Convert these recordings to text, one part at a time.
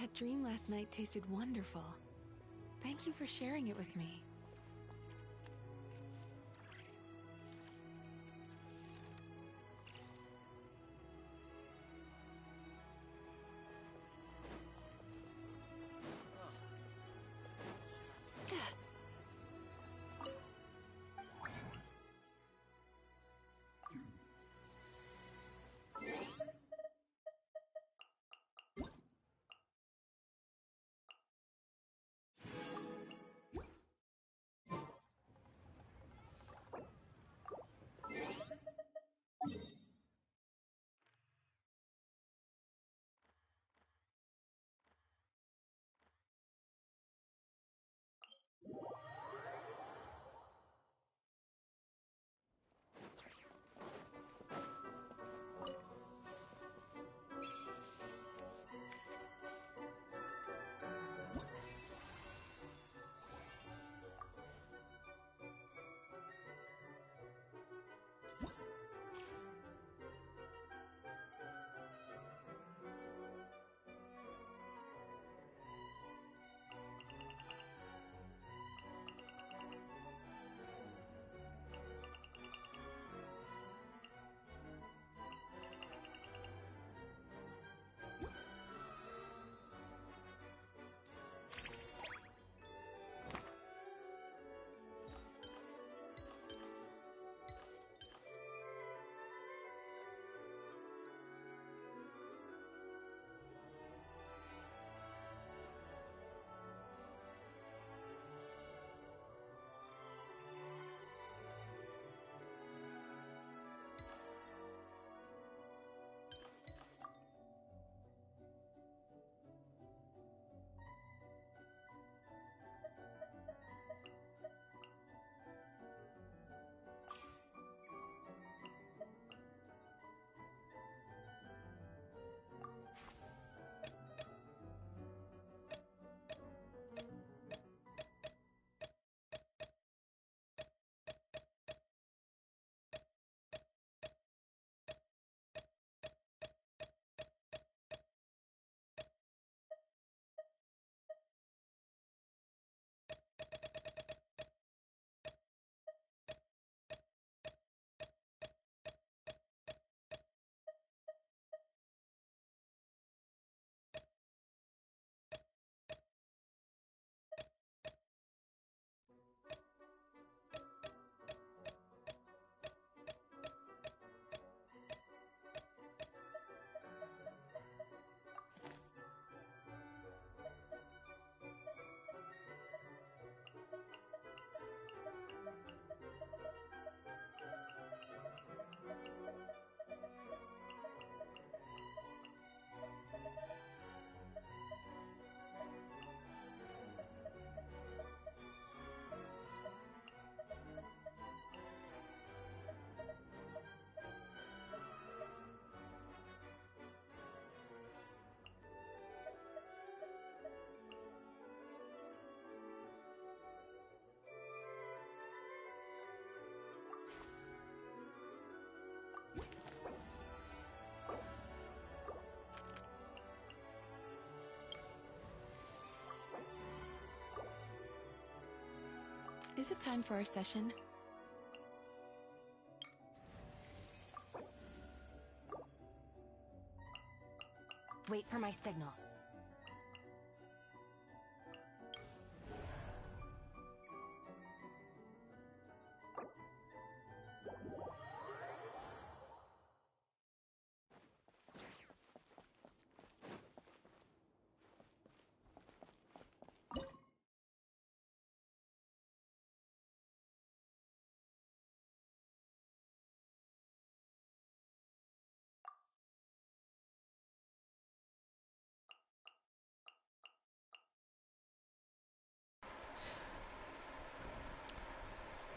That dream last night tasted wonderful. Thank you for sharing it with me. Is it time for our session? Wait for my signal.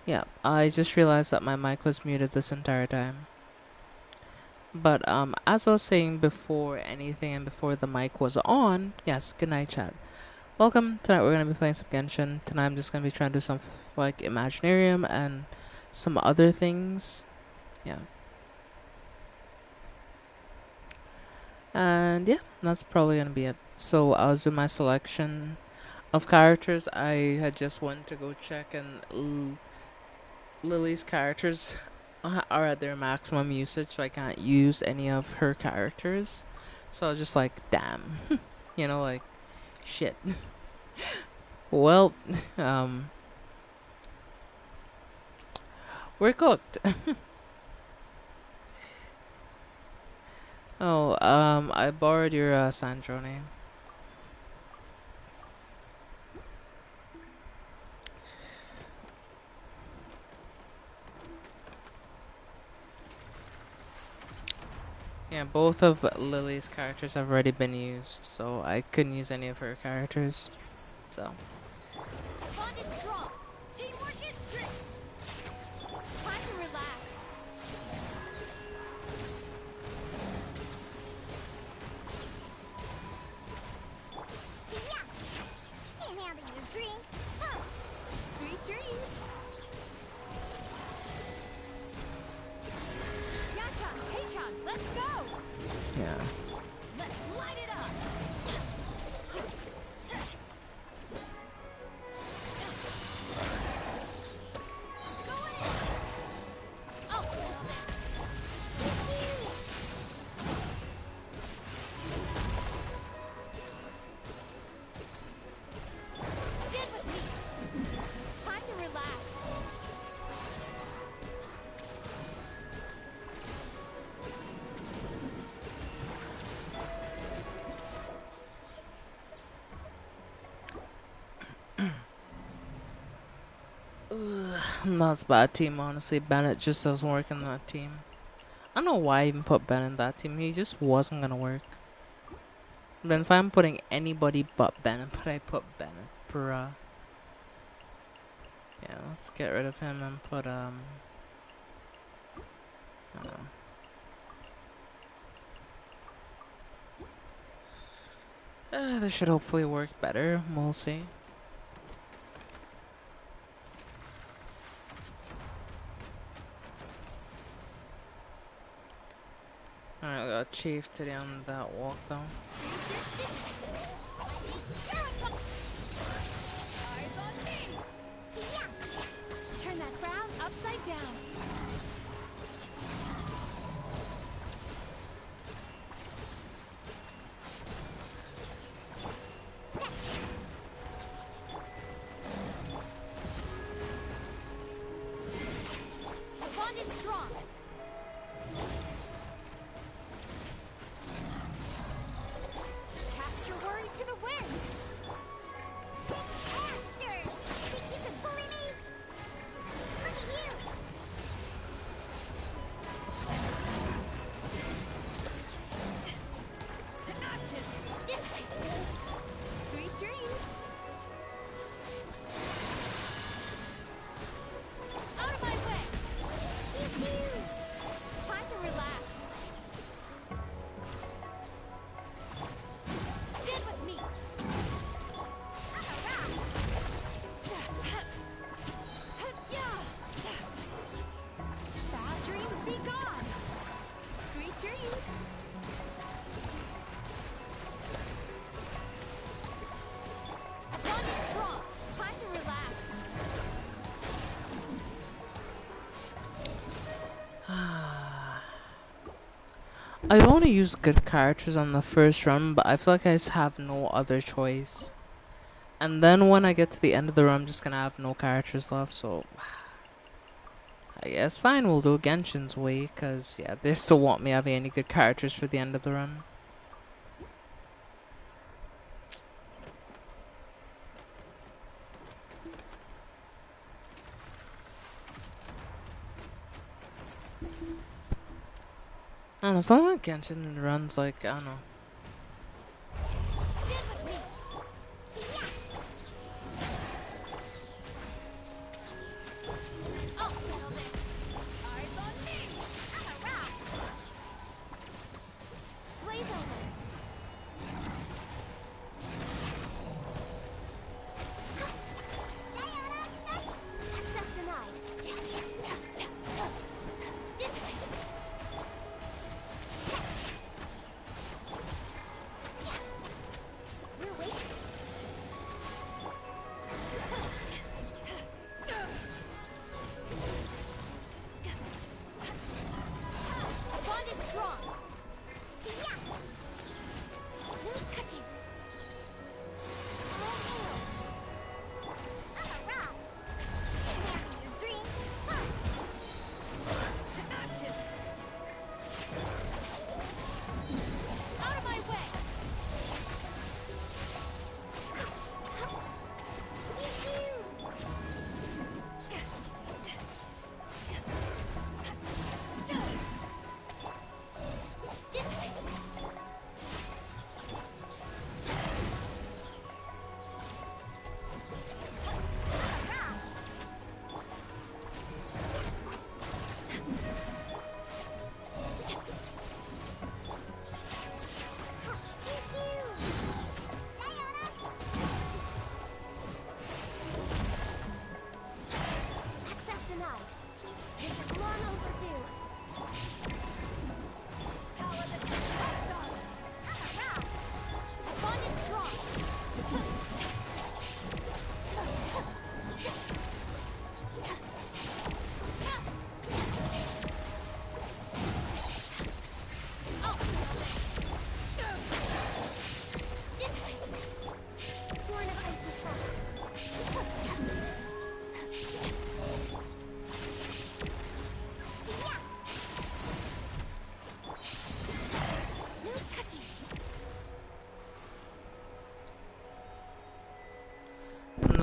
Yeah, I just realized that my mic was muted this entire time. But as I was saying before anything and before the mic was on, yes, good night, chat. Welcome. Tonight we're gonna be playing some Genshin. Tonight I'm just gonna be trying to do some like Imaginarium and some other things. Yeah. And yeah, that's probably gonna be it. So I was with my selection of characters. I had just went to go check, and Lily's characters are at their maximum usage, so I can't use any of her characters. So I was just like, damn, like shit. Well, um, we're cooked. Oh, I borrowed your Sandro name. Yeah, both of Lily's characters have already been used, so I couldn't use any of her characters. So. Bond is strong. Teamwork is strict. Time to relax. Yeah. And having your drink. Huh. Sweet dreams. Yachan, Taechan, let's go. Yeah. Let's light it up. That's a bad team, honestly. Bennett just doesn't work in that team. I don't know why I even put Ben in that team. He just wasn't gonna work. Then if I'm putting anybody but Bennett, but I put Bennett, bruh. Yeah, let's get rid of him and put, I don't know. This should hopefully work better. We'll see. Alright, I got Chief today on that walk though. Turn that frown upside down. The bond is strong. Cast your worries to the wind. Monster! Think you can bully me? Look at you! To ashes! This way! Sweet dreams! Out of my way! Time to relax. Stand with me. I'm a rock. Bad dreams be gone. Sweet dreams. Bond is strong. Time to relax. I want to use good characters on the first run, but I feel like I just have no other choice. And then when I get to the end of the run, I'm just gonna have no characters left, so I guess fine, we'll do Genshin's way, cause yeah, they still want me having any good characters for the end of the run. I don't know, something like Genshin runs like, I don't know. Stand with me. I'll settle this. Eyes on me. I'm a rock. Blaze over. Access denied. This way.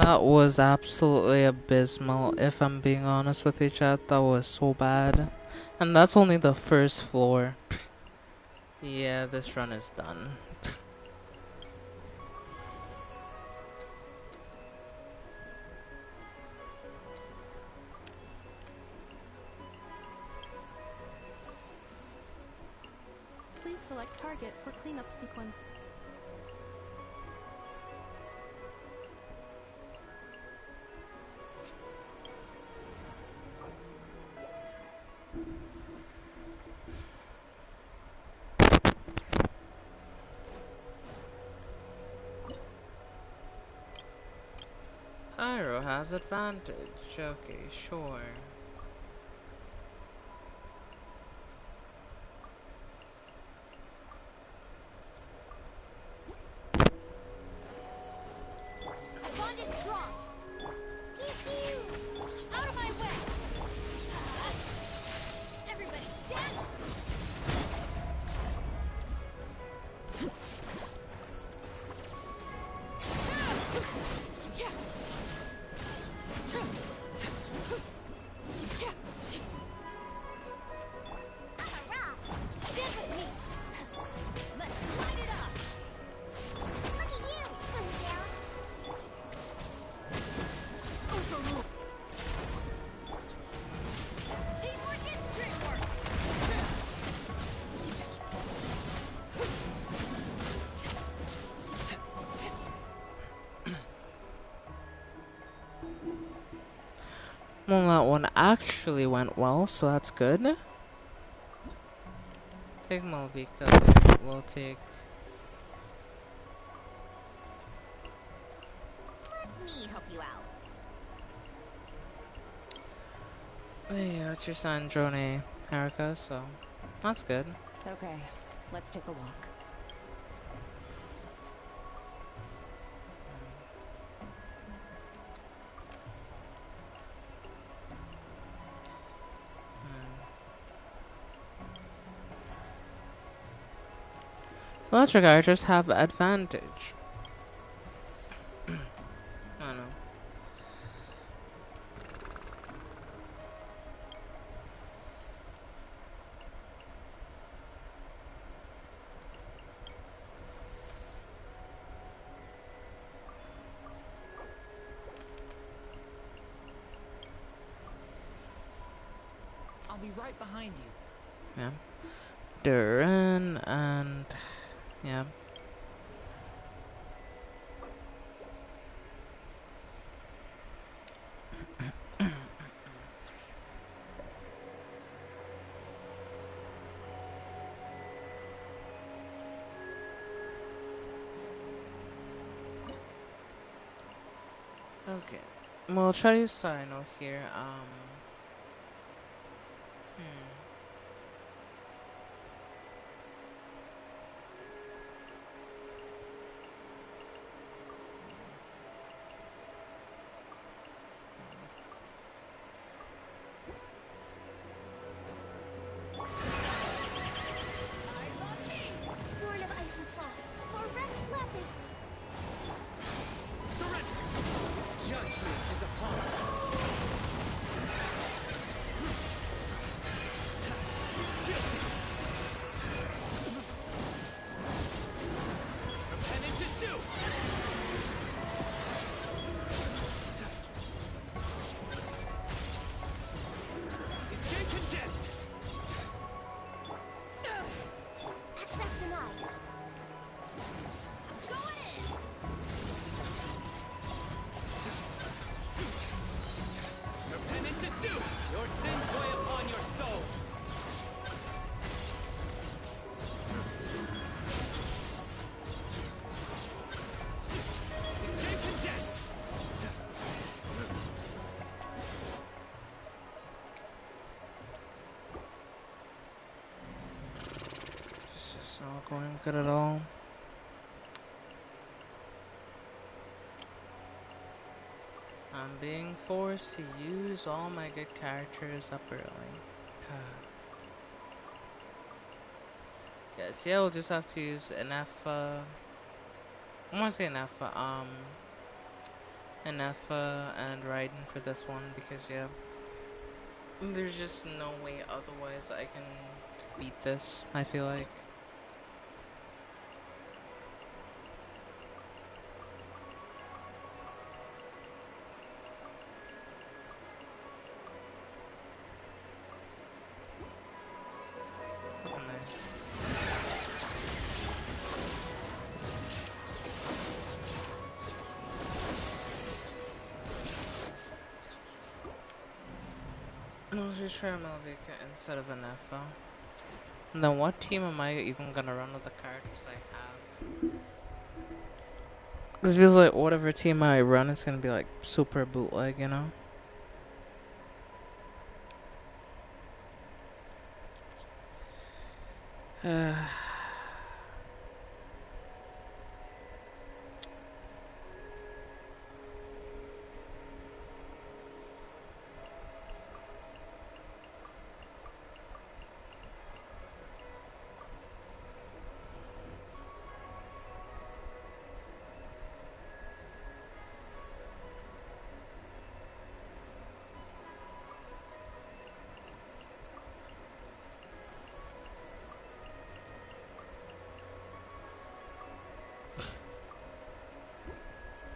That was absolutely abysmal, if I'm being honest with you, chat. That was so bad. And that's only the first floor. Yeah, this run is done. Please select target for cleanup sequence. Pyro has advantage. Okay, sure. The bond is strong. Pew pew. Out of my way. Everybody stand. Stand with me. Let's light it up. Look at you, Slim. Teamwork is dreamwork. Well, that one actually went well, so that's good. Take Malvika, we'll take... Let me help you out. Hey, what's your son, Drone Erica, so that's good. Okay, let's take a walk. Electric archers have advantage. I don't know. I'll be right behind you. Yeah. Duran and... yeah. Okay. We'll try to use Sino here. Born of ice and frost, for Rex Lapis. Surrender! Judgment is upon us. Repentance is due! Escape condemned! Access denied. Go in! Repentance is due! Your sins weigh upon your soul! Escape condemned! This is not going good at all. I'm being forced to use all my good characters up early. Yes, yeah, we'll just have to use an F, I want to say an F, an Effa and Raiden for this one because yeah, there's just no way otherwise I can beat this, I feel like. Oh, nice. No, let's just try Malvika instead of an Effa. Then what team am I even gonna run with the characters I have? Because it feels like whatever team I run, it's gonna be like super bootleg, you know?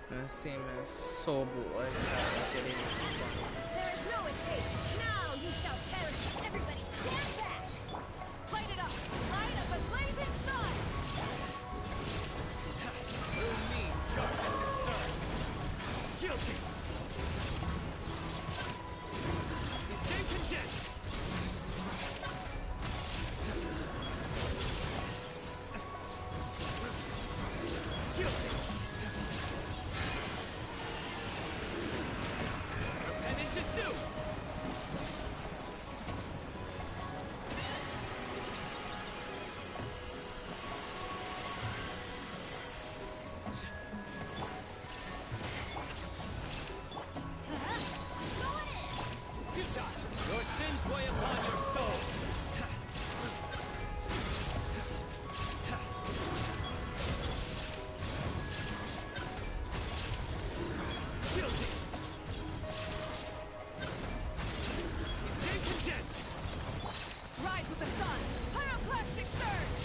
This team is so bootleg that it is funny. There is no escape. Now you shall perish. Everybody stand back. Light it up. Light up a blazing sun. Through me, justice is served. Guilty. He stand condemned. Guilty. Penance is due. Futile. Your sins weigh upon your soul. Guilty. He stand condemned. Rise with the sun. Pyroclastic surge.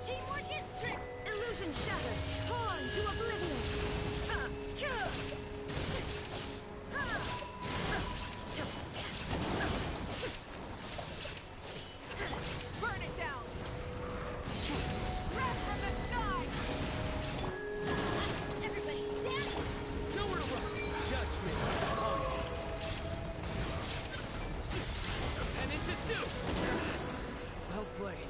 Teamwork is trick. Illusion shattered. Torn to oblivion. Ha! Kill. Burn it down. Wrath from the sky. Everybody stand. Nowhere to run. Judgment is upon you. Penance is due. Well played.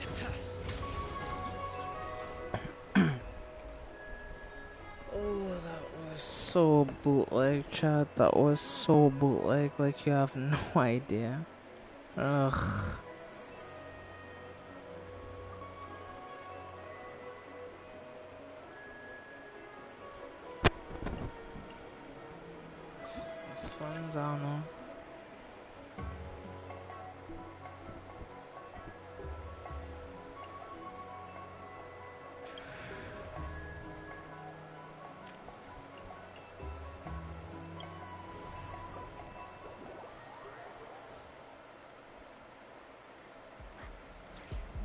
Oh, that was so bootleg, Chad. That was so bootleg, like you have no idea. Ugh. It's fun, I don't know.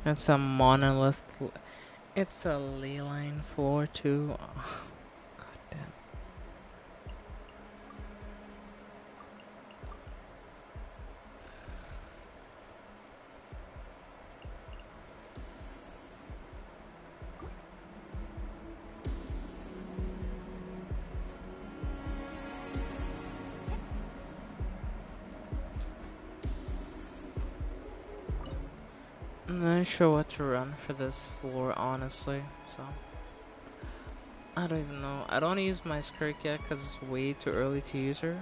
It's a monolith. It's a ley line floor too. Oh, God damn. I'm not sure what to run for this floor, honestly. So I don't even know. I don't want to use my skirt yet because it's way too early to use her.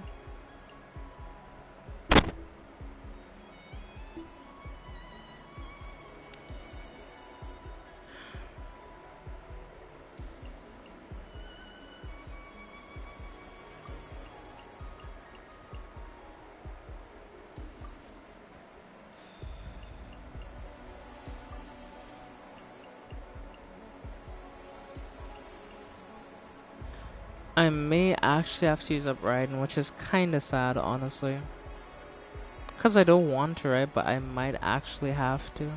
I may actually have to use up Raiden, which is kind of sad, honestly. Because I don't want to, right? But I might actually have to.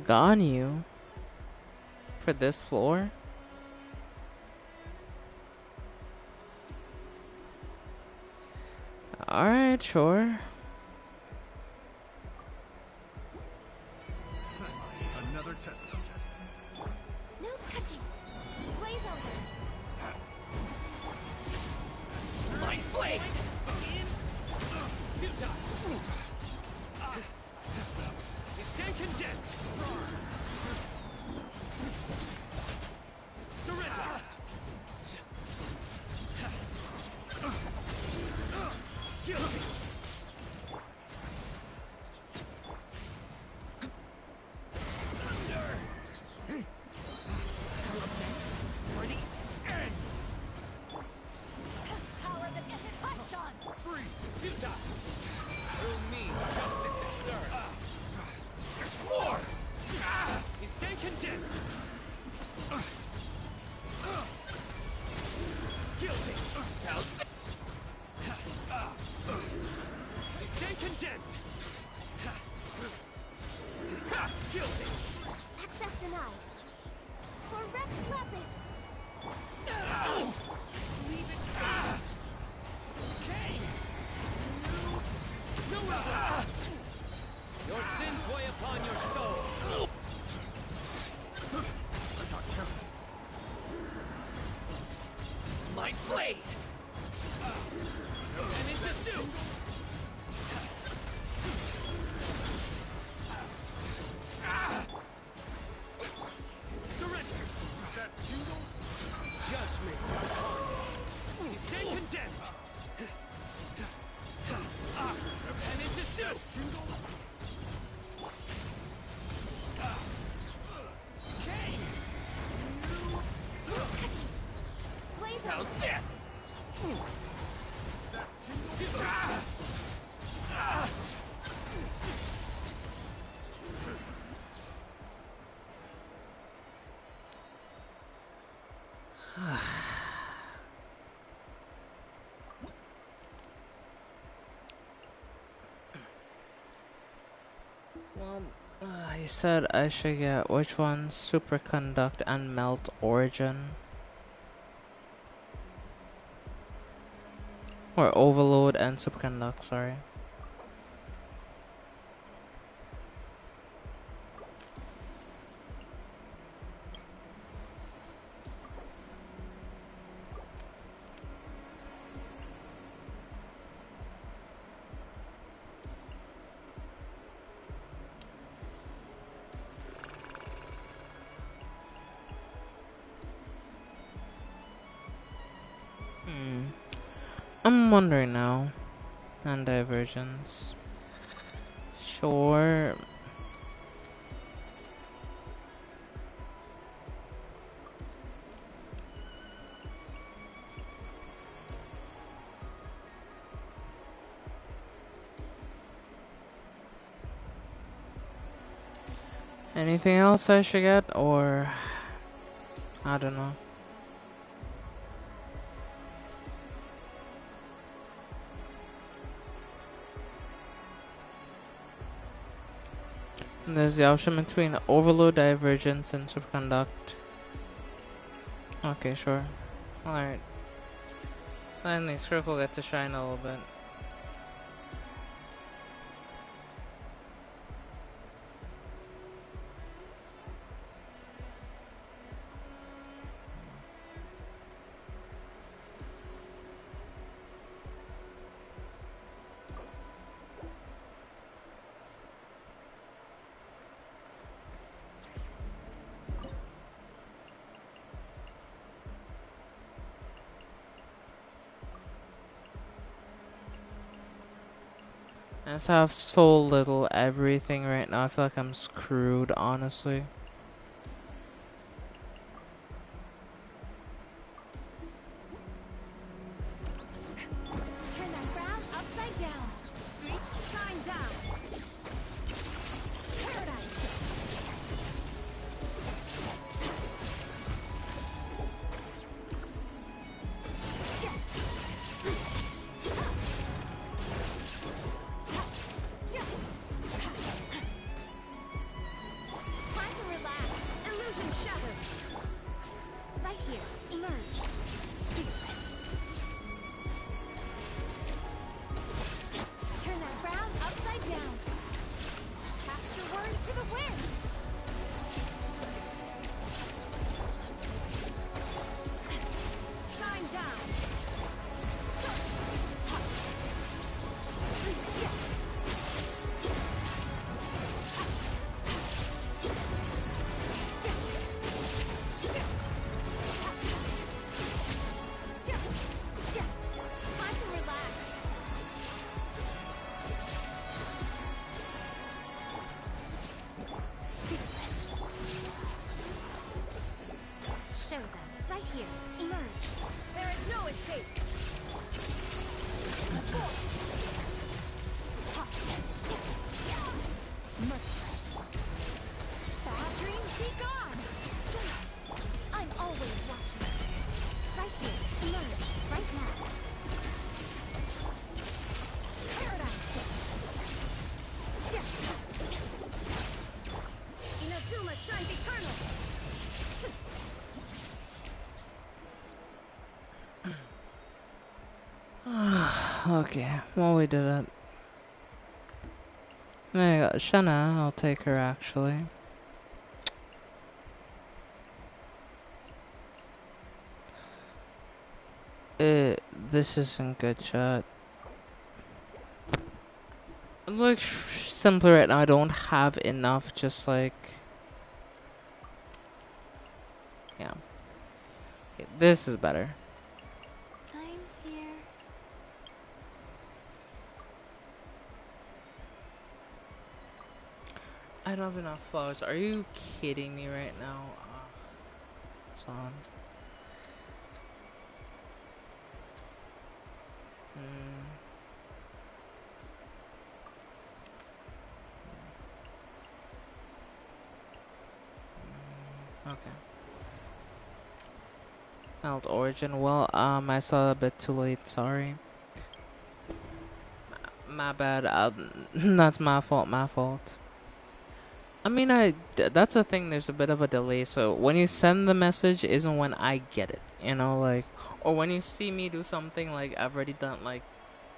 Ganyu? For this floor? Alright, sure. Another test subject. No touching. Blaze over. Light blade! Futa! You stand condemned! Surrender! Guilty! For the end! Power that isn't Python. Free! Futa! Through me, justice is served! Explore! You stand condemned! Guilty! You stand condemned! Guilty! Access denied. For Rex Lapis. Leave it! Kane! No other! Your sins weigh upon your soul! My blade! And into two! Surrender! Judgment is upon you! You stand condemned! And into two! Kane! No touching. Blaze How's over. this? Well, he said I should get which one? Superconduct and Melt Origin. Or Overload and Superconduct, sorry. I'm wondering now. And Divergence. Sure. Anything else I should get, or I don't know. And there's the option between Overload, Divergence, and Superconduct. Okay, sure. Alright. Finally, Scriffle get to shine a little bit. I just have so little everything right now. I feel like I'm screwed, honestly. Okay, well we did it. There you go. Shanna, I'll take her actually. This isn't good, chat. Like, simply right now, I don't have enough, just like... Yeah. Okay, this is better. I'm here. I don't have enough flowers. Are you kidding me right now? It's on. Okay. Melt origin. Well, I saw it a bit too late. Sorry. My bad. That's my fault. My fault. I mean, that's the thing. There's a bit of a delay. So when you send the message, isn't when I get it. You know, like, or when you see me do something, like I've already done like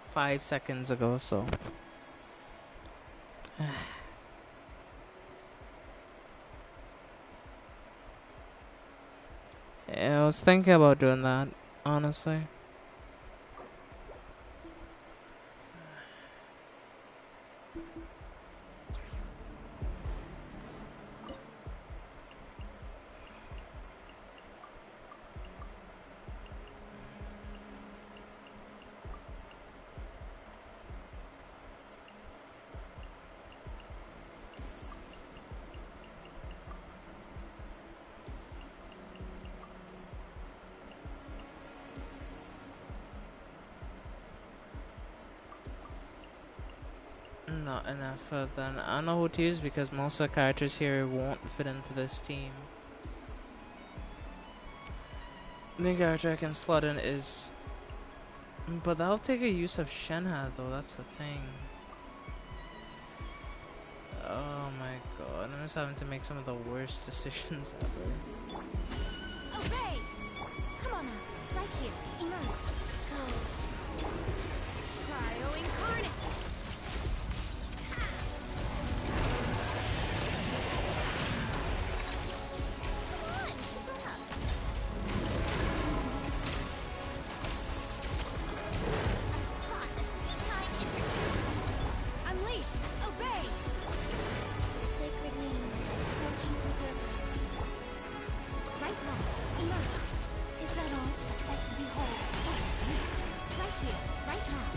5 seconds ago. So. Yeah, I was thinking about doing that, honestly. Not enough. Then I don't know who to use because most of the characters here won't fit into this team. The character I can slot in is... But that'll take a use of Shenhe though, that's the thing. Oh my god, I'm just having to make some of the worst decisions ever. Obey! Come on now, right here, emerge. Go. Cryo incarnate! Unleash! Obey! Sacred name, fortune preserver. Right now, emerge. Is that all? A sight to behold. Right here, right now.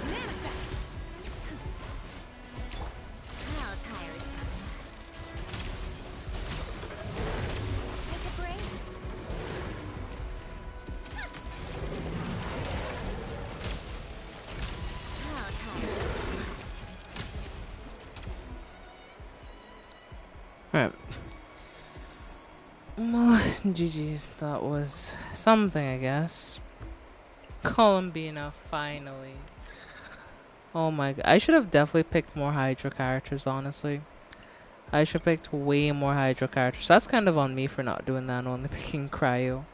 Manifest! How tired. Take a break. How tired. Alright. Well, GG's, that was something, I guess. Columbina, finally. Oh my god, I should have definitely picked more Hydra characters, honestly. I should have picked way more Hydra characters. That's kind of on me for not doing that and only picking Cryo.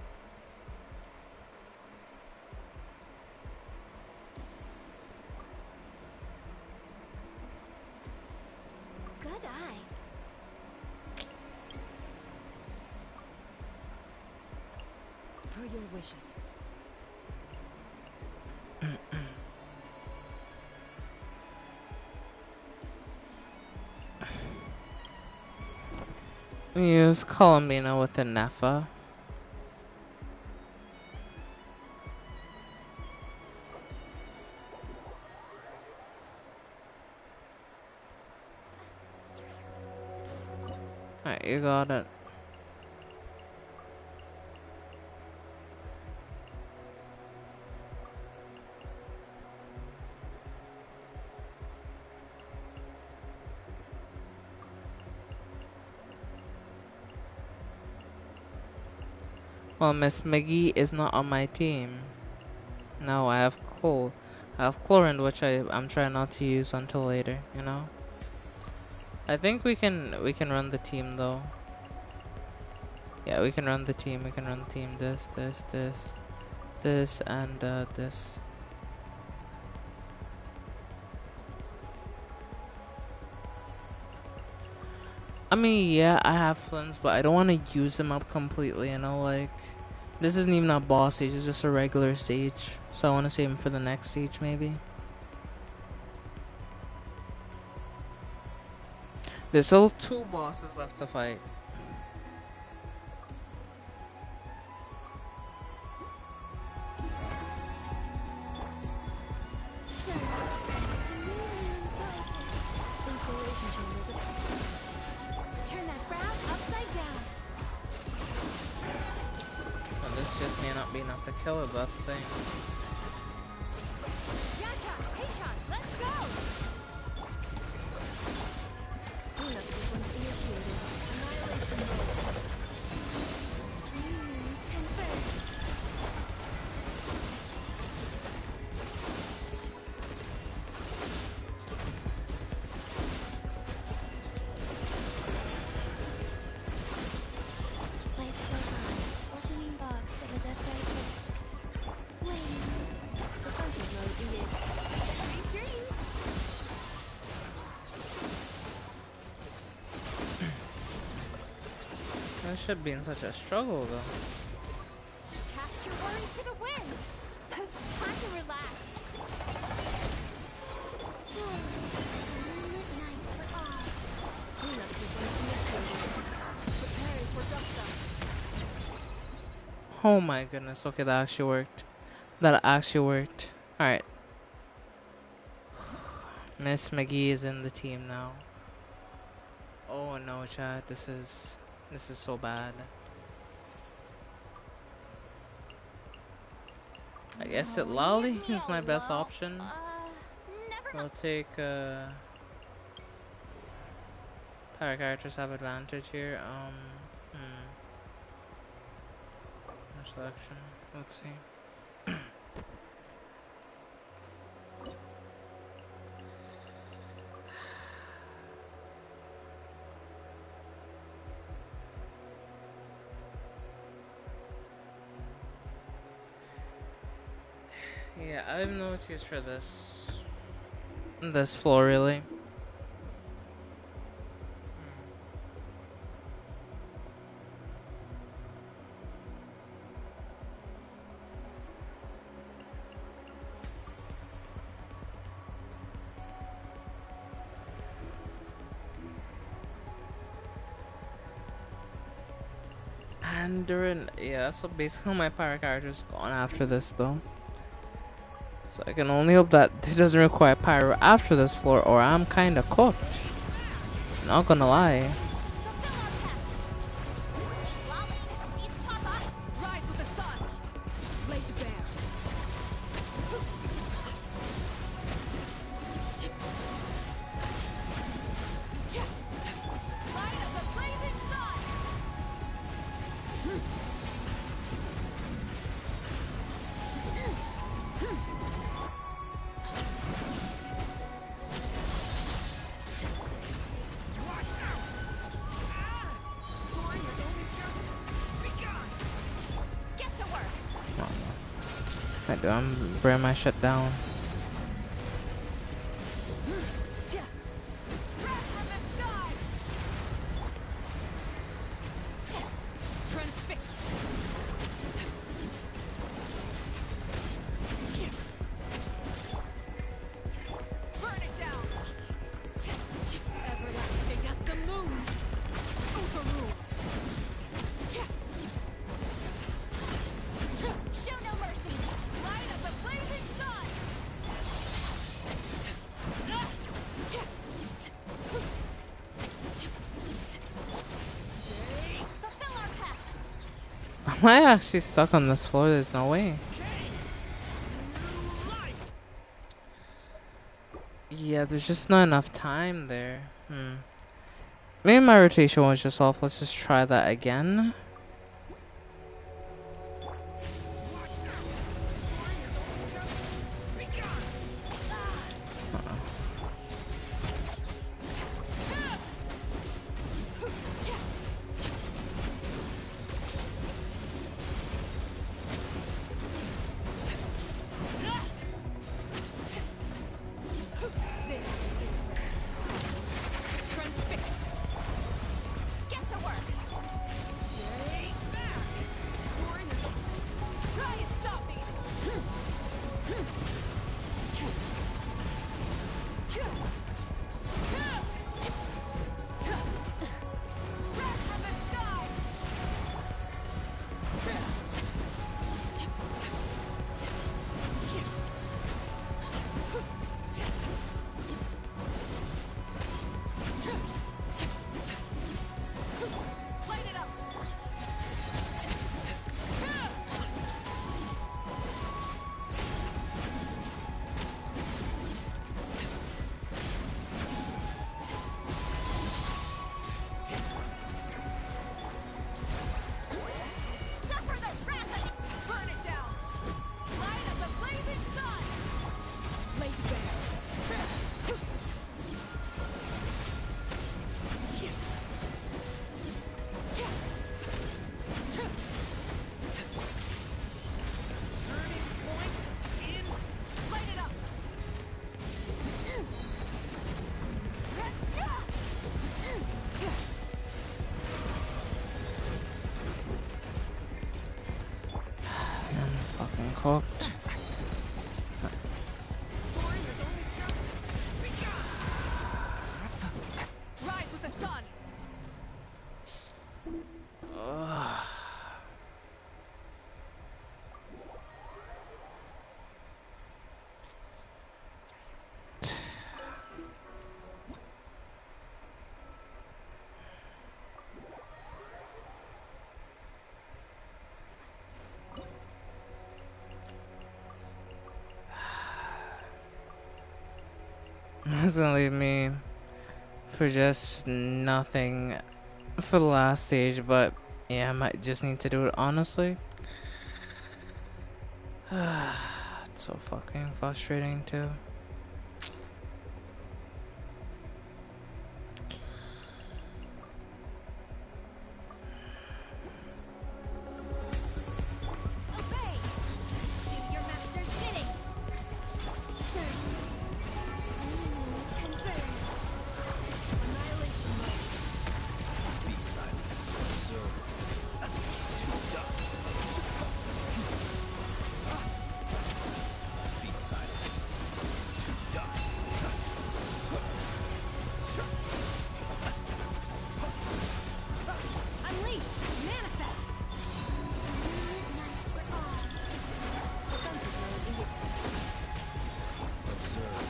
Good eye. Per your wishes. Use Columbina with a Nefa. Alright, you got it. Well, Miss McGee is not on my team. No, I have I have Chlorine, which I'm trying not to use until later, you know? I think we can run the team though. Yeah, we can run the team. We can run the team. This. this and this. I mean, yeah, I have flints, but I don't want to use them up completely, you know, like, this isn't even a boss stage, it's just a regular stage, so I want to save them for the next stage, maybe. There's still 2 bosses left to fight. Insulation chamber. Turn that frown upside down. And this just may not be enough to kill it, that's the thing. Yacha, Tachan, let's go! Cleanup sequence initiated. Annihilation mode. Confirmed. Life goes on. Opening box of a death by Eclipse. Waiting. Defensive mode ended. Sweet dreams! That should be in such a struggle, though. Cast your worries to the wind! Time to relax. Moonlit night for all. Cleanup sequence initiated. Preparing for dust up. Oh my goodness, okay, that actually worked. That actually worked. Alright. Miss McGee is in the team now. Oh no, chat, this is so bad. I guess that Lolly Leave me is my best alone. option. Never We'll mind. take power characters have advantage here. No selection. Let's see. Yeah, I have no use for this floor really. And during, yeah, so basically my power character's gone after this though. So I can only hope that it doesn't require pyro after this floor or I'm kinda cooked. Not gonna lie. Rise with the sun! Laid to bear. Light of the blazing sun! Scoring is only Get to work! I do, I'm bringing my shit down. Breath of the sky! transfixed. Burn it down! Everlasting as the moon. Overruled. Show no mercy! Light of the blazing sun! Fulfill our pact! Am I actually stuck on this floor? There's no way. Yeah, there's just not enough time there. Maybe my rotation was just off. Let's just try that again. cooked. Rise with the sun. It's gonna leave me for just nothing for the last stage, but yeah, I might just need to do it honestly. It's so fucking frustrating too. Obey! Do your master's bidding! Sir. Confirm. Annihilation mode. Be silent. Observe. To dust. Be silent. To dust. Unleash! Manifest! Observe.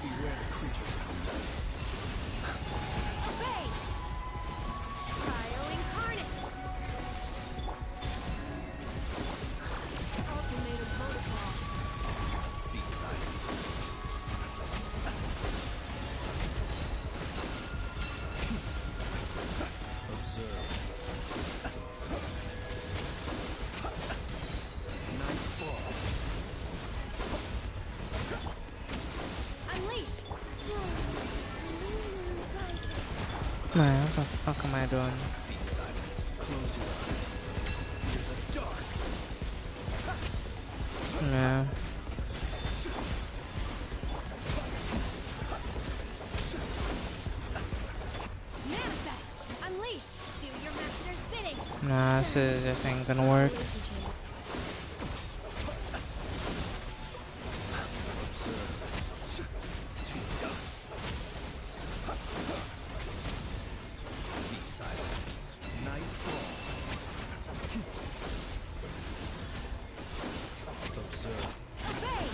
Beware the creatures come down. Obey! Cryo incarnate! Automated protocol. Be silent. Observe. Night falls. Unleash! Man, what the fuck am I doing? Be silent. Close your eyes. Fear the dark. Yeah. Manifest! Unleash! Do your master's bidding! Nah, this just ain't gonna work. To dust. Be silent. Night falls. Observe. Obey!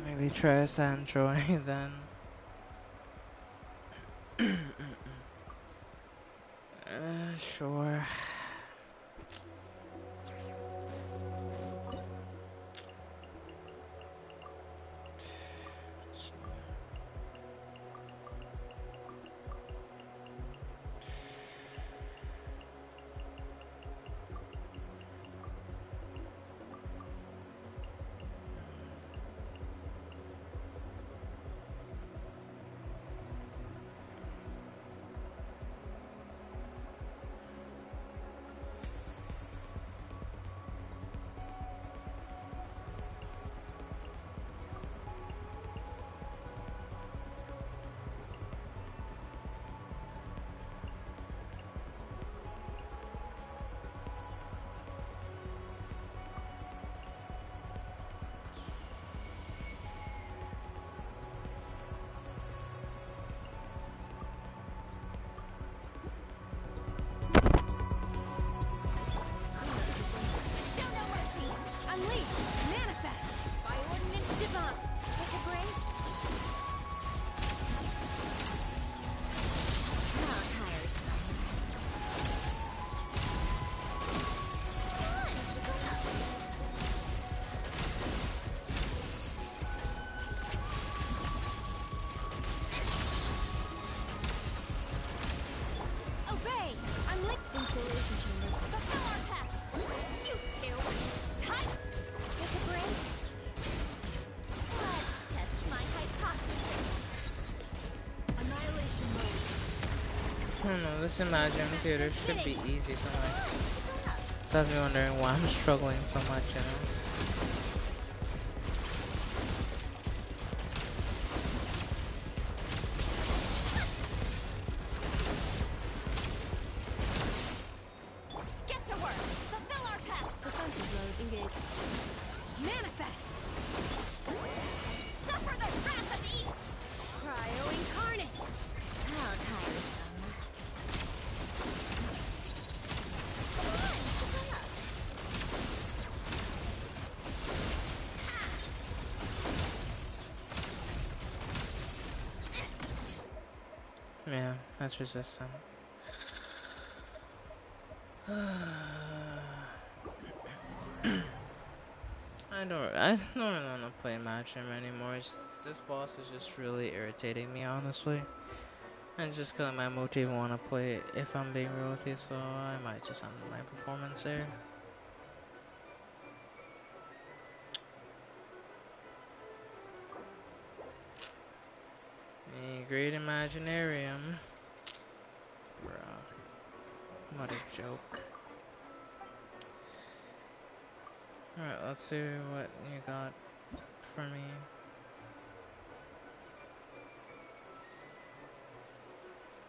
Maybe try Sandroid then. Sure. Show no mercy! Unleash! Manifest! By ordinance divine! With a grace? Now tired. Come on! Keep up! Obey! Unleash! Installation chamber. Fulfill our pact! You two! Tight! With a grace? Let's test my hypothesis. Annihilation mode. I don't know, this Imagine Theater should be easy somehow. Keep up! So I was wondering why I'm struggling so much, you know? That's resistant. I don't really want to play Matchroom anymore. This boss is just really irritating me, honestly. And it's just killing my mood to even want to play it, if I'm being real with you, so I might just end my performance there. A great Imaginarium. Bruh. What a joke. Alright, let's see what you got for me.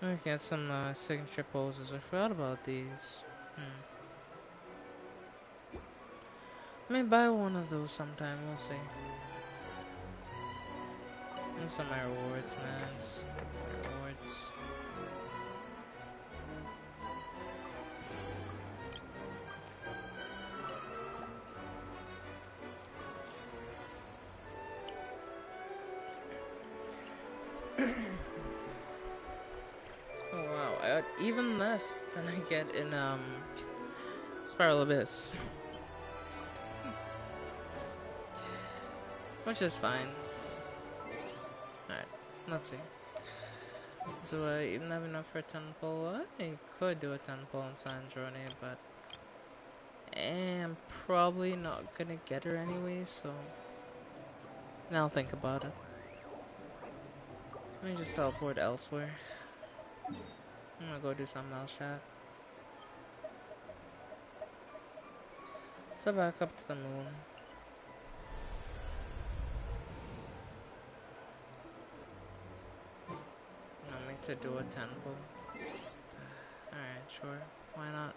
Okay, get some signature poses. I forgot about these. I may buy one of those sometime, we'll see. These are my rewards, man. My rewards. Oh wow, I got even less than I get in Spiral Abyss. Which is fine. Alright, let's see. Do I even have enough for a temple? I could do a temple in San Androne, but I'm probably not gonna get her anyway, so I'll think about it. Let me just teleport elsewhere. I'm gonna go do something else, chat. So back up to the moon. I need to do a temple. Alright, sure. Why not?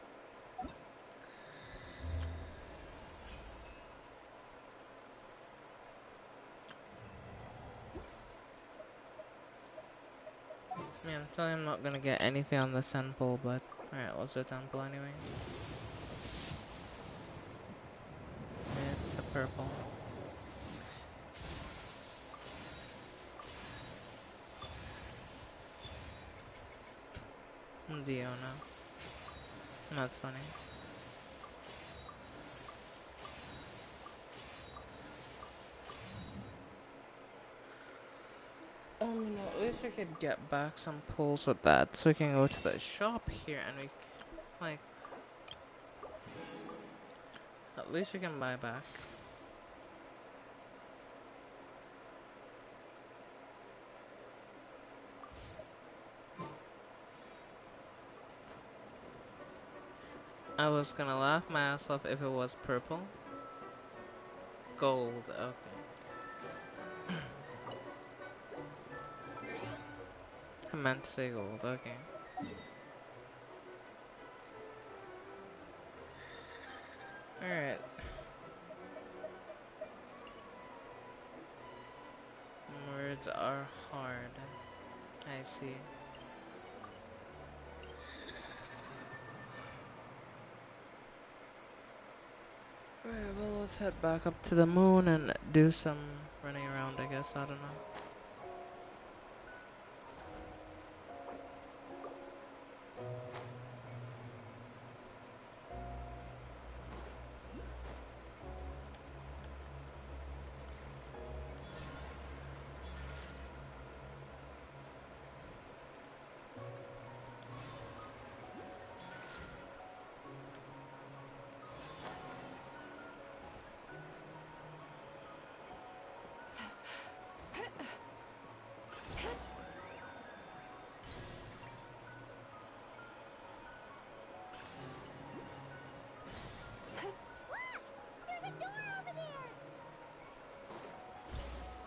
Yeah, I'm telling you I'm not gonna get anything on the temple, but alright, let's do a temple anyway. It's a purple. Diona. That's funny. No, at least we could get back some pulls with that, so we can go to the shop here and we, like, at least we can buy back. I was gonna laugh my ass off if it was purple. Gold, okay. I meant to say gold, okay. Alright. Words are hard. I see. Alright, well, let's head back up to the moon and do some running around, I guess. I don't know.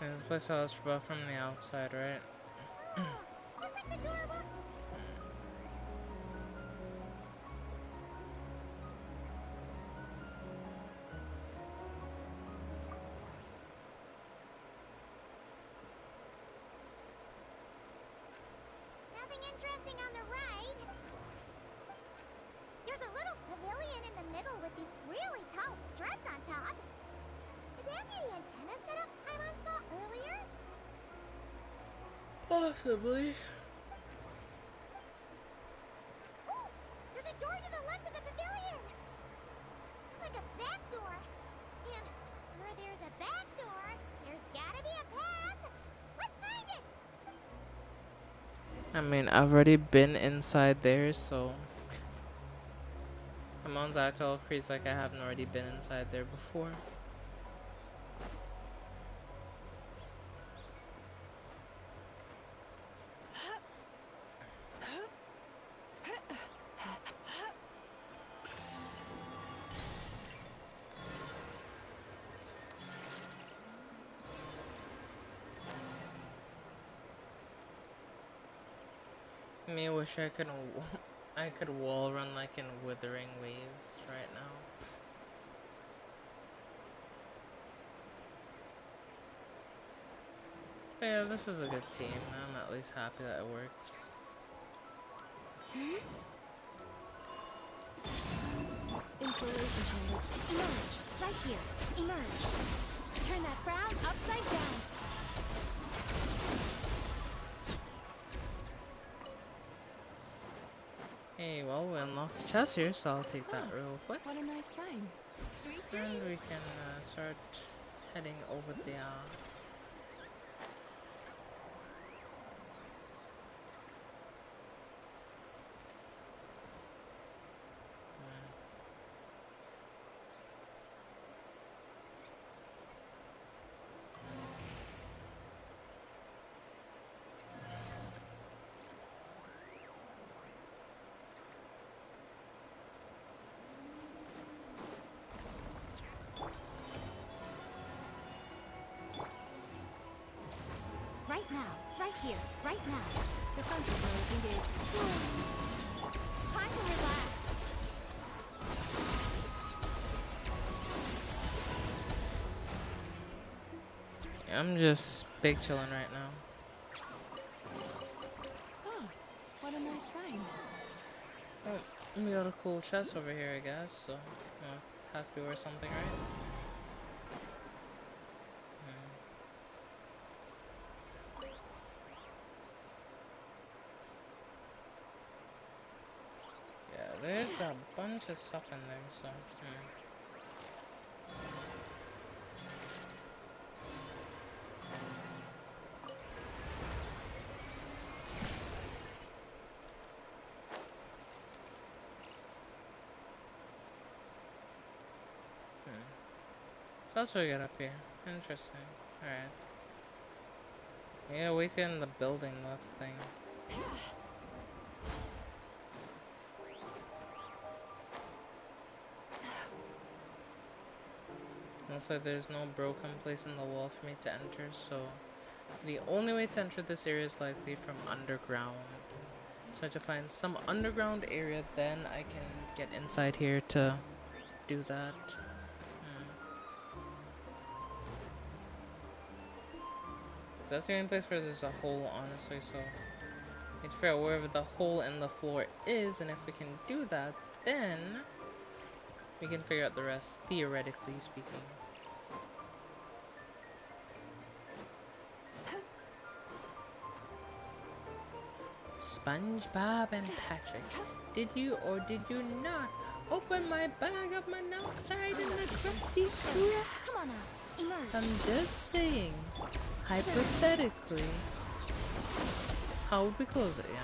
This place I was rough from the outside, right? Looks like the door won't... Nothing interesting on the right. There's a little pavilion in the middle with these really tall struts on top. Could that be the antenna setup Paimon saw earlier? Possibly. like a back door. And where there's a back door, there's gotta be a path. Let's find it! I mean, I've already been inside there, so Amon's actual crease like I haven't already been inside there before. Me wish I could I could wall run like in Withering Waves right now. But yeah, this is a good team. I'm at least happy that it worked. Inspiration chamber. Emerge, right here. Emerge. Turn that frown upside down. Hey, well, we unlocked the chest here, so I'll take that real quick. What a nice find. Sweet And we dreams. can start heading over there. Right now, right here, right now. Defensive mode engaged. Time to relax. I'm just big chilling right now. Oh, what a nice find. Oh, we got a cool chest over here, I guess, so has to be worth something, right? Yeah, there's a bunch of stuff in there, so So that's what we got up here. Interesting. Alright. Yeah, wait to get in the building, that's the thing. Looks like there's no broken place in the wall for me to enter, so the only way to enter this area is likely from underground. So I have to find some underground area, then I can get inside here to do that. So that's the only place where there's a hole, honestly, so need to figure out wherever the hole in the floor is, and if we can do that, then we can figure out the rest, theoretically speaking. SpongeBob and Patrick, did you or did you not open my bag of monoxide in the crusty scrap? Come on out. Emerge. I'm just saying, hypothetically, how would we close it, yeah?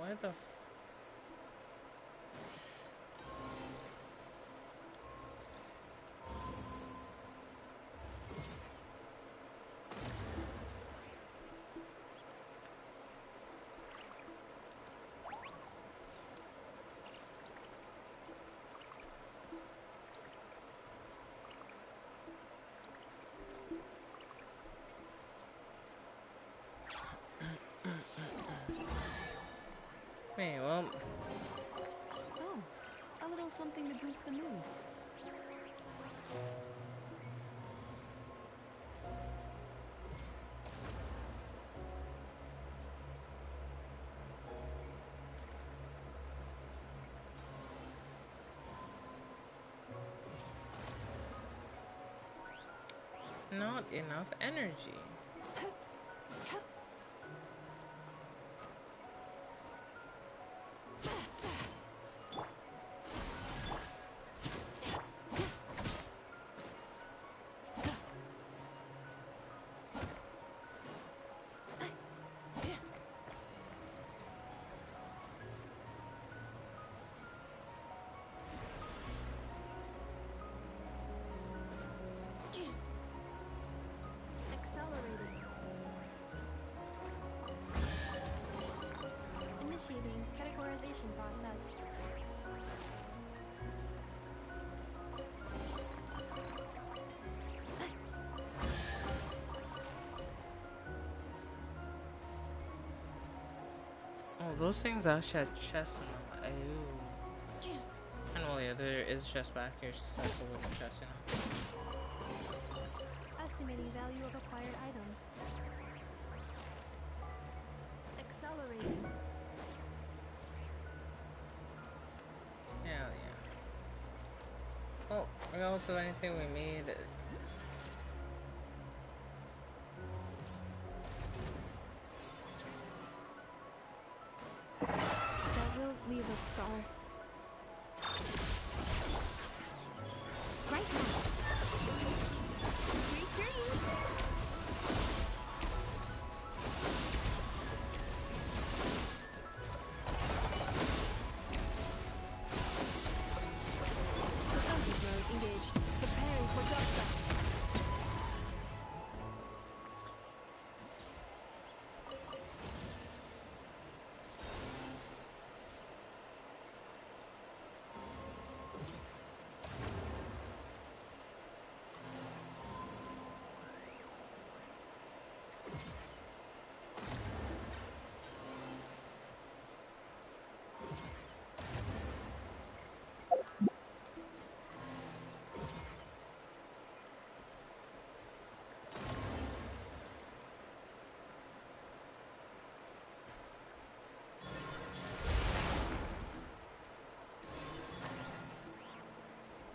Why the f- Hey, well, Oh, a little something to boost the mood. Not enough energy. Accelerating. Initiating categorization process. Oh, those things actually had chests in them. Oh. And well, yeah, there is a chest back here. It's just like a wooden chest, you know. Estimating value of acquired items. Accelerating. Hell yeah. Well, regardless of anything we made, That will leave a scar. Right now. Sweet dreams. Defensive mode engaged. Preparing for dust.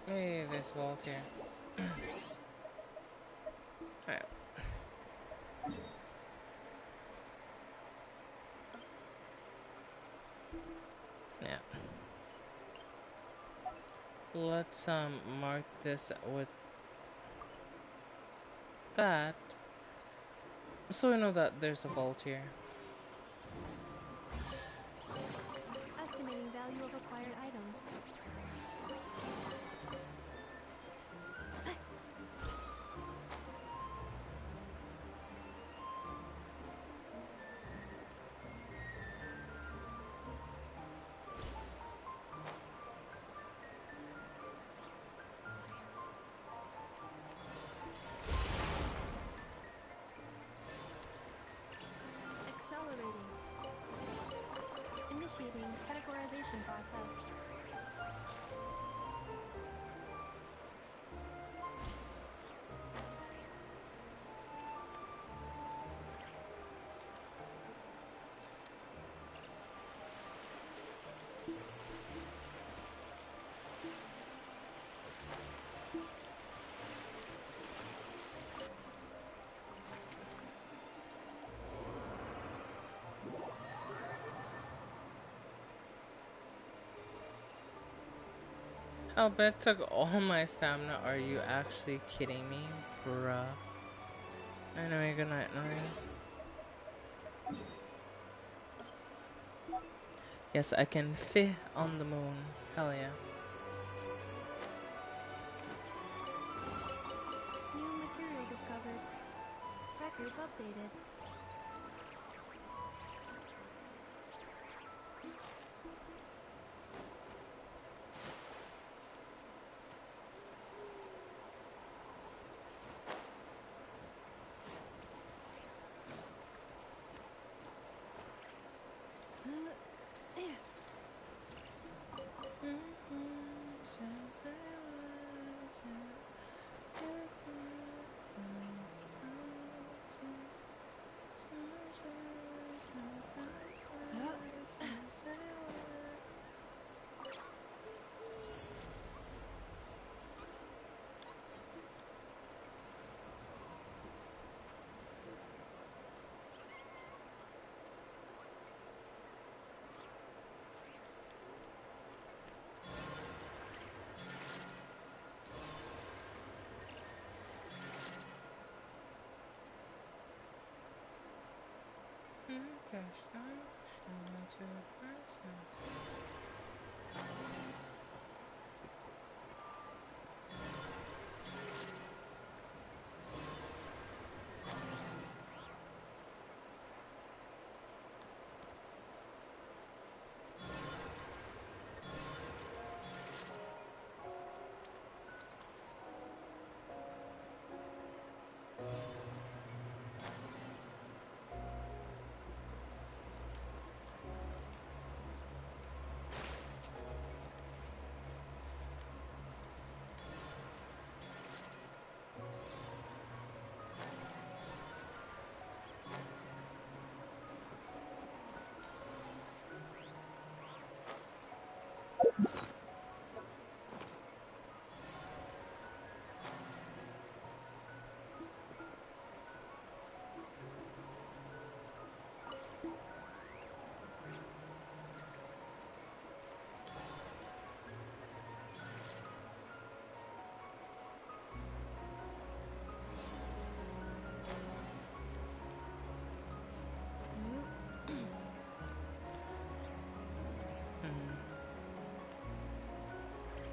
hey, this vault here. Alright. Yeah. Let's mark this with that, so we know that there's a vault here. Estimating value of acquired items. Accelerating. Initiating categorization process. Oh, but it took all my stamina. Are you actually kidding me, bruh? Anyway, good night, Nori. Yes, I can fit on the moon. Hell yeah. New material discovered. Records updated.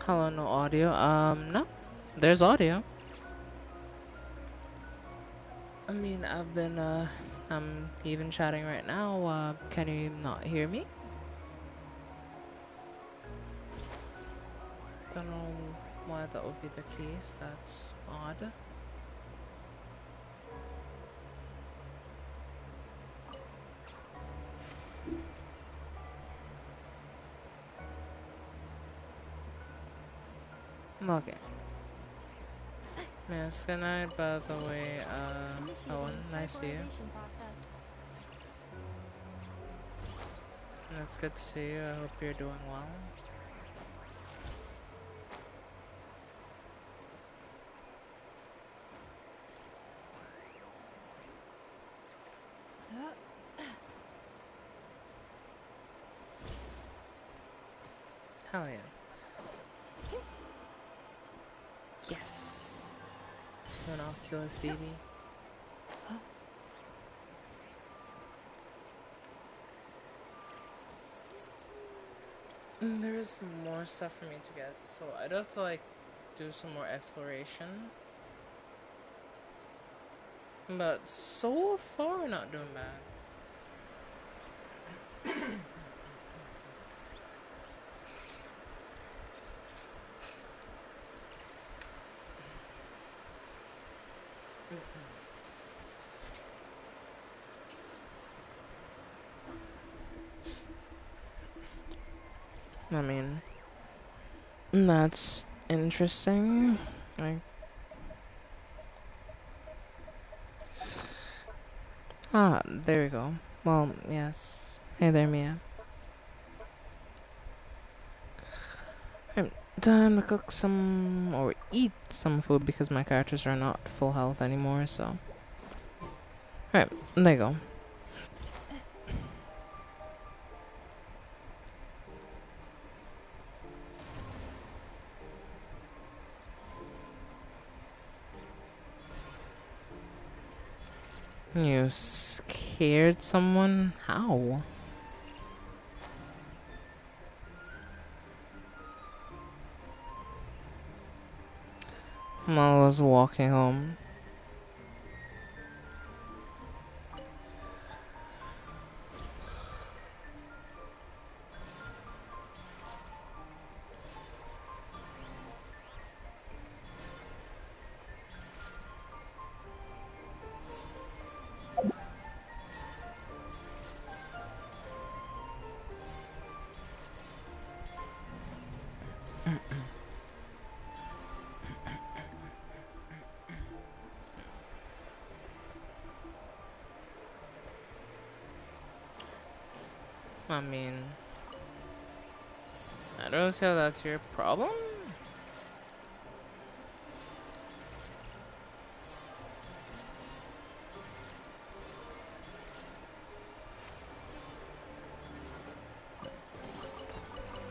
Hello, no audio. No, there's audio. I mean, I'm even chatting right now. Can you not hear me? Don't know why that would be the case. That's odd. Okay. Yes, good night, by the way. Owen, Initiating nice to you. categorization process. That's good to see you. I hope you're doing well. Hell yeah. Yes. An Oculus baby. There's more stuff for me to get, so I'd have to like do some more exploration. But so far, we're not doing bad. I mean, that's interesting. Like, there we go. Well, yes. Hey there, Mia. Right, time to cook some or eat some food because my characters are not full health anymore. So, right, there you go. You scared someone? How? While I was walking home. I mean, I don't see how that's your problem.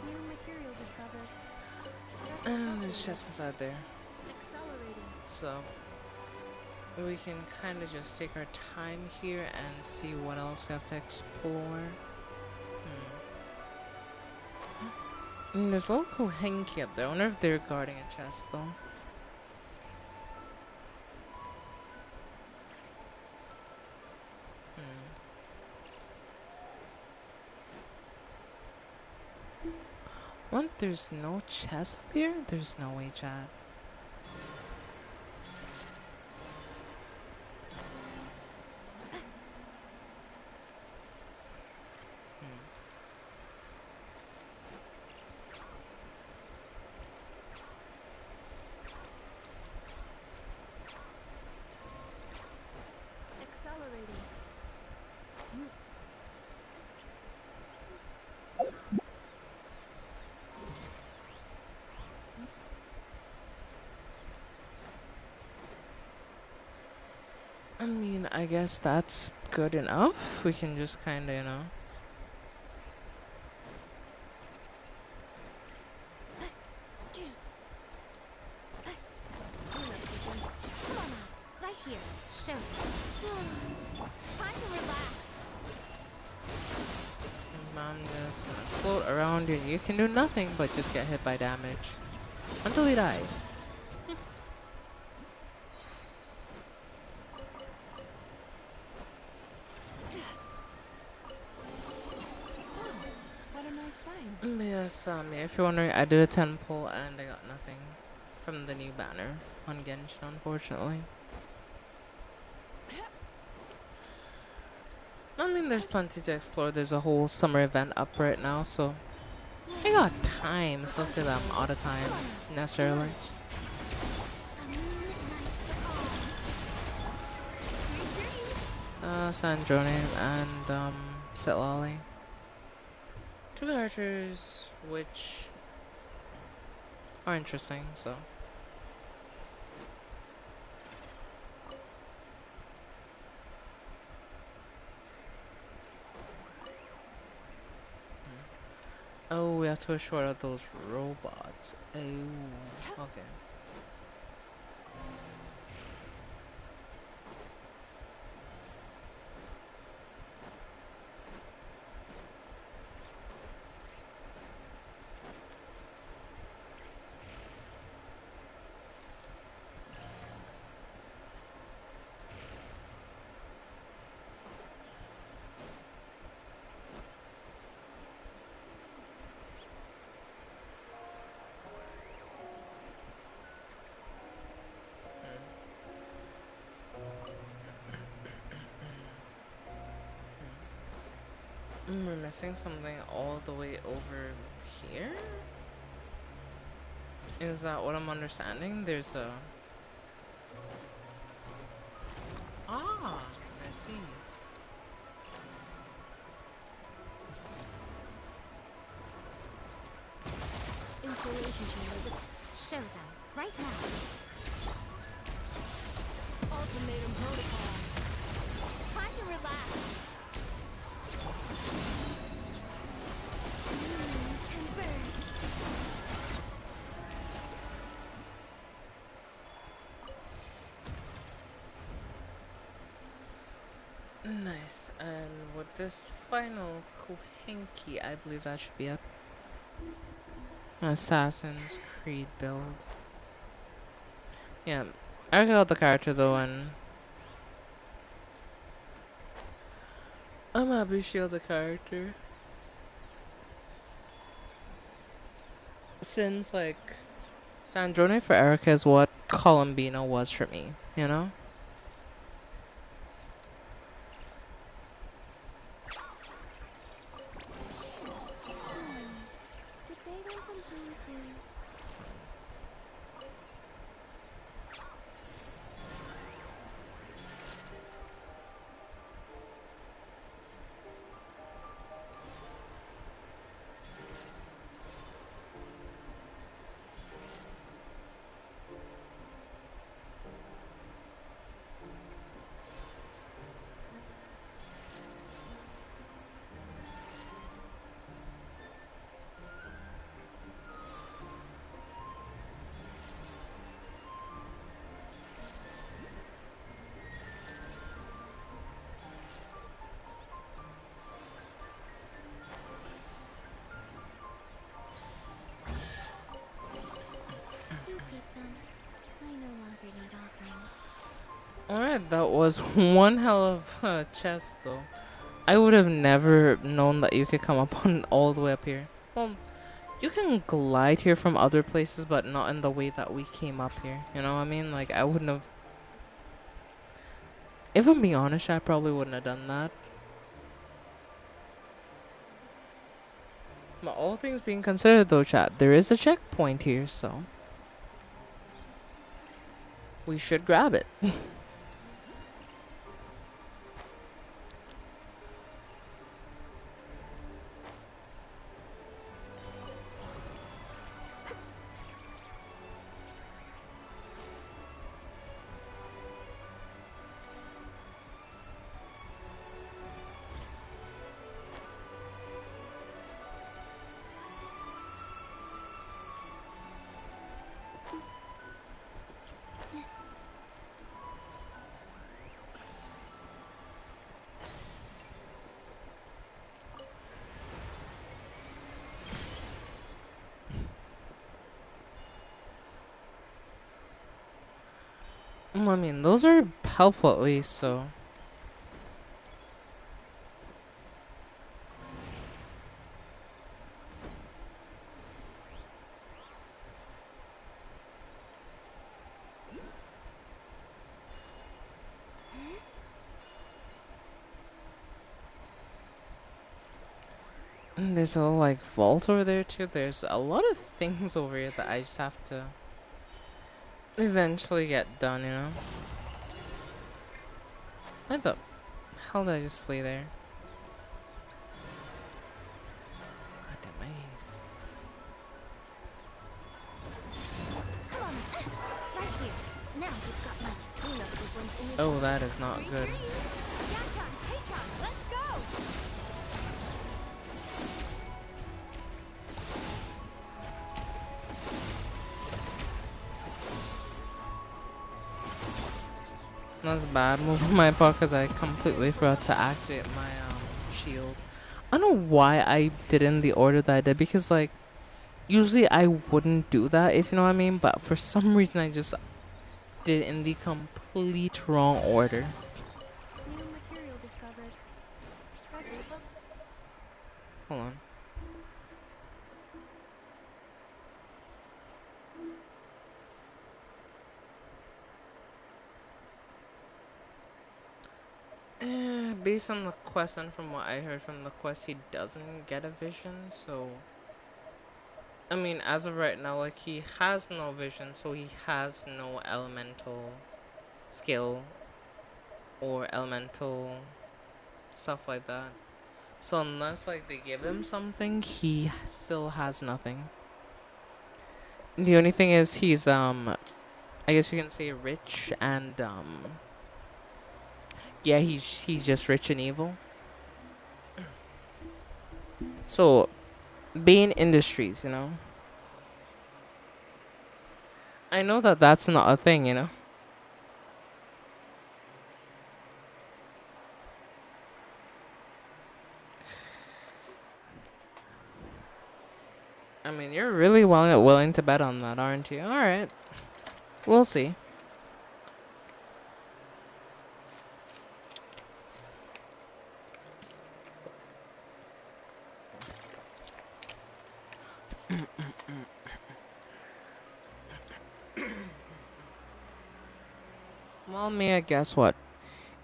New material discovered. And there's chests inside there. Accelerating. So, we can kind of just take our time here and see what else we have to explore. There's a little Kohenki up there. I wonder if they're guarding a chest though. What? There's no chest up here? There's no way, chat. Accelerating. I mean, I guess that's good enough. We can just kind of, you know. Come on out. Right here. Show me. Time to relax. I'm just gonna float around you. You can do nothing but just get hit by damage. Until he dies. What a nice find. Yes, yeah, if you're wondering, I did a 10 pull and I got nothing from the new banner on Genshin, unfortunately. I mean, there's plenty to explore. There's a whole summer event up right now, so I got time. So say that I'm out of time, necessarily. Sandrone and Sitlali. Two characters which are interesting, so. Oh, we have to short out those robots. Oh, okay. We're missing something all the way over here? Is that what I'm understanding? There's a... Ah, I see. Installation chamber. Show them. Right now. Ultimatum protocol. Time to relax. Converge. Nice. And with this final Kohenki, I believe that should be it. Assassin's Creed build. Yeah, I got the character though, and I'm happy she got the character. Since, like, Sandrone for Erica is what Columbino was for me, you know? Did they run from home too? Alright, that was one hell of a chest, though. I would have never known that you could come up on all the way up here. Well, you can glide here from other places, but not in the way that we came up here. You know what I mean? Like, I wouldn't have... If I'm being honest, I probably wouldn't have done that. But all things being considered, though, chat, there is a checkpoint here, so... we should grab it. I mean, those are helpful at least, so... And there's a little, like, vault over there, too. There's a lot of things over here that I just have to eventually get done, you know? Why the hell did I just flee there? God damn, my Come on. Right here. Now you've got my cleanup sequence in Oh, that is not good. Yachan, Tachan, let's go! That's a bad move on my part because I completely forgot to activate my shield. I don't know why I did it in the order that I did because, like, usually I wouldn't do that, if you know what I mean, but for some reason I just did it in the complete wrong order. New material discovered. Hold on. Based on the quest and from what I heard from the quest, he doesn't get a vision, so... I mean, as of right now, like, he has no vision, so he has no elemental skill or elemental stuff like that. So unless, like, they give him something, he still has nothing. The only thing is he's, I guess you can say rich and, yeah, he's just rich and evil. So, Bane Industries, you know? I know that that's not a thing, you know? I mean, you're really willing to bet on that, aren't you? Alright. We'll see. Well, Mia, guess what?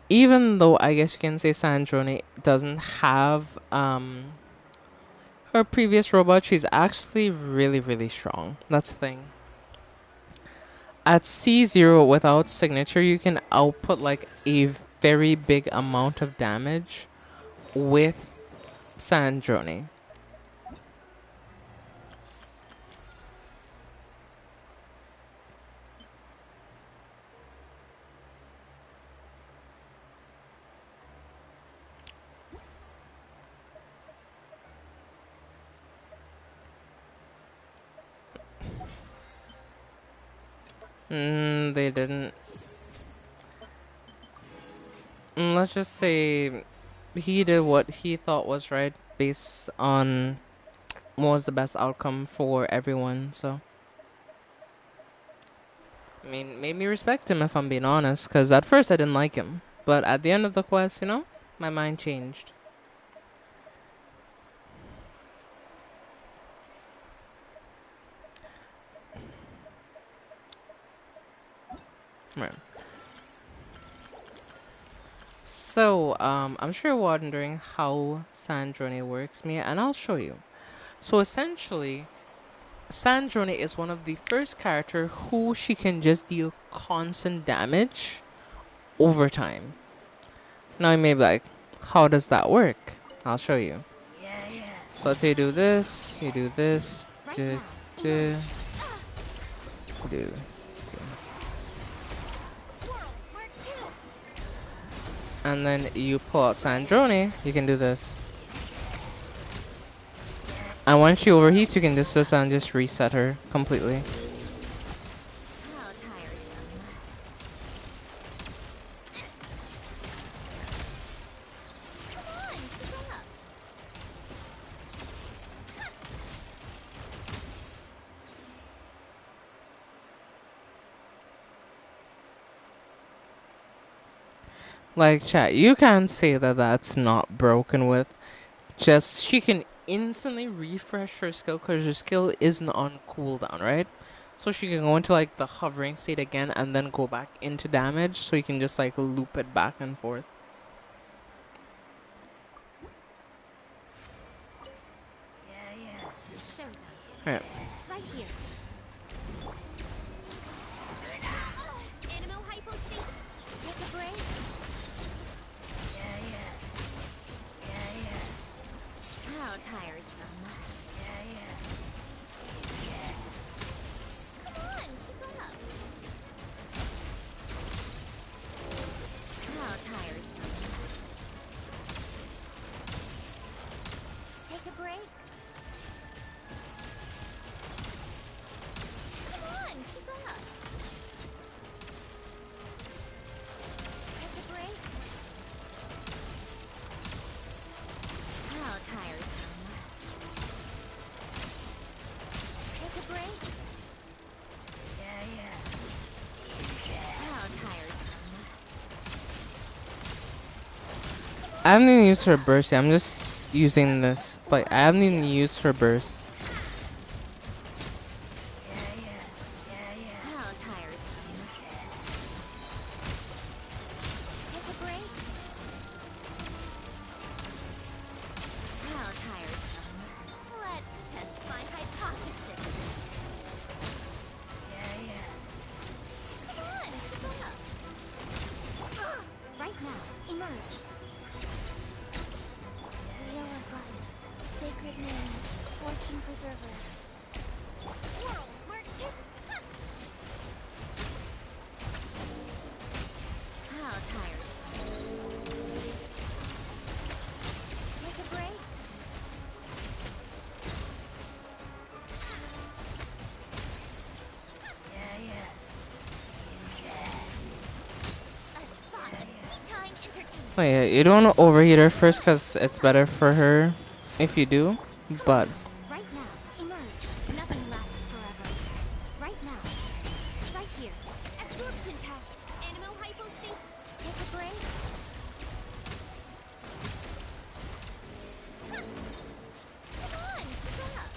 Even though I guess you can say Sandrone doesn't have her previous robot, she's actually really, really strong. That's the thing. At C0 without signature, you can output like a very big amount of damage with Sandrone. They didn't. Let's just say he did what he thought was right based on what was the best outcome for everyone, so. I mean, made me respect him if I'm being honest, because at first I didn't like him. But at the end of the quest, you know, my mind changed. Right. So, I'm sure you're wondering how Sandrone works, Mia, and I'll show you. So essentially, Sandrone is one of the first character who she can just deal constant damage over time. Now you may be like, how does that work? I'll show you. So let's say you do this, Right do, now, do, emerge. do. Swirl, mark two. And then you pull out Sandrone, you can do this. And once she overheats, you can just this and just reset her completely. How tiresome. Come on, keep up. Like chat, you can't say that that's not broken with. Just she can instantly refresh her skill because her skill isn't on cooldown, right? So she can go into like the hovering state again and then go back into damage. So you can just like loop it back and forth. Show them. Right. Right here. Animal hypospace. Take a break. How tiresome. Come on, keep up. How tiresome. Take a break. Come on, keep up. Take a break. How tiresome. Take a break. How tiresome. I haven't even used her burst yet. I'm just using this. Like I haven't even used her burst. How tiresome. Take a break. How tiresome. Let's test my hypothesis. Come on, keep up. Right now, emerge. Lower button. Sacred name. Fortune preserver. Swirl, mark two. Ha! How tiresome. Take a break. A spot of tea time entertainment. Oh yeah, you don't want to overheat her first because it's better for her if you do. But Right now, emerge. Nothing lasts forever. Right now. Right here. Absorption test. Animal hypospace. Take a break. Come on, keep up.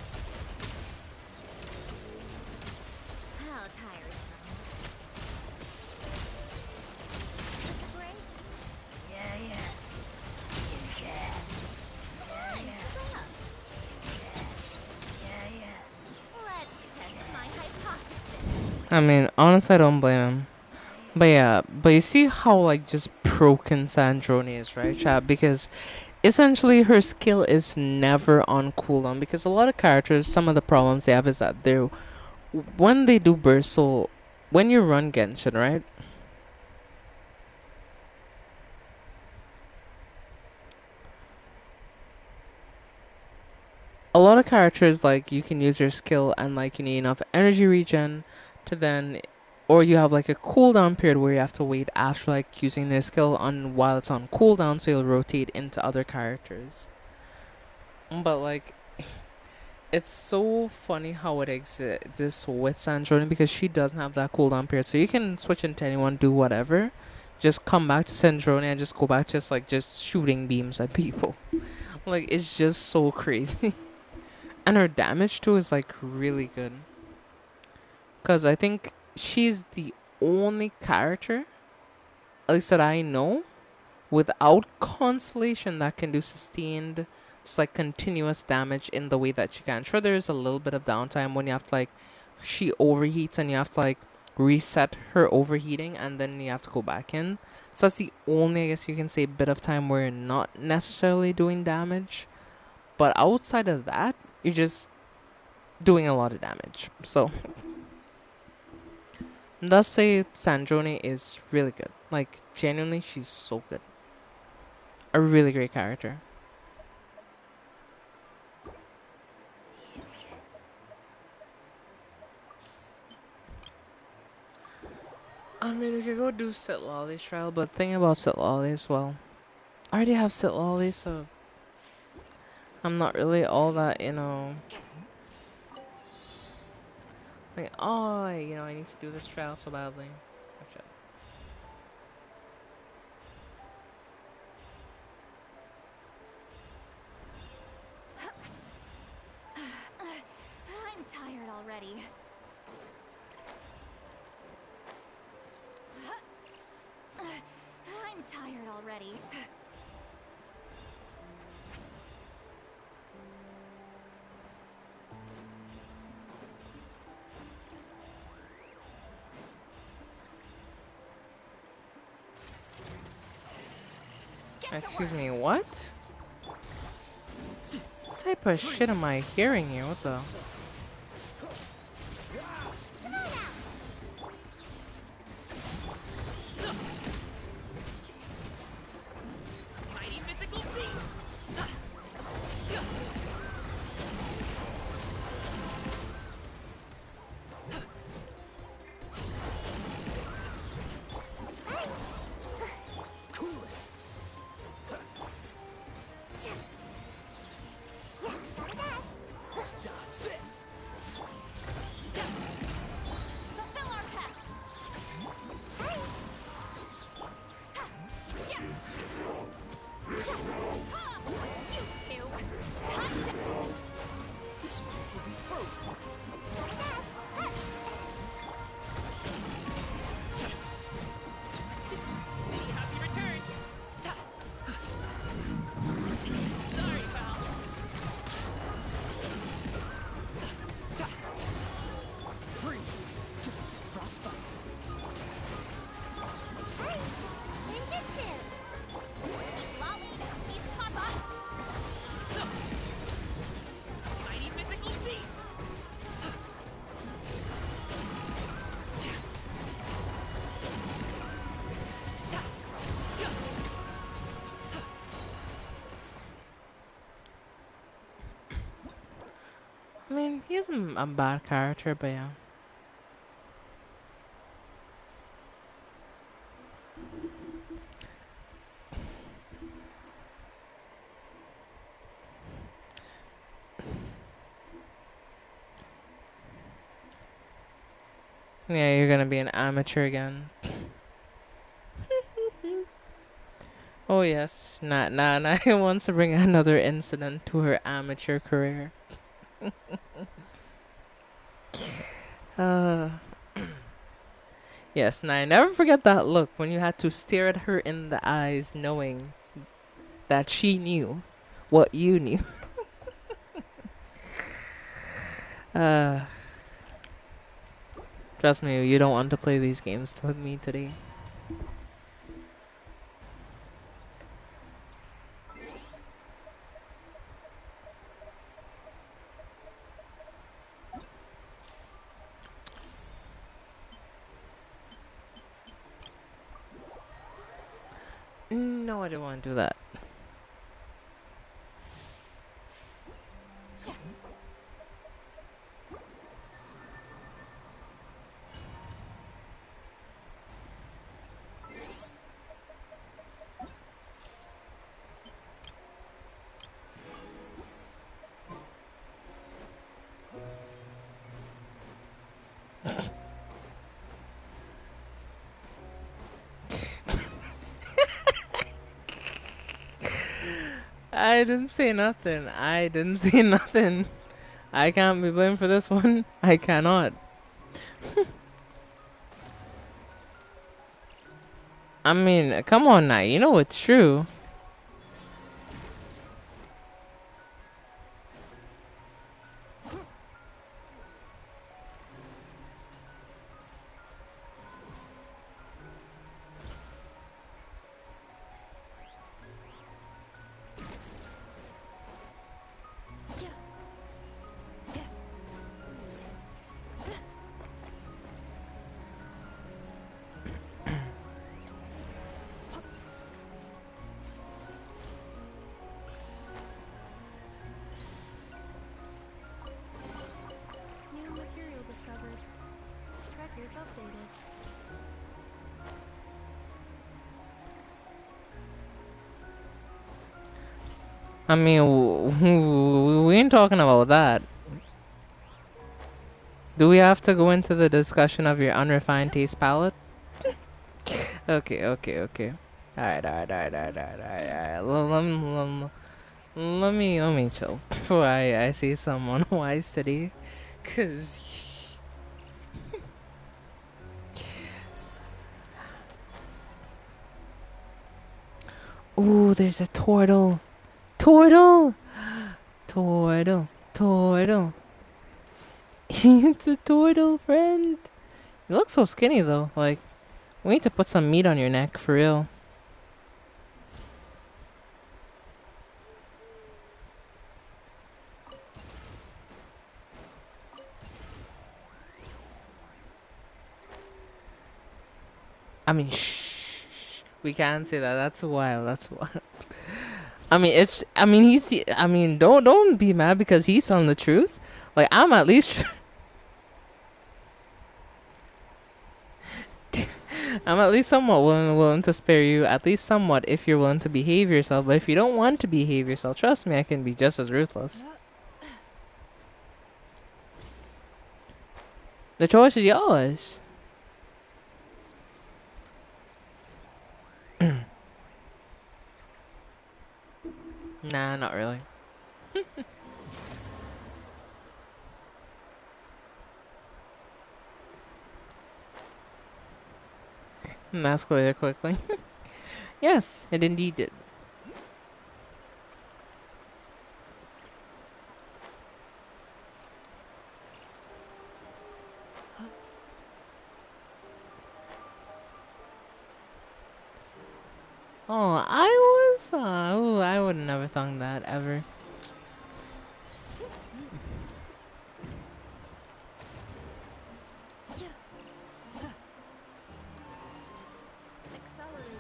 How tiresome. Take a break. Come on, keep up. Let's test my hypothesis. I mean, honestly, I don't blame him. But yeah, but you see how like just broken Sandrone is, right, chat? Because essentially her skill is never on cooldown. Because a lot of characters, some of the problems they have is that they're when they do burst. So when you run Genshin, right? A lot of characters like you can use your skill and like you need enough energy regen to then or you have like a cooldown period where you have to wait after like using their skill on while it's on cooldown so you'll rotate into other characters. But like It's so funny how it exists with Sandrone because she doesn't have that cooldown period. So you can switch into anyone, do whatever. Just come back to Sandrone and just go back just shooting beams at people. Like, it's just so crazy. And her damage too is like really good. Because I think she's the only character, at least that I know, without constellation that can do sustained, just like continuous damage in the way that she can. Sure, there's a little bit of downtime when you have to like, she overheats and you have to like reset her overheating and then you have to go back in. So that's the only, I guess you can say, bit of time where you're not necessarily doing damage. But outside of that, you're just doing a lot of damage. So, thus say Sandrone is really good. Like, genuinely, she's so good. A really great character. I mean, we could go do Sitlali's trial, but the thing about Sitlali's, well, I already have Sitlali, so I'm not really all that, like, oh, I need to do this trial so badly. Gotcha. I'm tired already. I'm tired already. Excuse me, what? What type of shit am I hearing here? What the? Mighty mythical beast! Dodge this! Fulfill our pact! You two! Time to... This move will be frozen. Many happy returns! Sorry, pal. Freeze! Frostbite! Ninjutsu! Lolly, please pop up! Mighty mythical beast! I mean, he's a bad character, but yeah. Yeah, you're gonna be an amateur again. Oh yes, Nai wants to bring another incident to her amateur career. Uh, yes, Nai, never forget that look when you had to stare at her in the eyes, knowing that she knew what you knew. Uh, Trust me, you don't want to play these games with me today. No, I don't want to do that. I didn't say nothing. I didn't say nothing. I can't be blamed for this one. I cannot. I mean, come on now. You know it's true. New material discovered. Records updated. I mean, we ain't talking about that. Do we have to go into the discussion of your unrefined taste palette? Okay, okay, okay. Alright. Let me chill before I see someone wise today. Cause ooh, there's a turtle. Turtle! Turtle. It's a turtle, friend. You look so skinny though. Like, we need to put some meat on your neck for real. I mean, shh. We can't say that. That's wild. That's wild. I mean, it's. I mean, he's. I mean, don't be mad because he's telling the truth. Like, I'm at least. I'm at least somewhat willing to spare you. At least somewhat, if you're willing to behave yourself. But if you don't want to behave yourself, trust me, I can be just as ruthless. The choice is yours. Nah, not really. Escalated quickly. Yes, it indeed did. Oh, I was. Ooh, I would have never thought that ever. Accelerating.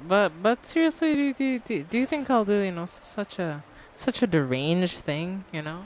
But seriously, do you think I'll do such a deranged thing? You know?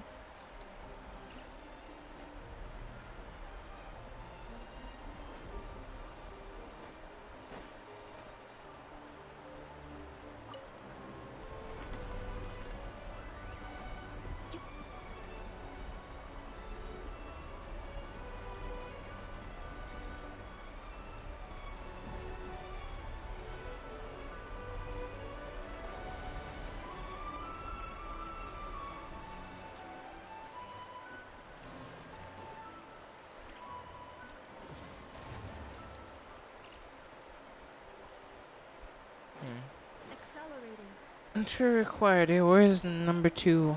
Accelerating. True required. Hey, where's number 2?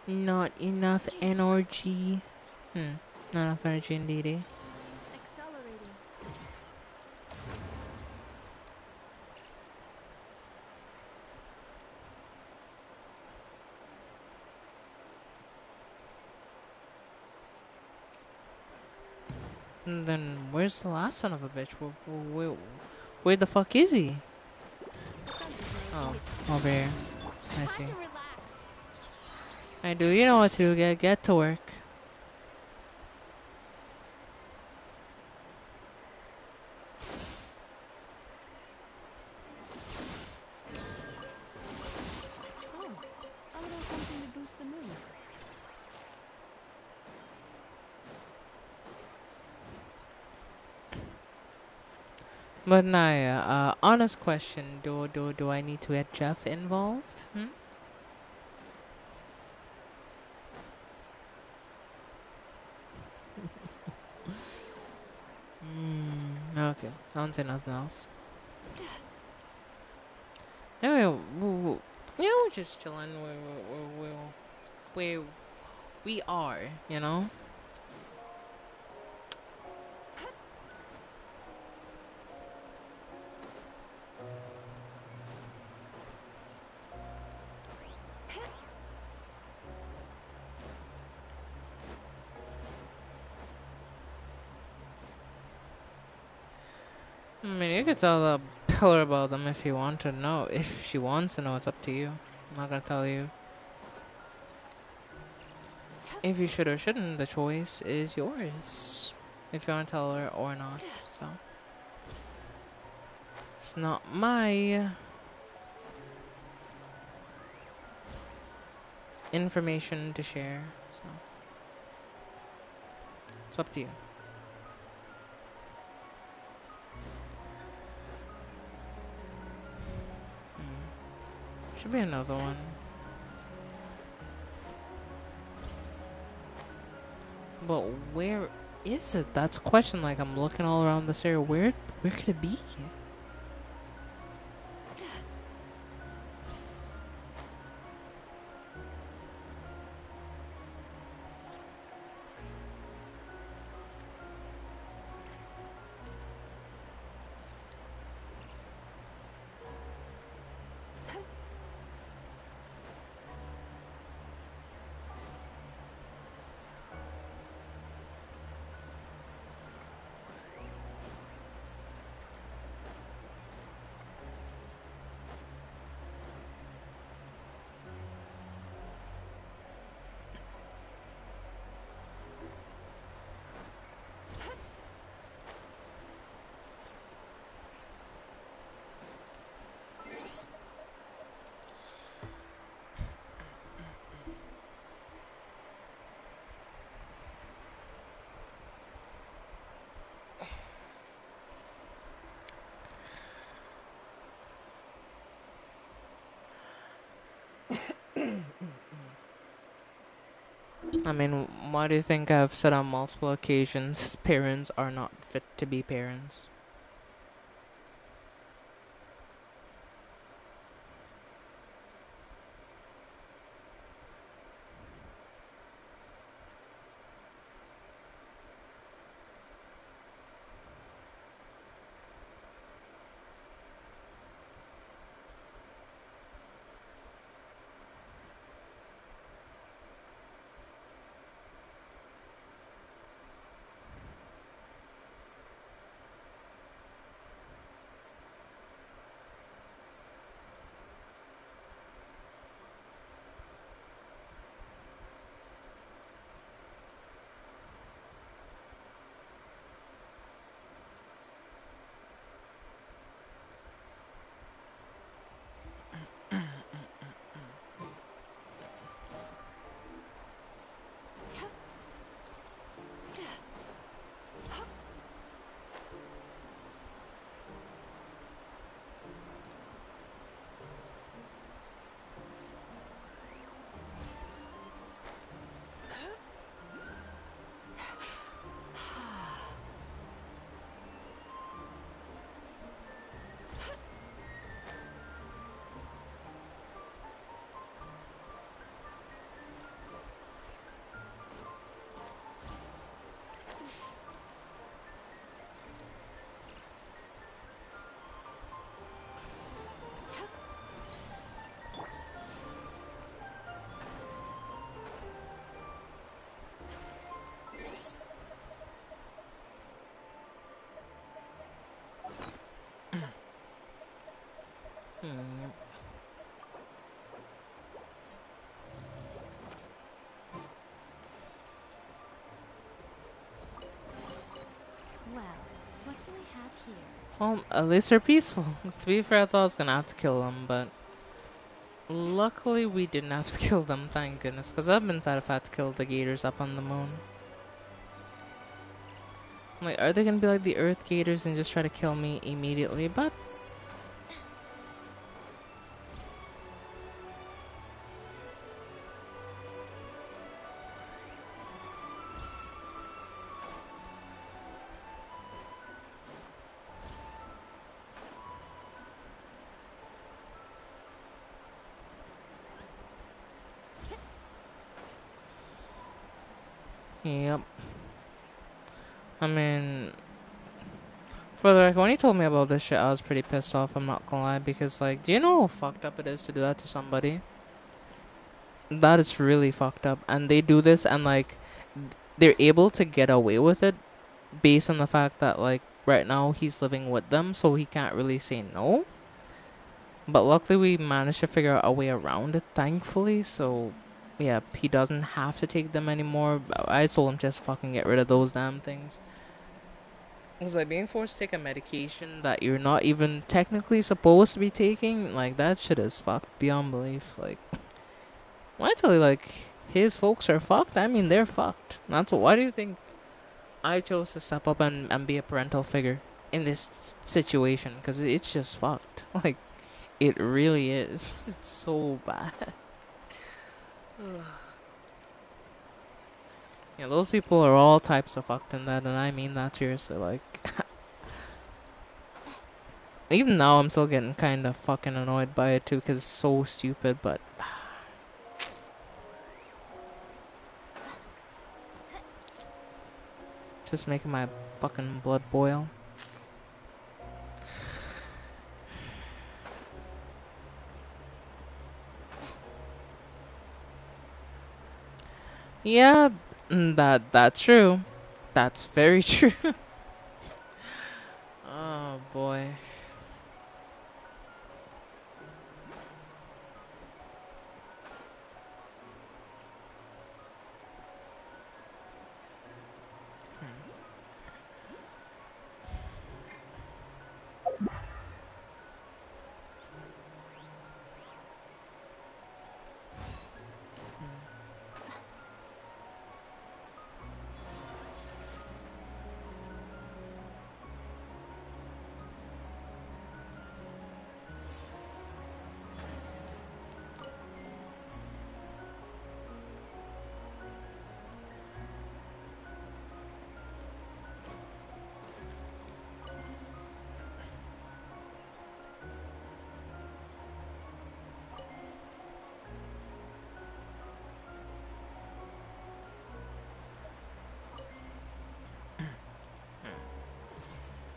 Not enough energy. Not enough energy indeed. Eh? Accelerating. And then where's the last son of a bitch? Where the fuck is he? Oh, over here. I see. Time to relax. I do. You know what to do. Get to work. Oh, a little something to boost the mood. But Naya, honest question. Do I need to get Jeff involved? Hmm? Okay. I don't say nothing else. Anyway, you know, we're just chilling. We we are, you know. I mean, you could tell her about them if you want to know. If she wants to know, it's up to you. I'm not gonna tell you if you should or shouldn't. The choice is yours. If you want to tell her or not. So it's not my information to share. So it's up to you. Should be another one. But where is it? That's a question. Like, I'm looking all around this area. Where could it be? I mean, why do you think I've said on multiple occasions parents are not fit to be parents? have here? Well, at least they're peaceful. To be fair, I thought I was gonna have to kill them, but luckily we didn't have to kill them, thank goodness. Because I've been sad if I had to kill the gators up on the moon. I'm like, are they gonna be like the Earth gators and just try to kill me immediately? But yep. I mean, for the record, when he told me about this shit, I was pretty pissed off, I'm not gonna lie, because, like, do you know how fucked up it is to do that to somebody? That is really fucked up. And they do this, and, like, they're able to get away with it based on the fact that, like, right now he's living with them, so he can't really say no. But luckily, we managed to figure out a way around it, thankfully, so yeah, he doesn't have to take them anymore. I told him just fucking get rid of those damn things. It's like being forced to take a medication that you're not even technically supposed to be taking. Like, that shit is fucked beyond belief. Like, when I tell you, like, his folks are fucked, I mean, they're fucked. That's why do you think I chose to step up and be a parental figure in this situation? Because it's just fucked. Like, it really is. It's so bad. Yeah, those people are all types of fucked in that, and I mean that seriously. Like, even now, I'm still getting kind of fucking annoyed by it too, because it's so stupid, but just making my fucking blood boil. Yeah, that's true. That's very true. Oh boy.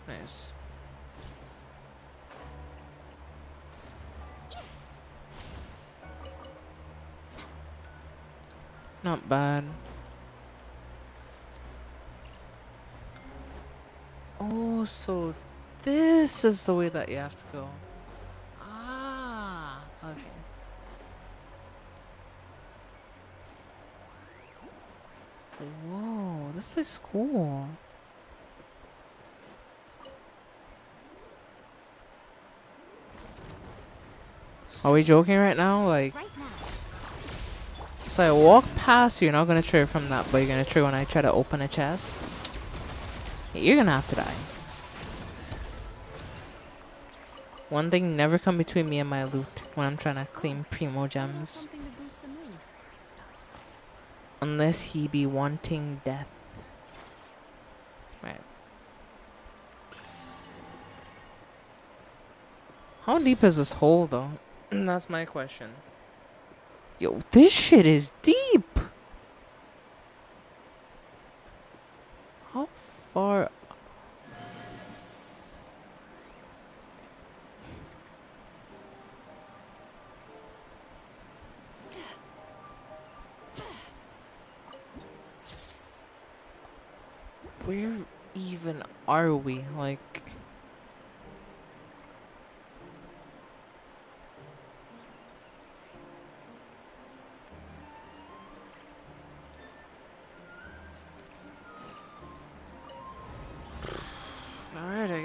Nice. Not bad. Oh, so this is the way that you have to go. Ah, okay. Whoa, this place is cool. Are we joking right now? Like, Right now. so I walk past you, you're not gonna trigger from that, but you're gonna trigger when I try to open a chest? You're gonna have to die. One thing never come between me and my loot when I'm trying to claim primo gems. Something to boost the mood. Unless he be wanting death. Right. How deep is this hole though? That's my question. Yo, this shit is deep! How far? Where even are we? Like... Alright, I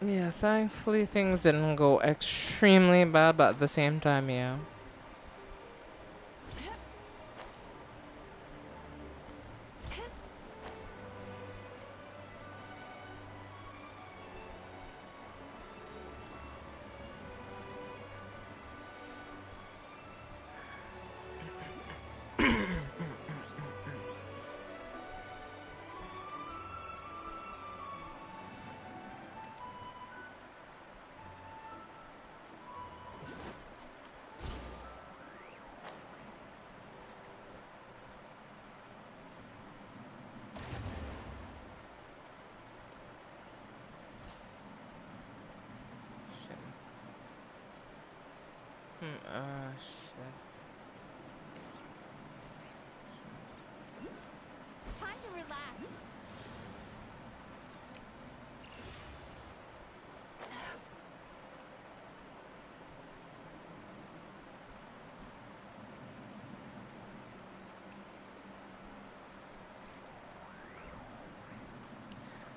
Yeah, thankfully things didn't go extremely bad, but at the same time, yeah. Shit. Time to relax.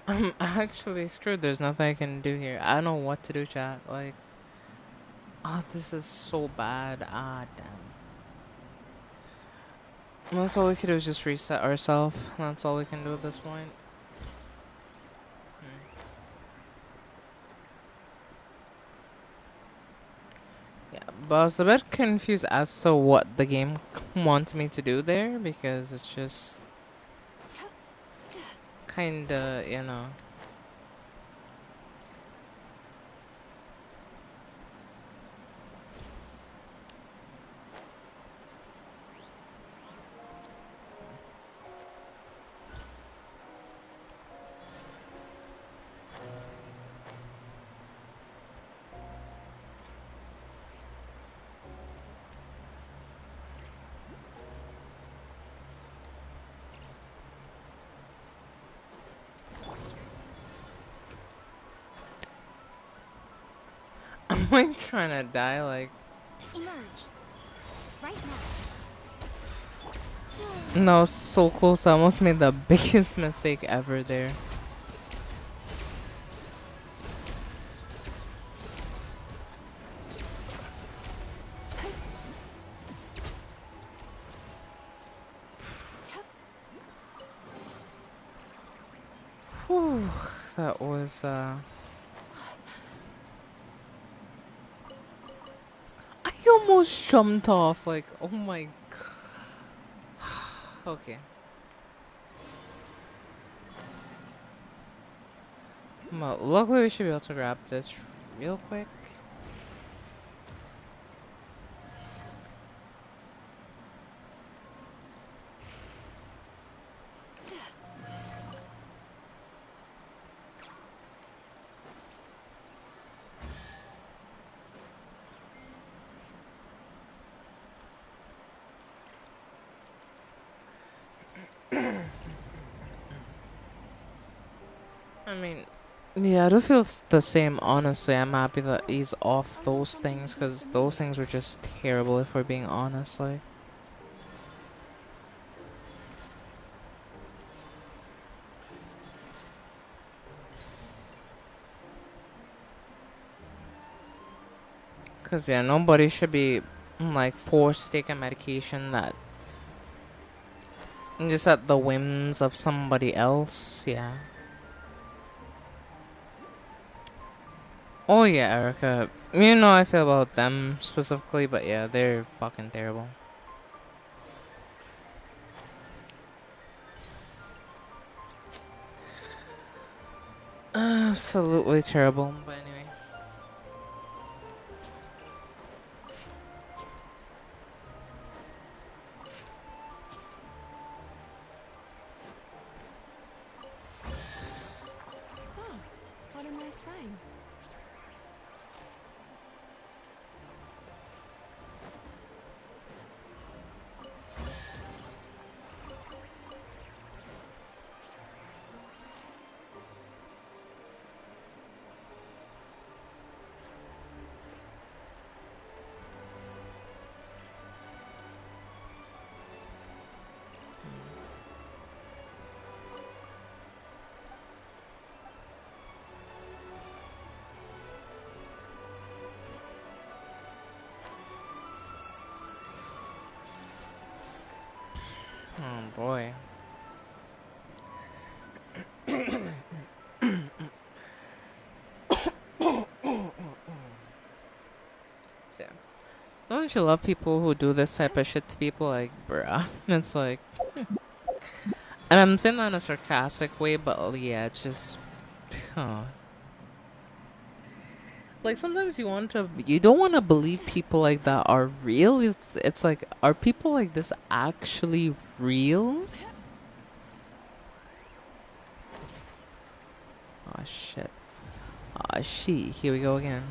I'm actually screwed. There's nothing I can do here. I don't know what to do, chat. Like, oh, this is so bad. Ah, damn. That's all we could do is just reset ourselves. That's all we can do at this point. Yeah, but I was a bit confused as to what the game wants me to do there because it's just kinda, you know. I'm like trying to die, like. Emerge. Right now. No, so close. I almost made the biggest mistake ever there. Whew, that was, I almost jumped off, like, oh my god. Okay. Well, luckily we should be able to grab this real quick. I mean, yeah, I do feel the same, honestly. I'm happy that he's off those things, because those things were just terrible, if we're being honest, like. Because, yeah, nobody should be, like, forced to take a medication that just at the whims of somebody else, yeah. Oh yeah, Erica. You know how I feel about them specifically, but yeah, they're fucking terrible. Absolutely terrible, but anyway. Oh, what a nice find. Oh boy. So, don't you love people who do this type of shit to people? Like, bruh. It's like, and I'm saying that in a sarcastic way, but yeah, it's just, huh. Like sometimes you don't want to believe people like that are real. It's like, are people like this actually real? Oh shit. Oh shit. Here we go again.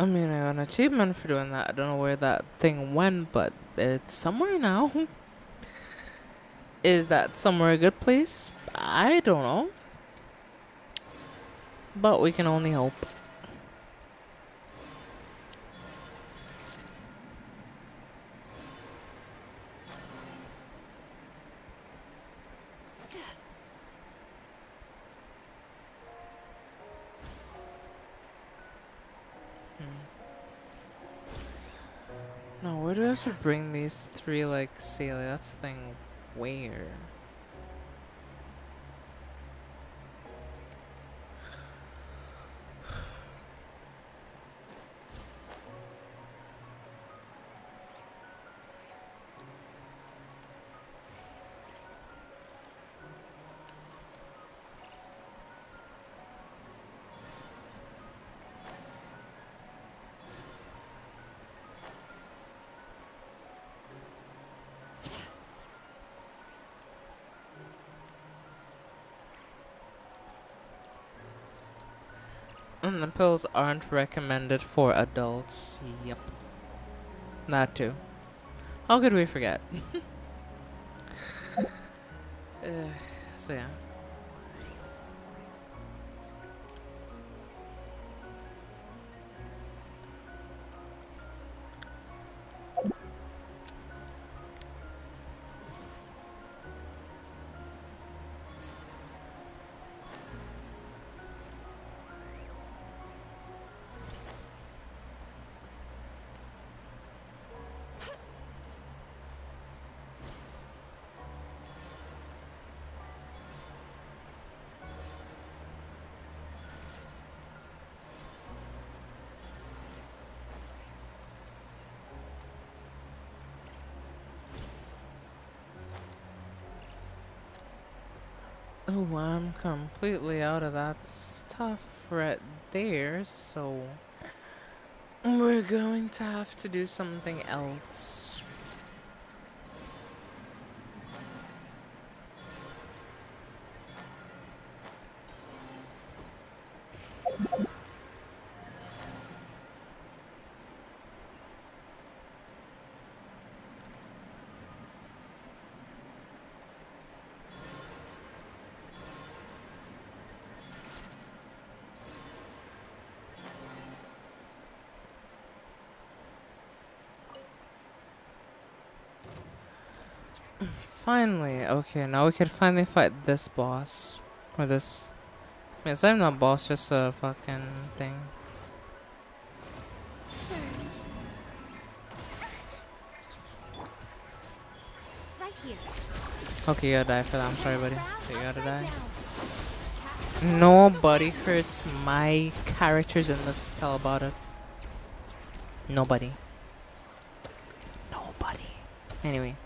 I mean, I got an achievement for doing that. I don't know where that thing went, but it's somewhere now. Is that somewhere a good place? I don't know. But we can only hope. No, where do I have to bring these three, like, say, like, that's the thing. Where? And the pills aren't recommended for adults. Yep. That too. How could we forget? So yeah. Oh, I'm completely out of that stuff right there, so we're going to have to do something else. Finally, okay, now we can finally fight this boss. Or this. I mean, it's not even a boss, just a fucking thing. Right here. Okay, you gotta die for that. I'm sorry, buddy. Okay, you gotta die. Nobody hurts my characters and let's tell about it. Nobody. Nobody. Anyway.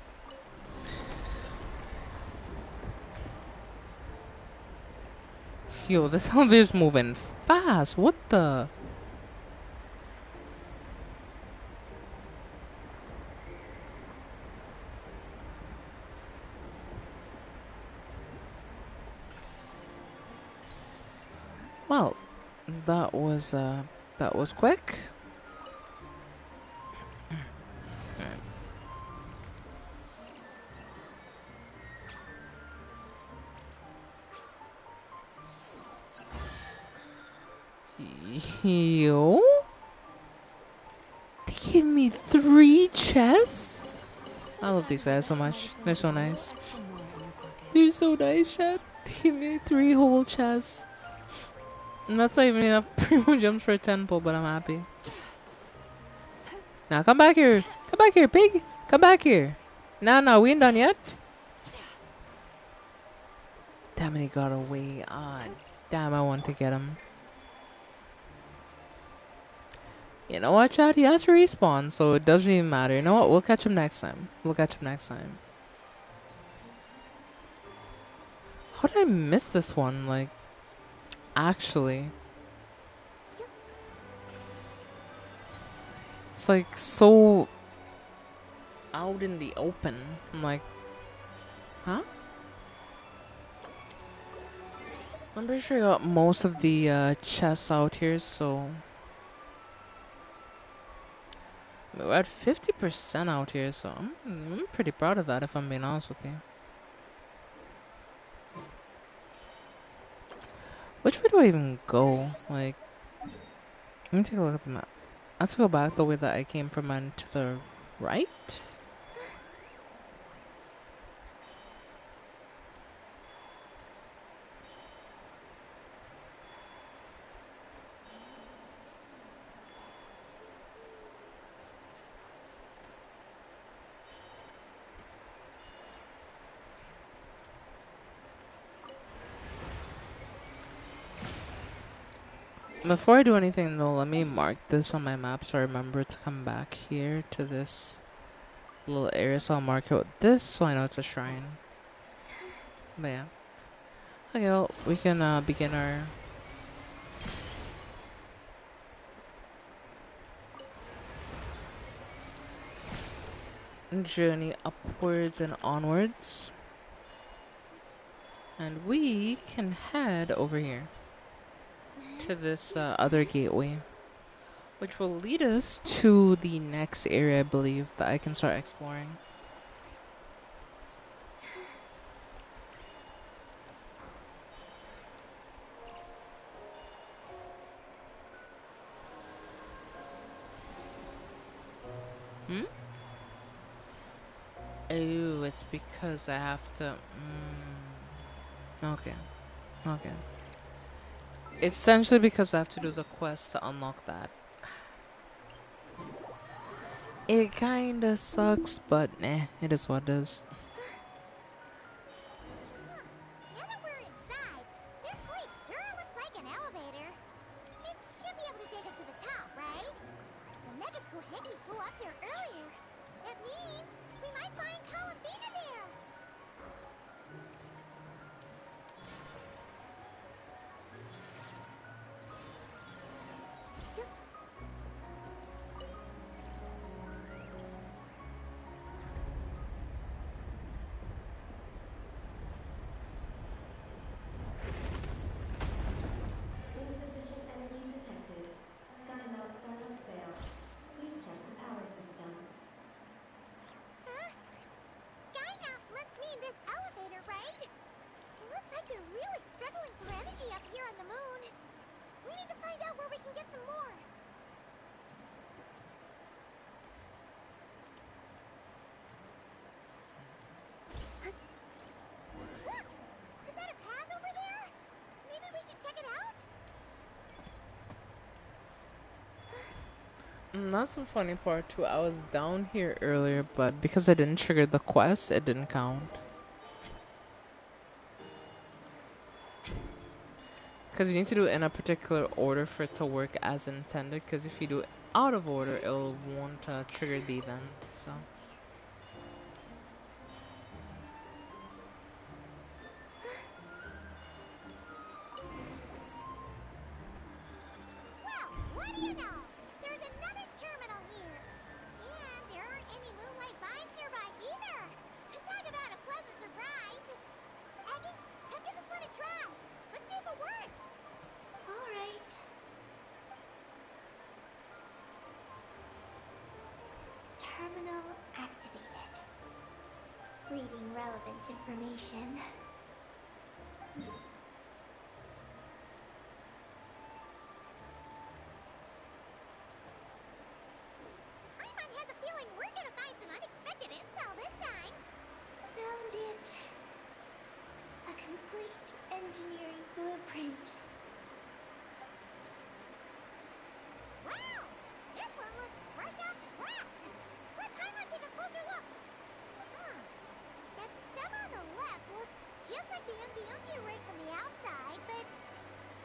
Yo, this elevator's moving fast. What the? Well, that was quick. Yo? They gave me 3 chests? I love these guys so much. They're so A little nice. extra more in your pocket. They're so nice, Chad. He made 3 whole chests. And that's not even enough primo jumps for a temple, but I'm happy. Now come back here. Come back here, pig. Come back here. No, we ain't done yet. Damn it, he got away. Ah, damn, I want to get him. You know what, Chad? He has to respawn, so it doesn't even matter. You know what? We'll catch him next time. We'll catch him next time. How did I miss this one? Like, actually. It's like so out in the open. I'm like, huh? I'm pretty sure I got most of the chests out here, so we're at 50% out here, so I'm pretty proud of that, if I'm being honest with you. Which way do I even go? Like, let me take a look at the map. I have to go back the way that I came from and to the right? Before I do anything though, let me mark this on my map so I remember to come back here to this little area. So I'll mark out this so I know it's a shrine. But yeah. Okay, well, we can begin our journey upwards and onwards. And we can head over here to this other gateway, which will lead us to the next area, I believe, that I can start exploring. Hmm? Oh, it's because I have to... Okay. Okay. It's essentially because I have to do the quest to unlock that. It kinda sucks, but nah, it is what it is. Now that we're inside, this place sure looks like an elevator. It should be able to take us to the top, right? The Mega Kuhegi flew up there earlier. That means we might find Kalabina there. Insufficient energy detected. Skymount startup failed. Please check the power system. Huh? Skymount must mean this elevator, right? It looks like they're really struggling for energy up here on the moon. We need to find out where we can get some more. Look! Is that a path over there? Maybe we should check it out? That's the funny part too. I was down here earlier, but because I didn't trigger the quest, it didn't count. Because you need to do it in a particular order for it to work as intended. Because if you do it out of order, it won't trigger the event. So. Well, what do you know? There's another terminal here. And there aren't any moonlight vines nearby either. Talk about a pleasant surprise. Aggie, come give this one a try. Let's see if it works. All right. Terminal activated. Reading relevant information. Paimon has a feeling we're gonna find some unexpected intel this the Ungi rig from the outside, but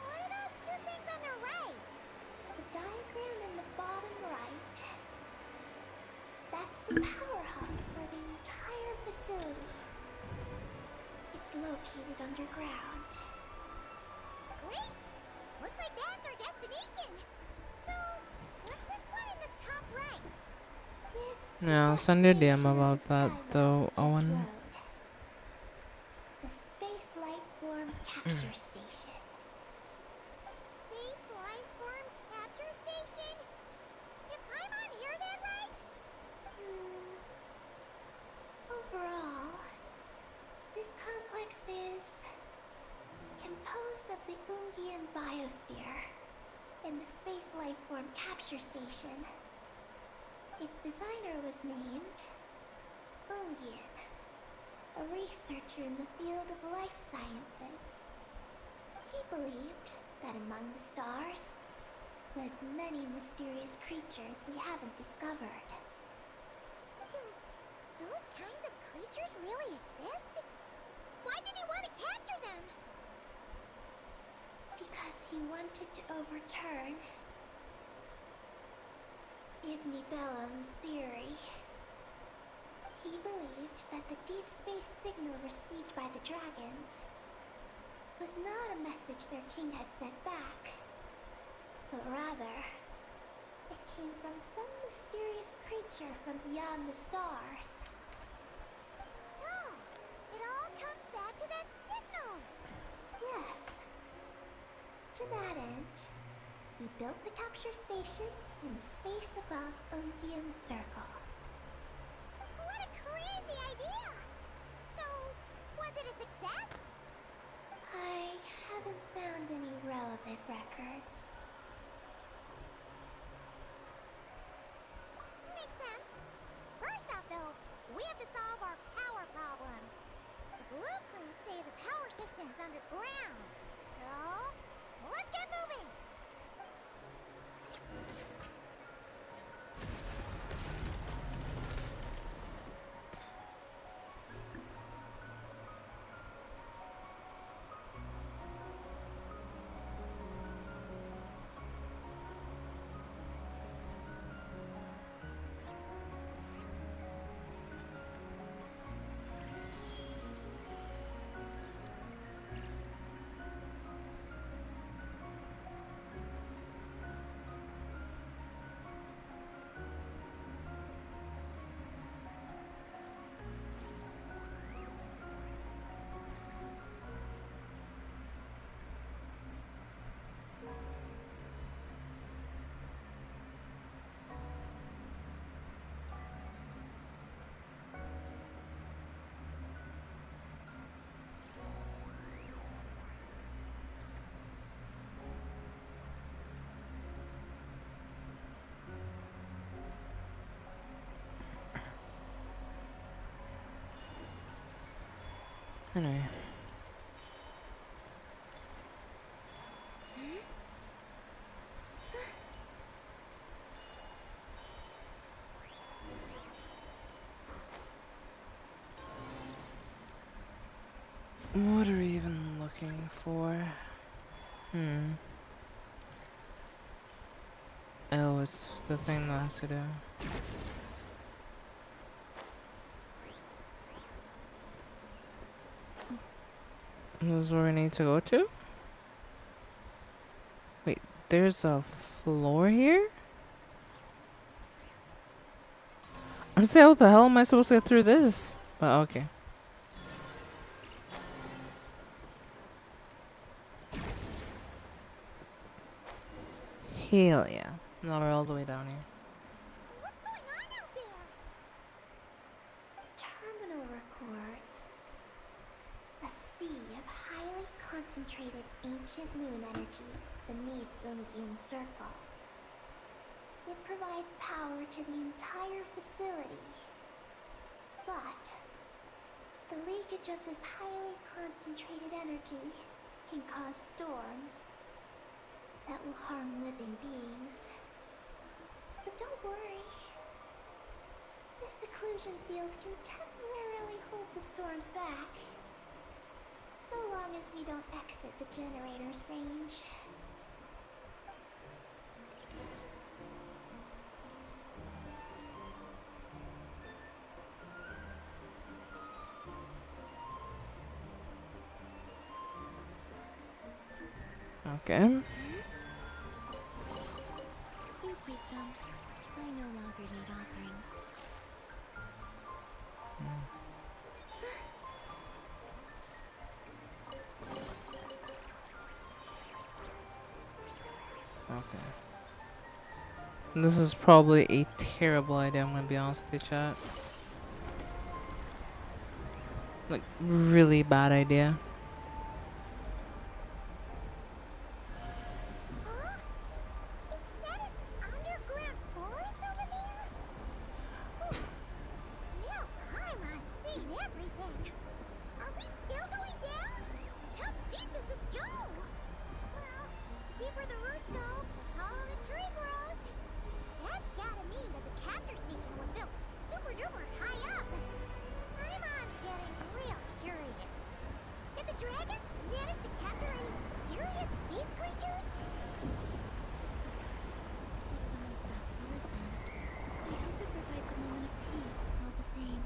what are those two things on the right? The diagram in the bottom right. That's the power hub for the entire facility. It's located underground. Great! Looks like that's our destination. So, what's this one in the top right? It's the Yeah, I'll send you a DM destination of about the that Skymount though, we just Owen. rode. The Space Life Form Capture Station. Space Life Form Capture Station? Did Paimon hear that right? Overall, this complex is composed of the Ungian biosphere and the Space Life Form Capture Station. Its designer was named Ungian, a researcher in the field of life sciences. He believed that among the stars lived many mysterious creatures we haven't discovered. Do those kinds of creatures really exist? Why did he want to capture them? Because he wanted to overturn Ibn Bellum's theory. He believed that the deep space signal received by the dragons was not a message their king had sent back, but rather, it came from some mysterious creature from beyond the stars. So, it all comes back to that signal! Yes. To that end, he built the capture station in the space above Ungian Circle. What a crazy idea! So, was it a success? I haven't found any relevant records. Makes sense. First off, though, we have to solve our power problem. The blueprints say the power system's underground. So, let's get moving! Anyway. What are we even looking for? Oh, it's the thing that I have to do. This is where we need to go to? Wait, there's a floor here? I'm saying, how the hell am I supposed to get through this? But okay. Hell yeah. Now we're all the way down here. What's going on out there? The terminal records a sea of highly concentrated ancient moon energy beneath Ungian Circle. It provides power to the entire facility. But the leakage of this highly concentrated energy can cause storms that will harm living beings. But don't worry. This seclusion field can temporarily hold the storms back. So long as we don't exit the generator's range. Okay. You keep them. I no longer need offerings. Okay. This is probably a terrible idea, I'm gonna be honest with you, chat. Like, really bad idea. Huh? Is that an underground forest over there? Now I'm on seeing everything. Are we still going down? How deep does this go? Well, the deeper the roots go, the taller the tree grows. That's gotta mean that the capture station was built super duper high up. Paimon's getting real curious. Did the dragon manage to capture any mysterious space creatures? If someone stops to listen, I hope it provides a moment of peace all the same.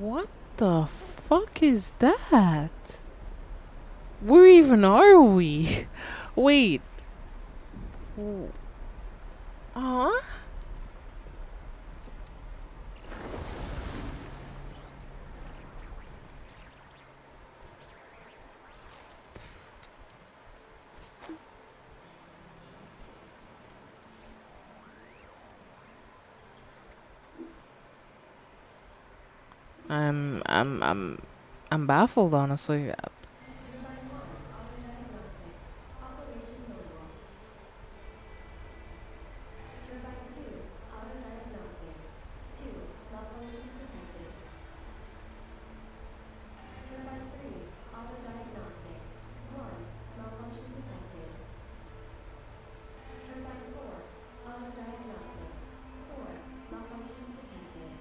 What the fuck is that? Where even are we? Wait. Huh? I'm baffled, honestly. Turbine 1, auto-diagnostic. Operation normal. Turbine 2, auto-diagnostic. 2, malfunctions detected. Turbine 3, auto-diagnostic. 1, malfunction detected. Turbine 4, auto-diagnostic. 4, malfunctions detected.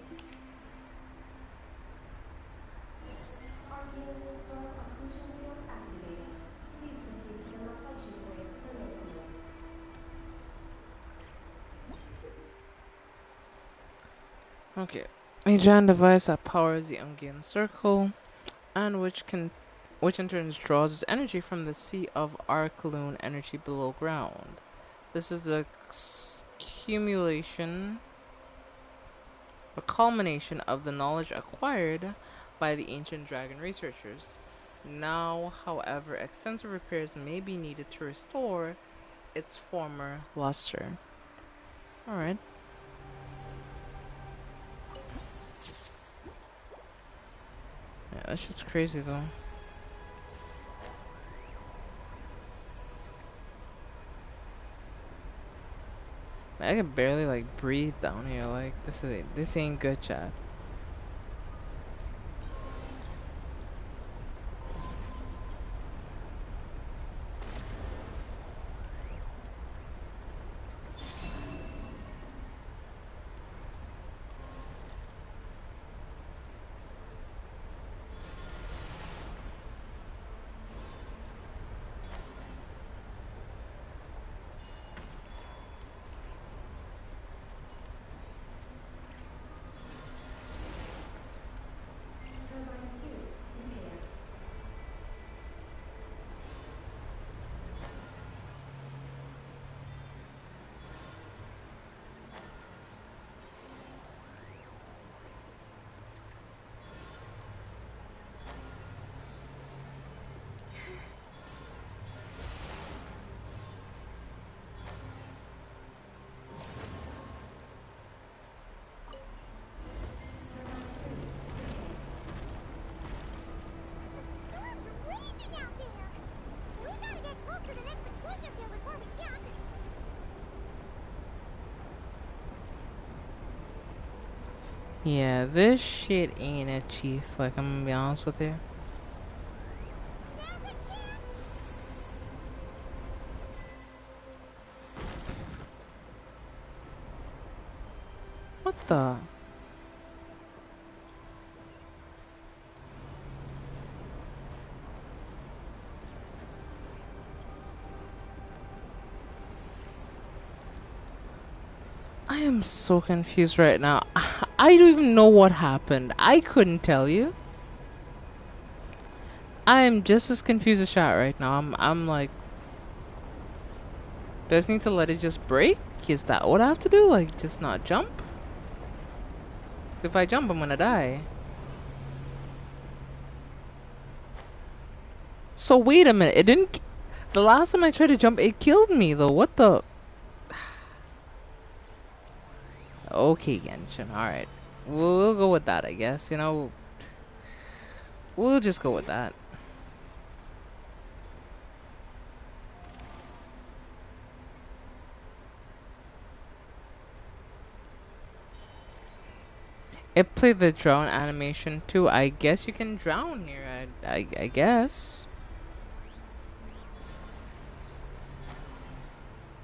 Archaeo's historic occlusion field activated. Please proceed to the malfunction points for maintenance. Okay. A giant device that powers the Ungain circle, and which in turn draws its energy from the sea of Arcaloon energy below ground. This is accumulation, a culmination of the knowledge acquired by the ancient dragon researchers. Now, however, extensive repairs may be needed to restore its former luster. Alright. Yeah, that's just crazy though. I can barely like breathe down here. Like this ain't good, chat. Turbine 2, repaired. Turbine 3, repaired. Storm's raging out there! We gotta get close to the next occlusion field before we jump. Yeah, this shit ain't it, Chief. Like I'm gonna be honest with you. Now's our chance! What the? I'm so confused right now. I don't even know what happened. I couldn't tell you. I am just as confused as Shot right now. I'm like, do I just need to let it just break? Is that what I have to do? Like, just not jump? 'Cause if I jump, I'm gonna die. So wait a minute. It didn't. The last time I tried to jump, it killed me though. What the? Okay, Genshin. All right, we'll go with that. I guess you know. We'll just go with that. It played the drown animation too. I guess you can drown here. I guess.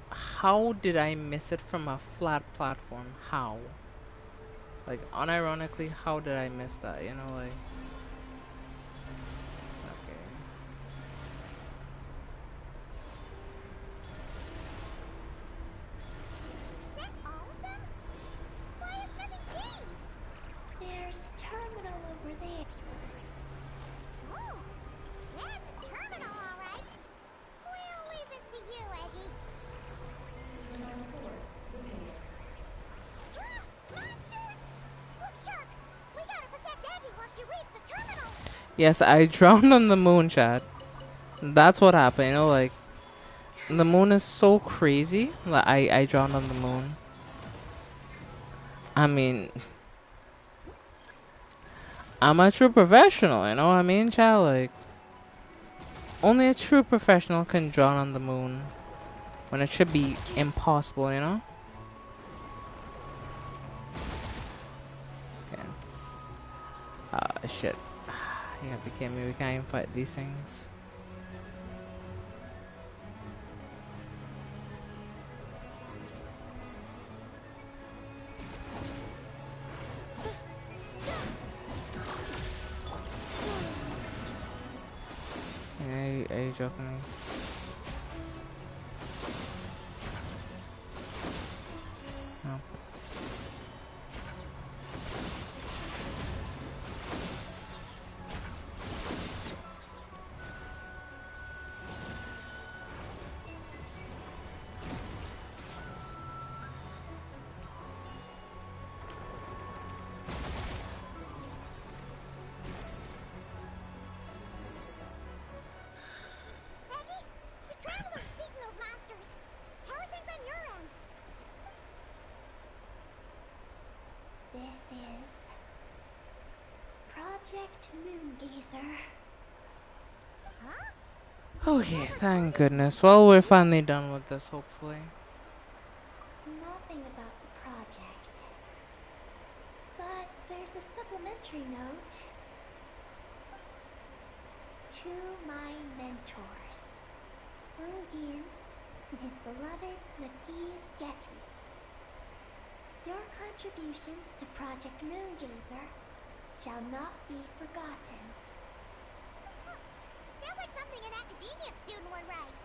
How did I miss it from a flat platform? How? Like, unironically, how did I miss that? You know, like. Okay. That all of them? Why has nothing changed? There's a terminal over there. Oh, that's a terminal, all right. We'll leave this to you, Eggy. Terminal 4, repaired. Ah, monsters! Look sharp! We gotta protect Eggy while she reads the terminal. Yes, I drowned on the moon, chat. That's what happened. You know, like, the moon is so crazy. Like, I drowned on the moon. I mean, I'm a true professional. You know what I mean, chat? Like, only a true professional can drown on the moon when it should be impossible. You know. Okay. Shit. You gotta be kidding me. We can't even fight these things. Are you joking me? No. Eggy, the Traveler's beaten those monsters. How are things on your end? This is Project Moongazer. Huh? Okay, thank goodness. Well, we're finally done with this, hopefully. Nothing about the project. But there's a supplementary note. To my mentors, Jin and his beloved McGee's Getty. Your contributions to Project Moongazer shall not be forgotten. Sounds like something an academia student would write.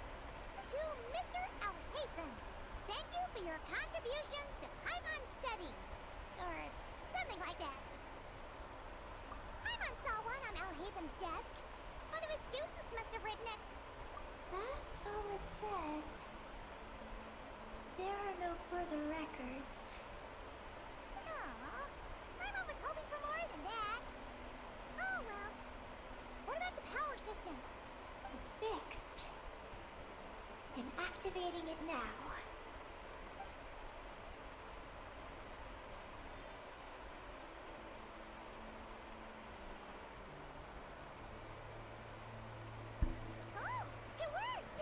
To Mr. Alhathan, thank you for your contributions to Paimon studies. Or something like that. Paimon saw one on Alhathan's desk. One of his students must have written it. That's all it says. There are no further records. Aww, Paimon was hoping for more than that. Oh well. What about the power system? It's fixed. I'm activating it now. Oh, it worked!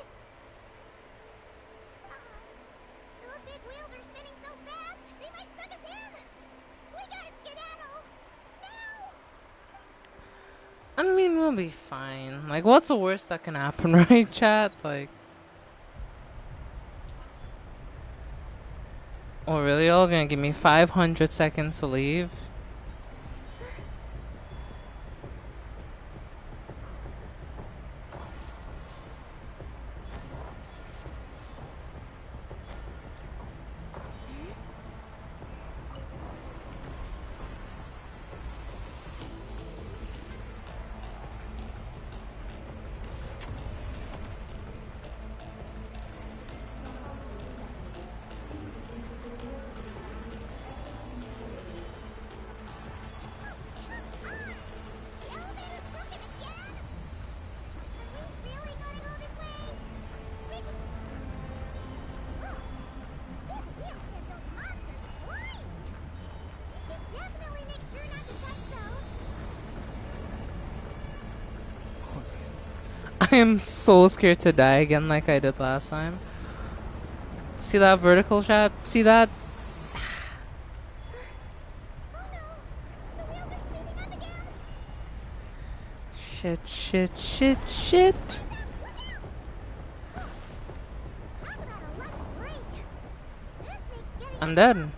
Those big wheels are spinning so fast, they might suck us in! We gotta skedaddle! Now! I mean, we'll be fine. Like, what's the worst that can happen, right, chat? Like, oh, really? Y'all gonna give me 500 seconds to leave? am so scared to die again like I did last time. See that vertical shot? See that? Shit, shit, shit, shit. I'm dead.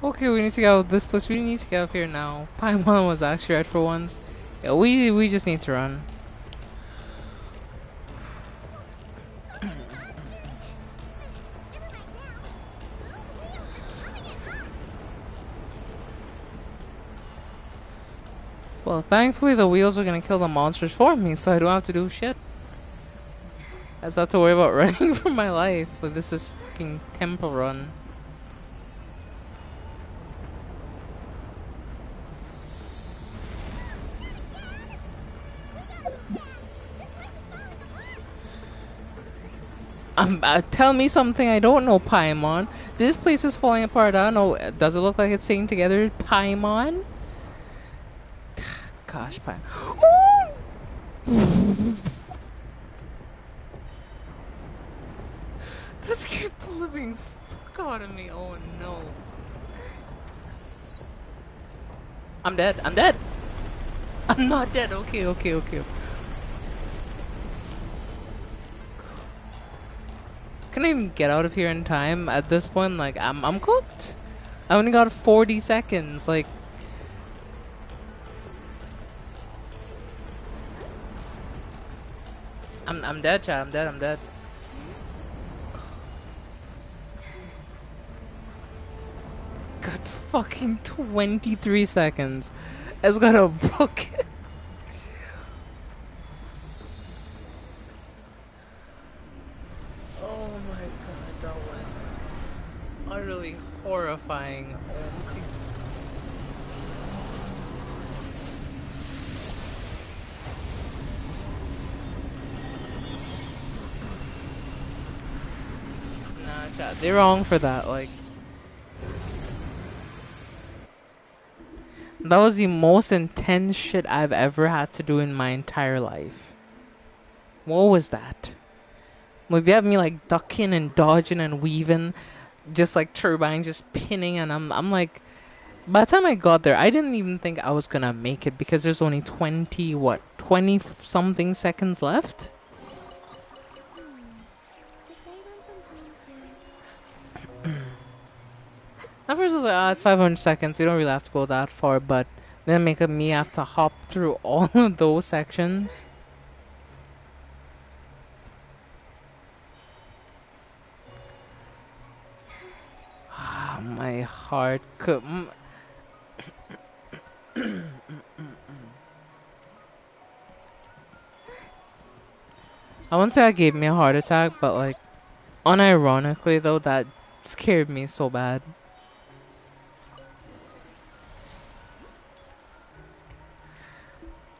Okay, we need to get out of this place. We need to get out of here now. Paimon was actually right for once. Yeah, we just need to run. Well, thankfully the wheels are gonna kill the monsters for me, so I don't have to do shit. I just have to worry about running for my life. Like, this is fucking temple run. Tell me something I don't know, Paimon. This place is falling apart. I don't know. Does it look like it's staying together, Paimon? Gosh, Paimon. This scared the living fuck out of me. Oh no. I'm dead. I'm dead. I'm not dead. Okay, okay, okay. Can I even get out of here in time at this point? Like, I'm cooked. I only got 40 seconds. Like, I'm dead, chat. I'm dead. I'm dead. Got fucking 23 seconds. It's got a bucket. Oh my god, that was utterly horrifying. Oh my. Nah, chat, they're wrong for that. Like, that was the most intense shit I've ever had to do in my entire life. What was that? Like, they have me like ducking and dodging and weaving, just like turbine just pinning, and I'm like, by the time I got there, I didn't even think I was gonna make it because there's only 20 something seconds left. At first I was like, ah, it's 500 seconds, we don't really have to go that far, but then me have to hop through all of those sections. My heart could. I won't say that gave me a heart attack, but like, unironically though, that scared me so bad.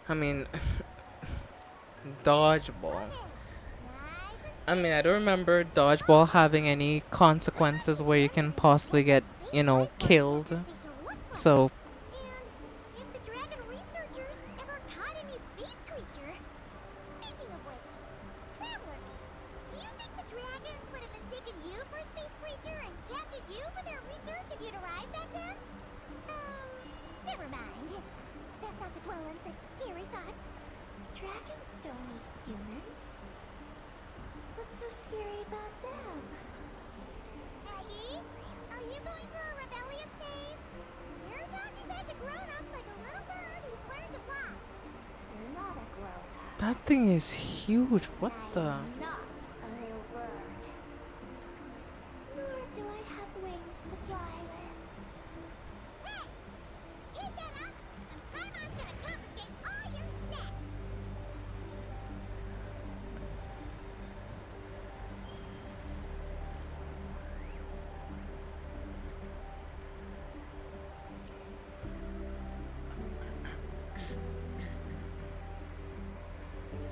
I mean, dodgeball. I mean, I don't remember dodgeball having any consequences where you can possibly get, you know, killed. So. And if the dragon researchers ever caught any space creature. Speaking of which, Traveler, do you think the dragons would have mistaken you for a space creature and captured you for their research if you'd arrived back then? Never mind. Best not to dwell on such scary thoughts. Dragons don't eat humans. What's so scary about them? Aggie, are you going through a rebellious phase? You're talking back to grown-ups like a little bird who's learned to fly. You're not a grown-up. That thing is huge. What the? I'm not a little bird. Nor do I have wings to fly with. Hey! Keep that up! Paimon's gonna confiscate all your snacks!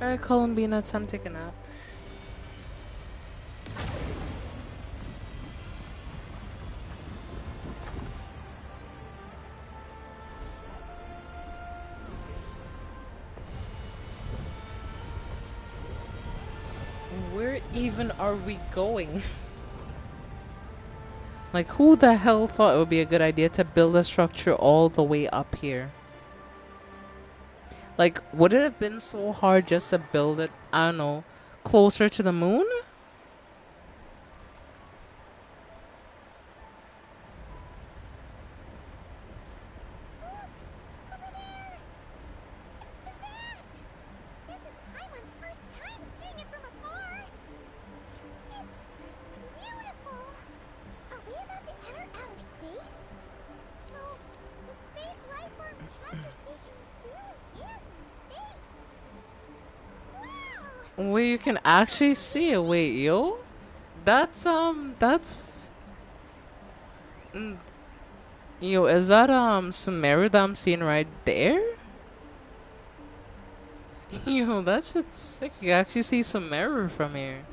Alright, Columbina, it's time to take a nap. even are we going? Like, who the hell thought it would be a good idea to build a structure all the way up here? Like, would it have been so hard just to build it, I don't know, closer to the moon? Look! Over there! It's Tibet! This is Paimon's first time seeing it from afar! It's beautiful! Are we about to enter outer space? So, the Space Lifeform Capture Station really is in space! Wow! Wait, you can actually see it. Wait, yo? That's... Mm, yo, is that, Sumeru that I'm seeing right there? Yo, that shit's sick. You can actually see Sumeru from here.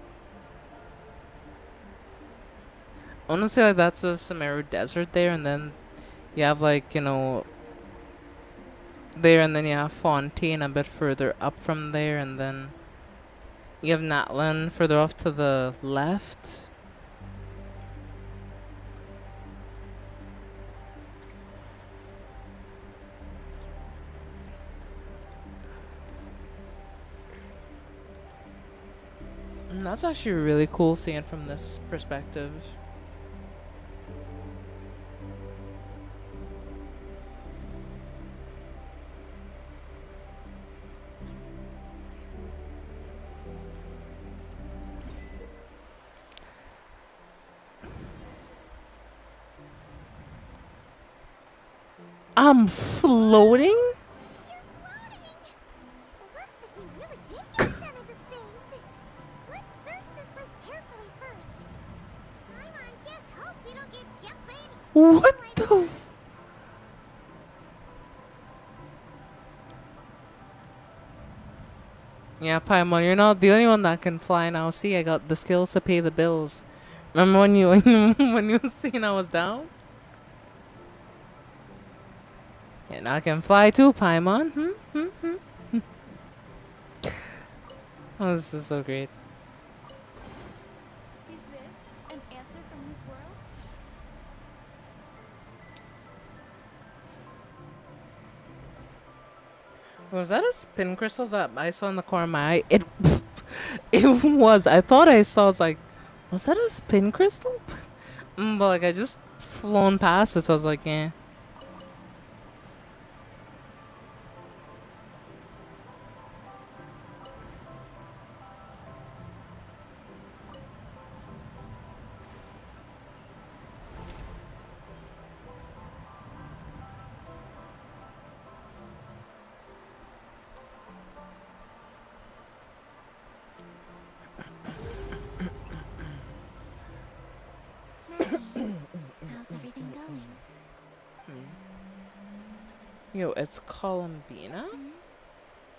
I wanna say like that's a Sumeru desert there, and then you have like, you know, there, and then you have Fontaine a bit further up from there, and then you have Natlan further off to the left. And that's actually really cool seeing it from this perspective. I'm floating? You're floating! Looks like we really did get sent into space! Let's search this place carefully first. Paimon just hopes we don't get jumped by any What space the? lifers. Yeah, Paimon, you're not the only one that can fly now. See, I got the skills to pay the bills. Remember when you when you seen I was down? And I can fly too, Paimon. Oh, this is so great. Is this an answer from this world? Was that a spin crystal that I saw in the corner of my eye? It it was. I thought I saw. It's like, was that a spin crystal? But like I just flown past it, so I was like, yeah. Maggie, how's everything going? Yo, it's Columbina.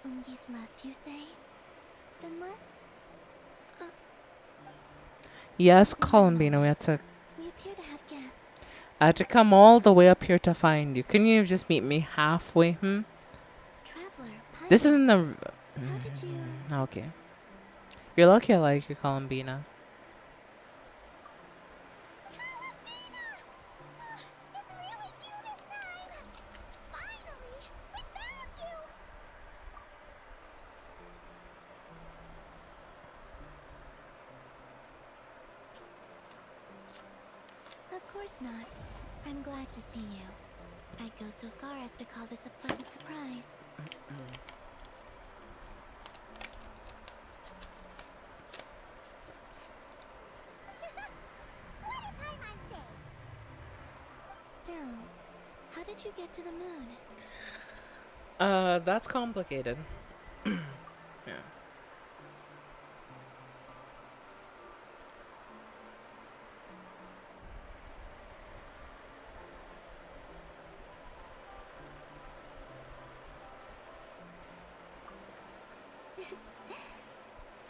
Ungi's left, you say? Then let's... Yes, One Columbina. moment. We had to. We appear to have guests. I had to come all the way up here to find you. Couldn't you just meet me halfway? Traveler, This Paimon, isn't the. how did you... Okay. You're lucky I like you, Columbina. Columbina! It's really you this time! Finally! We found you! Of course not. I'm glad to see you. I'd go so far as to call this a pleasant surprise. What did Paimon say? Still, how did you get to the moon? That's complicated. Yeah.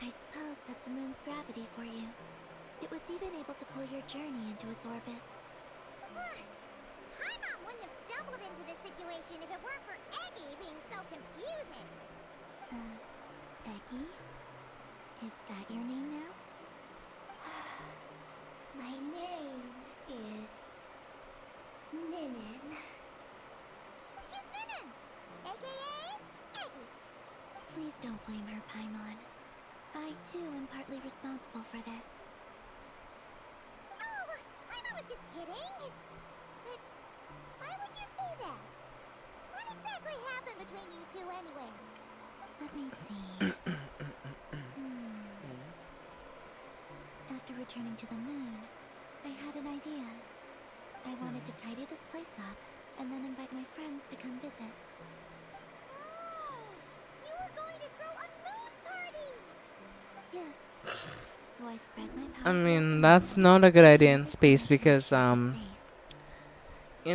I suppose that's the moon's gravity for you. It was even able to pull your journey into its orbit. Paimon wouldn't have stumbled into this situation if it weren't for Eggy being so confusing. Eggy? Is that your name now? My name is Ninin. She's Ninin, aka Eggy. Please don't blame her, Paimon. I too am partly responsible for this. Oh, Paimon was just kidding. But why would you say that? What exactly happened between you two anyway? Let me see. After returning to the moon, I had an idea. I wanted to tidy this place up and then invite my friends to come visit. Oh, you were going to throw a moon party! Yes. So I spread my I power. mean, that's not a good idea in space because, you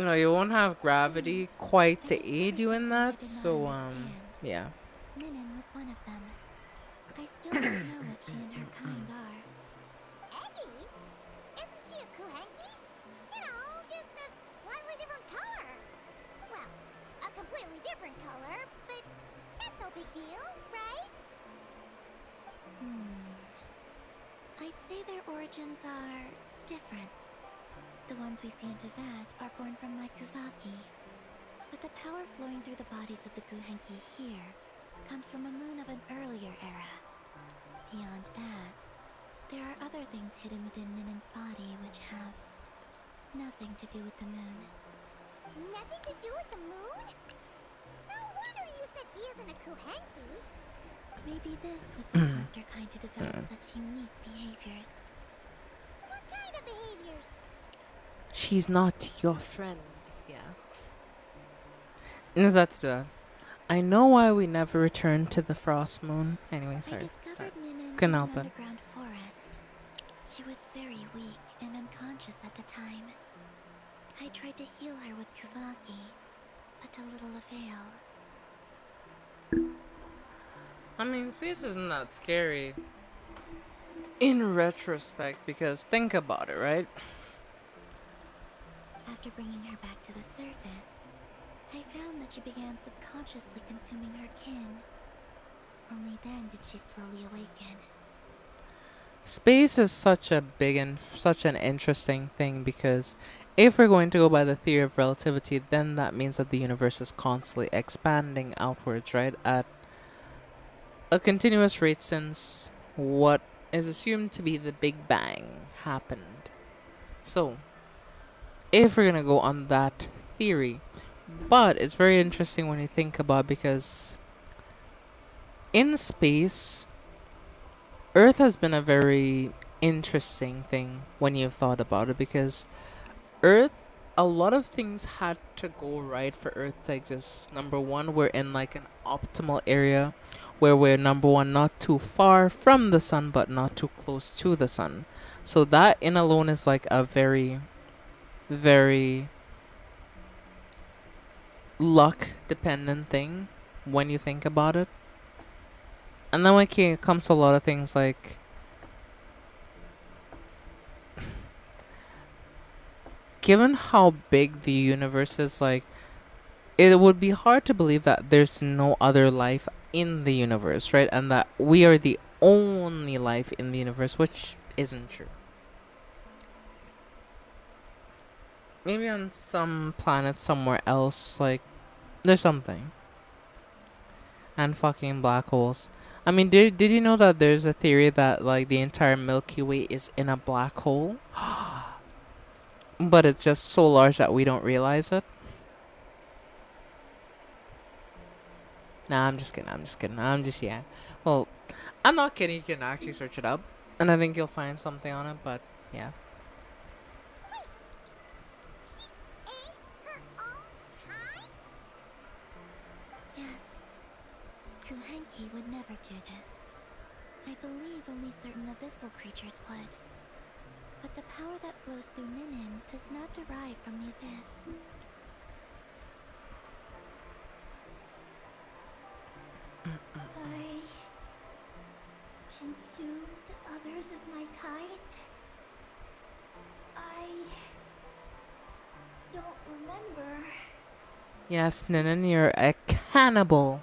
know, you won't have gravity quite to aid you in that, so, yeah. Ninin was one of them. I still don't know what she and her kind are. Eggy? Isn't she a Kuhenki? You know, just a slightly different color. Well, a completely different color, but that's no big deal, right? I'd say their origins are different. The ones we see in Teyvat are born from my Kuvaki. But the power flowing through the bodies of the Kuhenki here comes from a moon of an earlier era. Beyond that, there are other things hidden within Ninin's body which have nothing to do with the moon. Nothing to do with the moon? No wonder you said she isn't a Kuhenki. Maybe this is what caused her kind to develop such unique behaviors. What kind of behaviors? She's not your friend. Yeah. Is that I know why we never returned to the Frost Moon. Anyway, sorry. I discovered Ninin Couldn't in an help it. underground forest. She was very weak and unconscious at the time. I tried to heal her with Kuvaki, but to little avail. I mean, space isn't that scary. In retrospect, because think about it, right? After bringing her back to the surface, I found that she began subconsciously consuming her kin. Only then did she slowly awaken. Space is such a big and such an interesting thing because if we're going to go by the theory of relativity, then that means that the universe is constantly expanding outwards, right? At a continuous rate since what is assumed to be the Big Bang happened. So, if we're gonna go on that theory, but it's very interesting when you think about because in space, Earth has been a very interesting thing when you've thought about it because Earth, a lot of things had to go right for Earth to exist. Number one, we're in like an optimal area where we're number one, not too far from the sun, but not too close to the sun. So that in alone is like a very, very luck dependent thing when you think about it. And then when it comes to a lot of things like given how big the universe is, like it would be hard to believe that there's no other life in the universe, right? And that we are the only life in the universe, which isn't true. Maybe on some planet somewhere else, like there's something. And fucking black holes. I mean, did you know that there's a theory that like the entire Milky Way is in a black hole? But it's just so large that we don't realize it. Nah, I'm just kidding. I'm just kidding. Yeah. Well, I'm not kidding. You can actually search it up, and I think you'll find something on it. But yeah. She ate her own kind? Yes. Kuhenki would never do this. I believe only certain abyssal creatures would. But the power that flows through Ninin does not derive from the abyss. I consumed others of my kind. I don't remember. Yes, Ninin, you're a cannibal.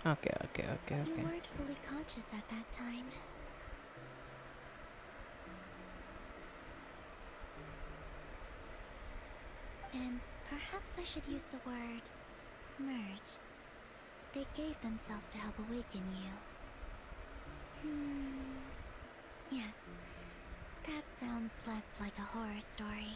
Okay. You weren't fully conscious at that time. And perhaps I should use the word merge. They gave themselves to help awaken you. Yes, that sounds less like a horror story.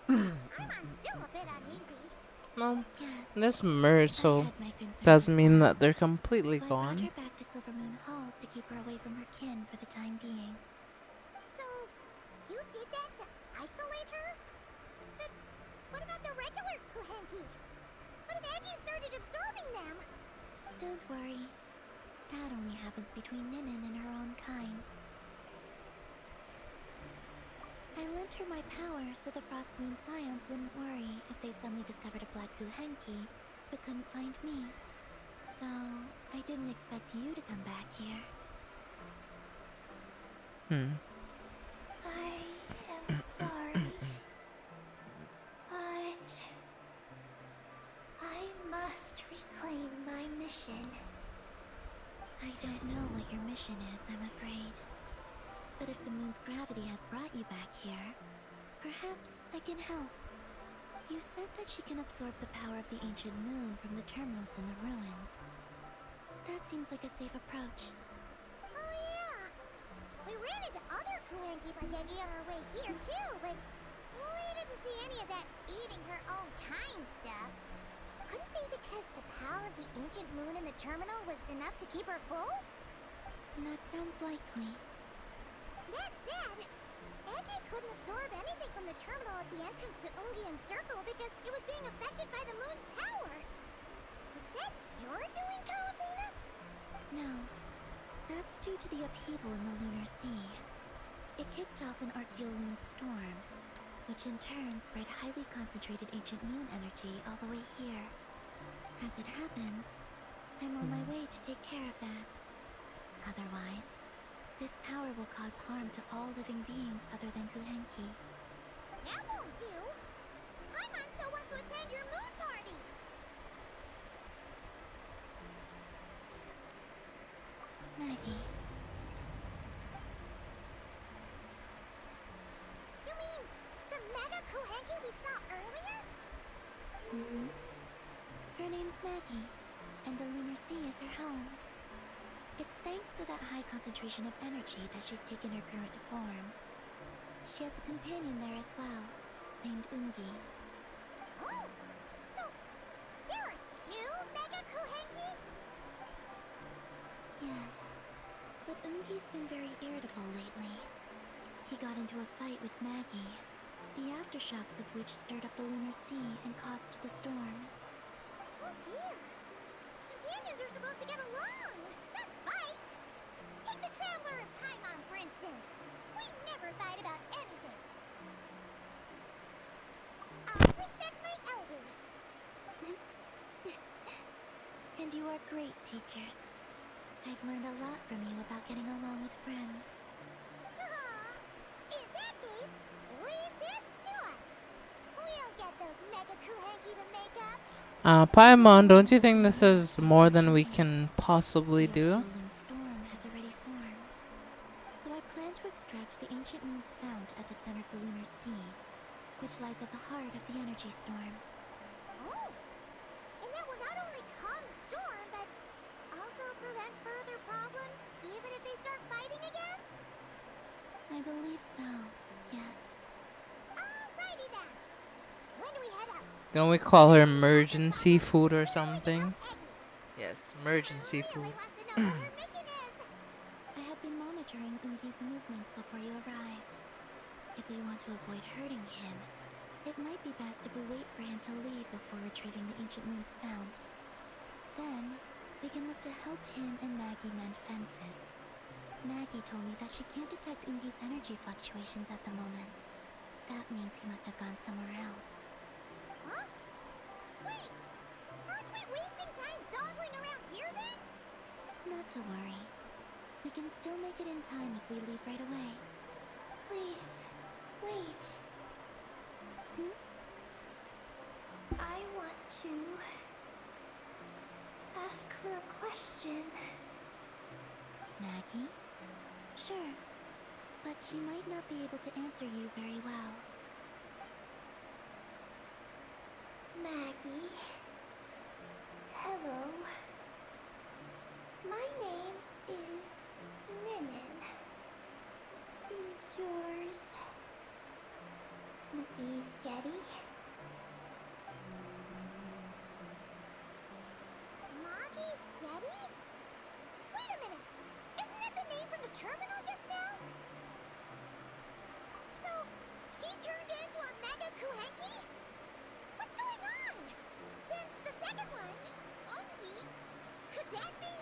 I'm still a bit uneasy. No, Yes, this merge, I so had my concerns doesn't as mean well. that they're completely So I brought gone. her back to Silvermoon Hall to keep her away from her kin for the time being. So, you did that to isolate her? But what about the regular Kuhenki? What if Aggie started absorbing them? Don't worry. That only happens between Ninin and her own kind. I lent her my power so the Frost Moon Scions wouldn't worry if they suddenly discovered a black Kuhenki, but couldn't find me. Though, I didn't expect you to come back here. I am sorry. But I must reclaim my mission. I don't know what your mission is, I'm afraid. But if the moon's gravity has brought you back here, perhaps I can help. You said that she can absorb the power of the ancient moon from the terminals in the ruins. That seems like a safe approach. Oh yeah! We ran into other Kuhenki like Aggie on our way here too, but we didn't see any of that eating her own kind stuff. Couldn't be because the power of the ancient moon in the terminal was enough to keep her full? That sounds likely. That said, Aggie couldn't absorb anything from the terminal at the entrance to Ungian Circle because it was being affected by the moon's power. Was that your doing, Kalabina? No. That's due to the upheaval in the Lunar Sea. It kicked off an Archeolune storm, which in turn spread highly concentrated ancient moon energy all the way here. As it happens, I'm on my way to take care of that. Otherwise, this power will cause harm to all living beings other than Kuhenki. That won't do! Paimon still wants to attend your moon party! Maggie, You mean the Mega Kuhenki we saw earlier? her name's Maggie, and the Lunar Sea is her home. It's thanks to that high concentration of energy that she's taken her current form. She has a companion there as well, named Ungi. Oh! So, there are two Mega Kuhenki? Yes, but Ungi's been very irritable lately. He got into a fight with Maggie, the aftershocks of which stirred up the Lunar Sea and caused the storm. Oh dear! Companions are supposed to get along, not fight! Take the Traveler and Paimon, for instance. We never fight about anything. I respect my elders. And you are great teachers. I've learned a lot from you about getting along with friends. In that case, leave this to us. We'll get those Mega Kuhenki to make up. Paimon, don't you think this is more than we can possibly The do? Archeolune storm has already formed. So I plan to extract the ancient moon's fount at the center of the Lunar Sea, which lies at the heart of the energy storm. Oh! And that will not only calm the storm, but also prevent further problems, even if they start fighting again? I believe so, yes. Alrighty then. When do we head out? Don't we call her emergency food or something? Yes, emergency Really food. wants to know what her mission is. I have been monitoring Ungi's movements before you arrived. If we want to avoid hurting him, it might be best if we wait for him to leave before retrieving the ancient moon's fount. Then, we can look to help him and Maggie mend fences. Maggie told me that she can't detect Ungi's energy fluctuations at the moment. That means he must have gone somewhere else. Huh? Wait! Aren't we wasting time dawdling around here then? Not to worry. We can still make it in time if we leave right away. Please, wait. I want to ask her a question. Maggie? Sure. but she might not be able to answer you very well. Maggie. Hello. My name is Minin. Is yours McGee's Getty? Maggie's Getty? Wait a minute! Isn't that the name from the terminal just now? So, she turned into a Mega Kuhenki? What's going on? Then the second one, Ungi, could that be?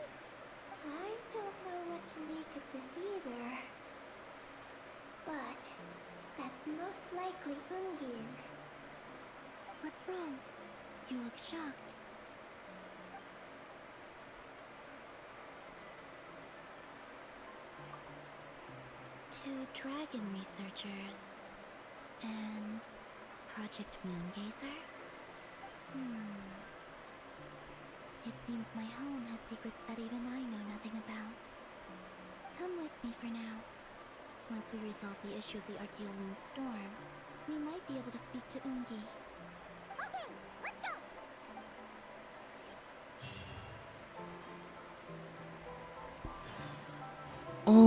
I don't know what to make of this either. But that's most likely Ungin. What's wrong? You look shocked. Two dragon researchers and Project Moongazer? It seems my home has secrets that even I know nothing about. Come with me for now. Once we resolve the issue of the Archaeoloon storm, we might be able to speak to Ungi. Okay, let's go!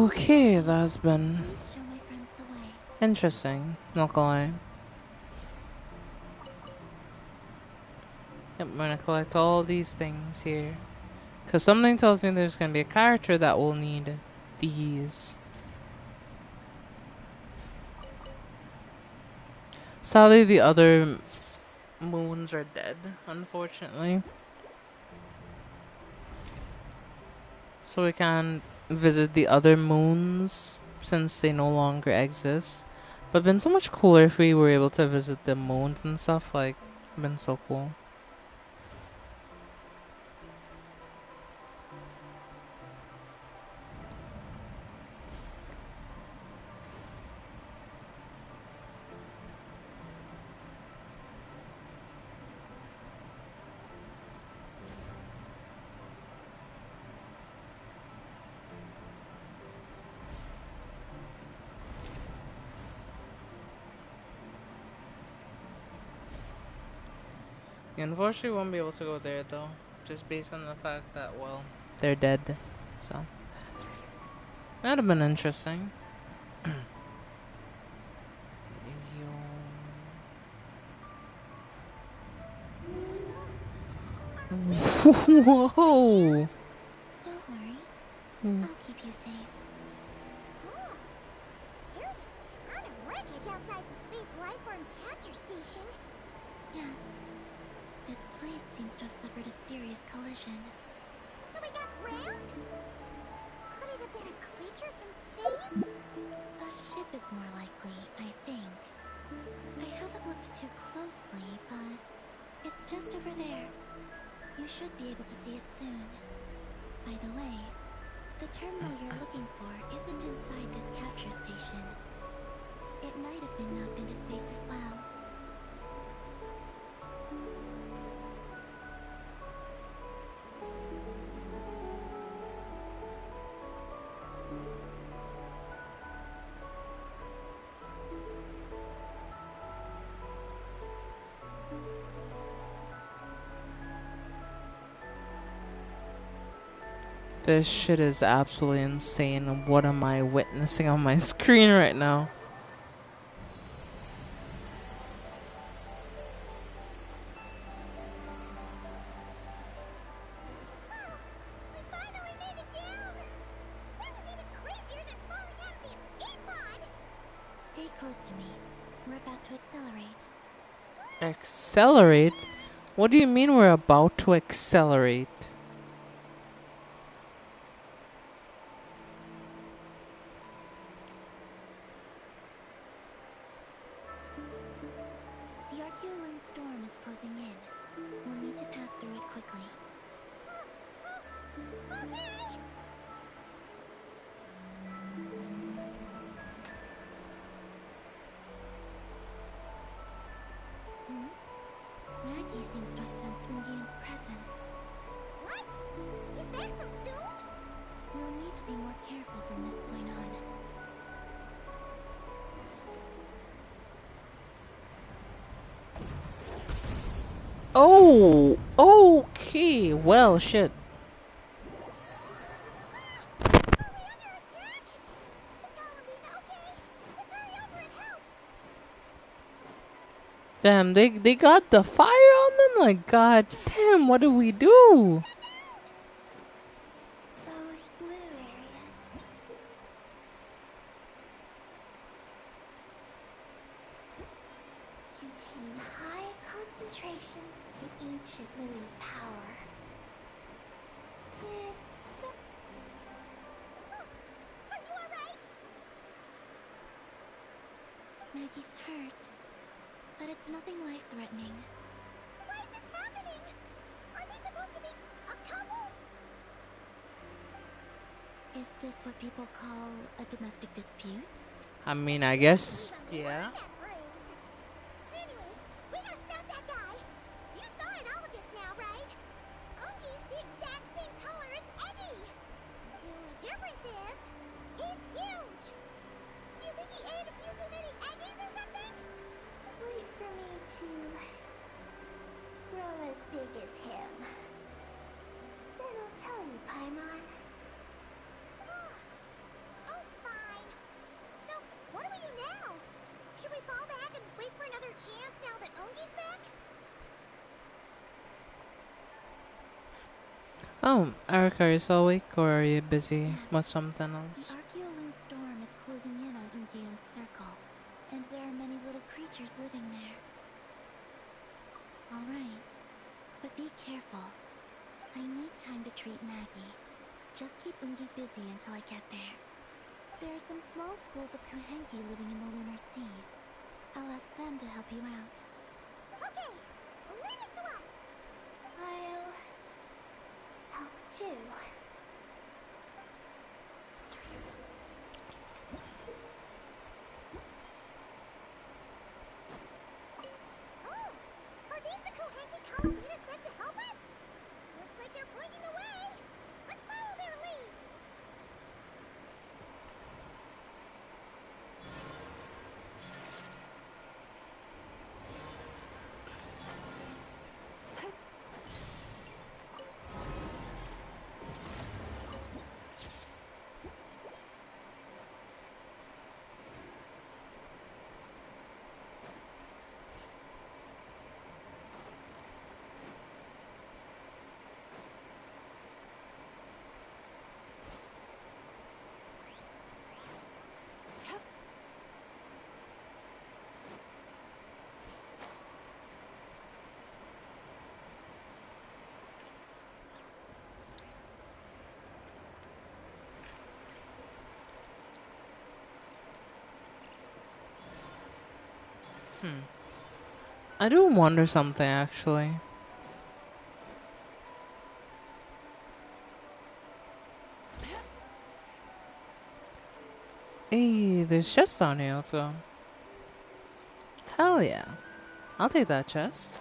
Okay, that's been Please show my friends the way. interesting. Not gonna lie. Yep, I'm gonna collect all these things here. Because something tells me there's gonna be a character that will need these. Sadly, the other moons are dead, unfortunately. So we can't visit the other moons since they no longer exist. But it'd been so much cooler if we were able to visit the moons and stuff. Like, it'd been so cool. You unfortunately won't be able to go there though, just based on the fact that, well, they're dead. So that'd have been interesting. Whoa! Don't worry. I'll keep you safe. Oh, there's a ton of wreckage outside the Space Lifeform Capture Station. Yes. This place seems to have suffered a serious collision. So we got rammed? Could it have been a creature from space? A ship is more likely, I think. I haven't looked too closely, but it's just over there. You should be able to see it soon. By the way, the terminal you're looking for isn't inside this capture station. It might have been knocked into space as well. This shit is absolutely insane. What am I witnessing on my screen right now? We finally made it down! That was even crazier than falling out of the escape pod! Stay close to me. We're about to accelerate. Accelerate? What do you mean we're about to accelerate? The Archaeoloon storm is closing in. We'll need to pass through it quickly. Okay! Maggie seems to have sensed Ungian's presence. What? Is that so soon? We'll need to be more careful from this point on. Oh, okay. Well, shit. Damn, they got the fire on them? Like, god damn, what do we do? Those blue areas. Contain high concentrations of the ancient moon's power. It's... Are you alright? Maggie's hurt, but it's nothing life-threatening. Why is this happening? Are they supposed to be a couple? Is this what people call a domestic dispute? I mean, I guess, yeah. That bruise. Anyway, we gotta stop that guy. You saw it all just now, right? Ungi's the exact same color as Eddie. The only difference is, he's huge. You think he ate a few too many Eggies or something? Wait for me to grow as big as him. Then I'll tell you, Paimon. Oh, fine. So, what do we do now? Should we fall back and wait for another chance now that Ungi's back? Oh, Erica, are you still awake or are you busy Yes. with something The else? Archeolung storm is closing in on Ungian's circle, and there are many little creatures living there. Alright, but be careful. I need time to treat Maggie. Just keep Ungi busy until I get there. There are some small schools of Kuhenki living in the Lunar Sea. I'll ask them to help you out. Okay, leave it to us. I'll help too. Oh, are these the Kohenki Kalamita sent to help us? Looks like they're pointing the way. Let's follow their lead. I do wonder something actually. Hey, there's chests down here, let's go. Hell yeah. I'll take that chest.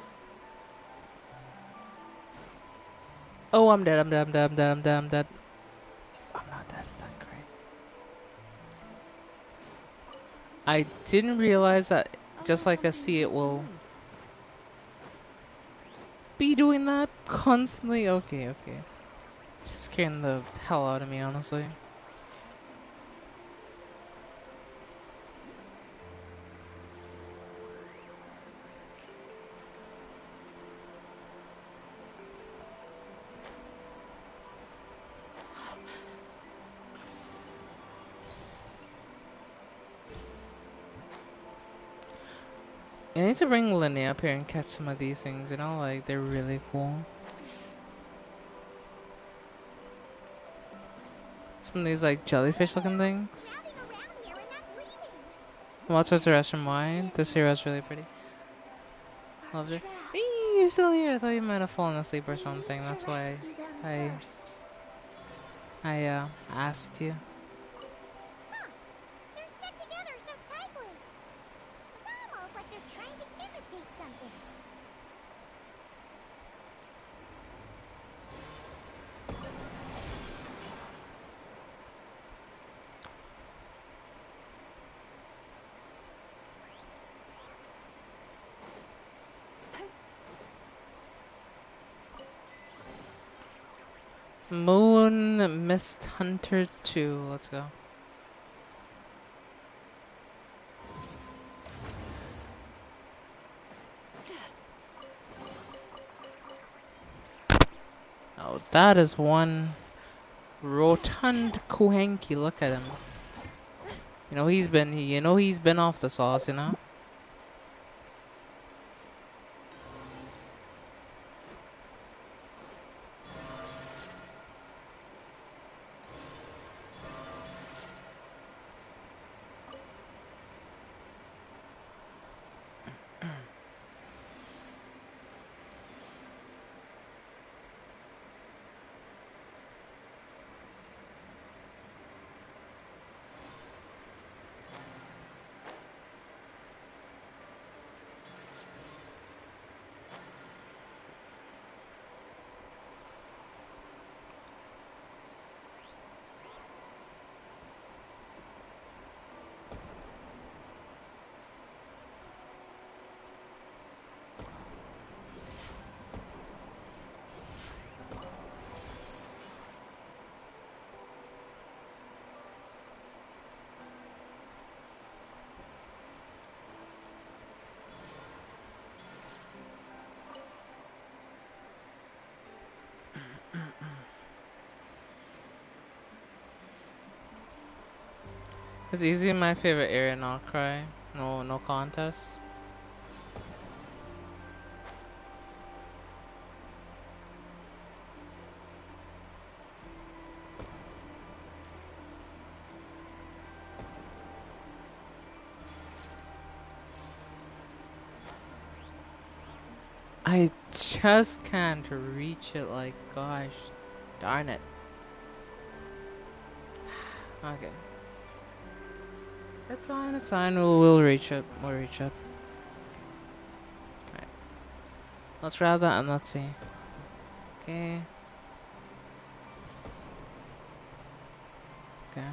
Oh, I'm dead, I'm dead, I'm dead, I'm dead, I'm dead, I'm dead. I'm not dead, that great. I didn't realize that just like a sea, it will be doing that constantly. Okay, okay. Just scaring the hell out of me, honestly. I need to bring Linnea up here and catch some of these things, you know, like they're really cool. Some of these like jellyfish looking things. Grabbing around here and not leaving. Watch out the restroom wine. This hero's really pretty. Loved her. Hey, you're still here. I thought you might have fallen asleep or something. That's why I asked you. Huh. They're stuck together so tightly. It's almost like they're trying to imitate something. Moon Mist Hunter 2. Let's go. Oh, that is one rotund Kuhenki. Look at him. He's been off the sauce, It's easily my favorite area, not cry. No contest. I just can't reach it, like, gosh. Darn it. Okay. It's fine, it's fine. We'll reach it. We'll reach it. Alright. Let's grab that and let's see. Okay. Okay.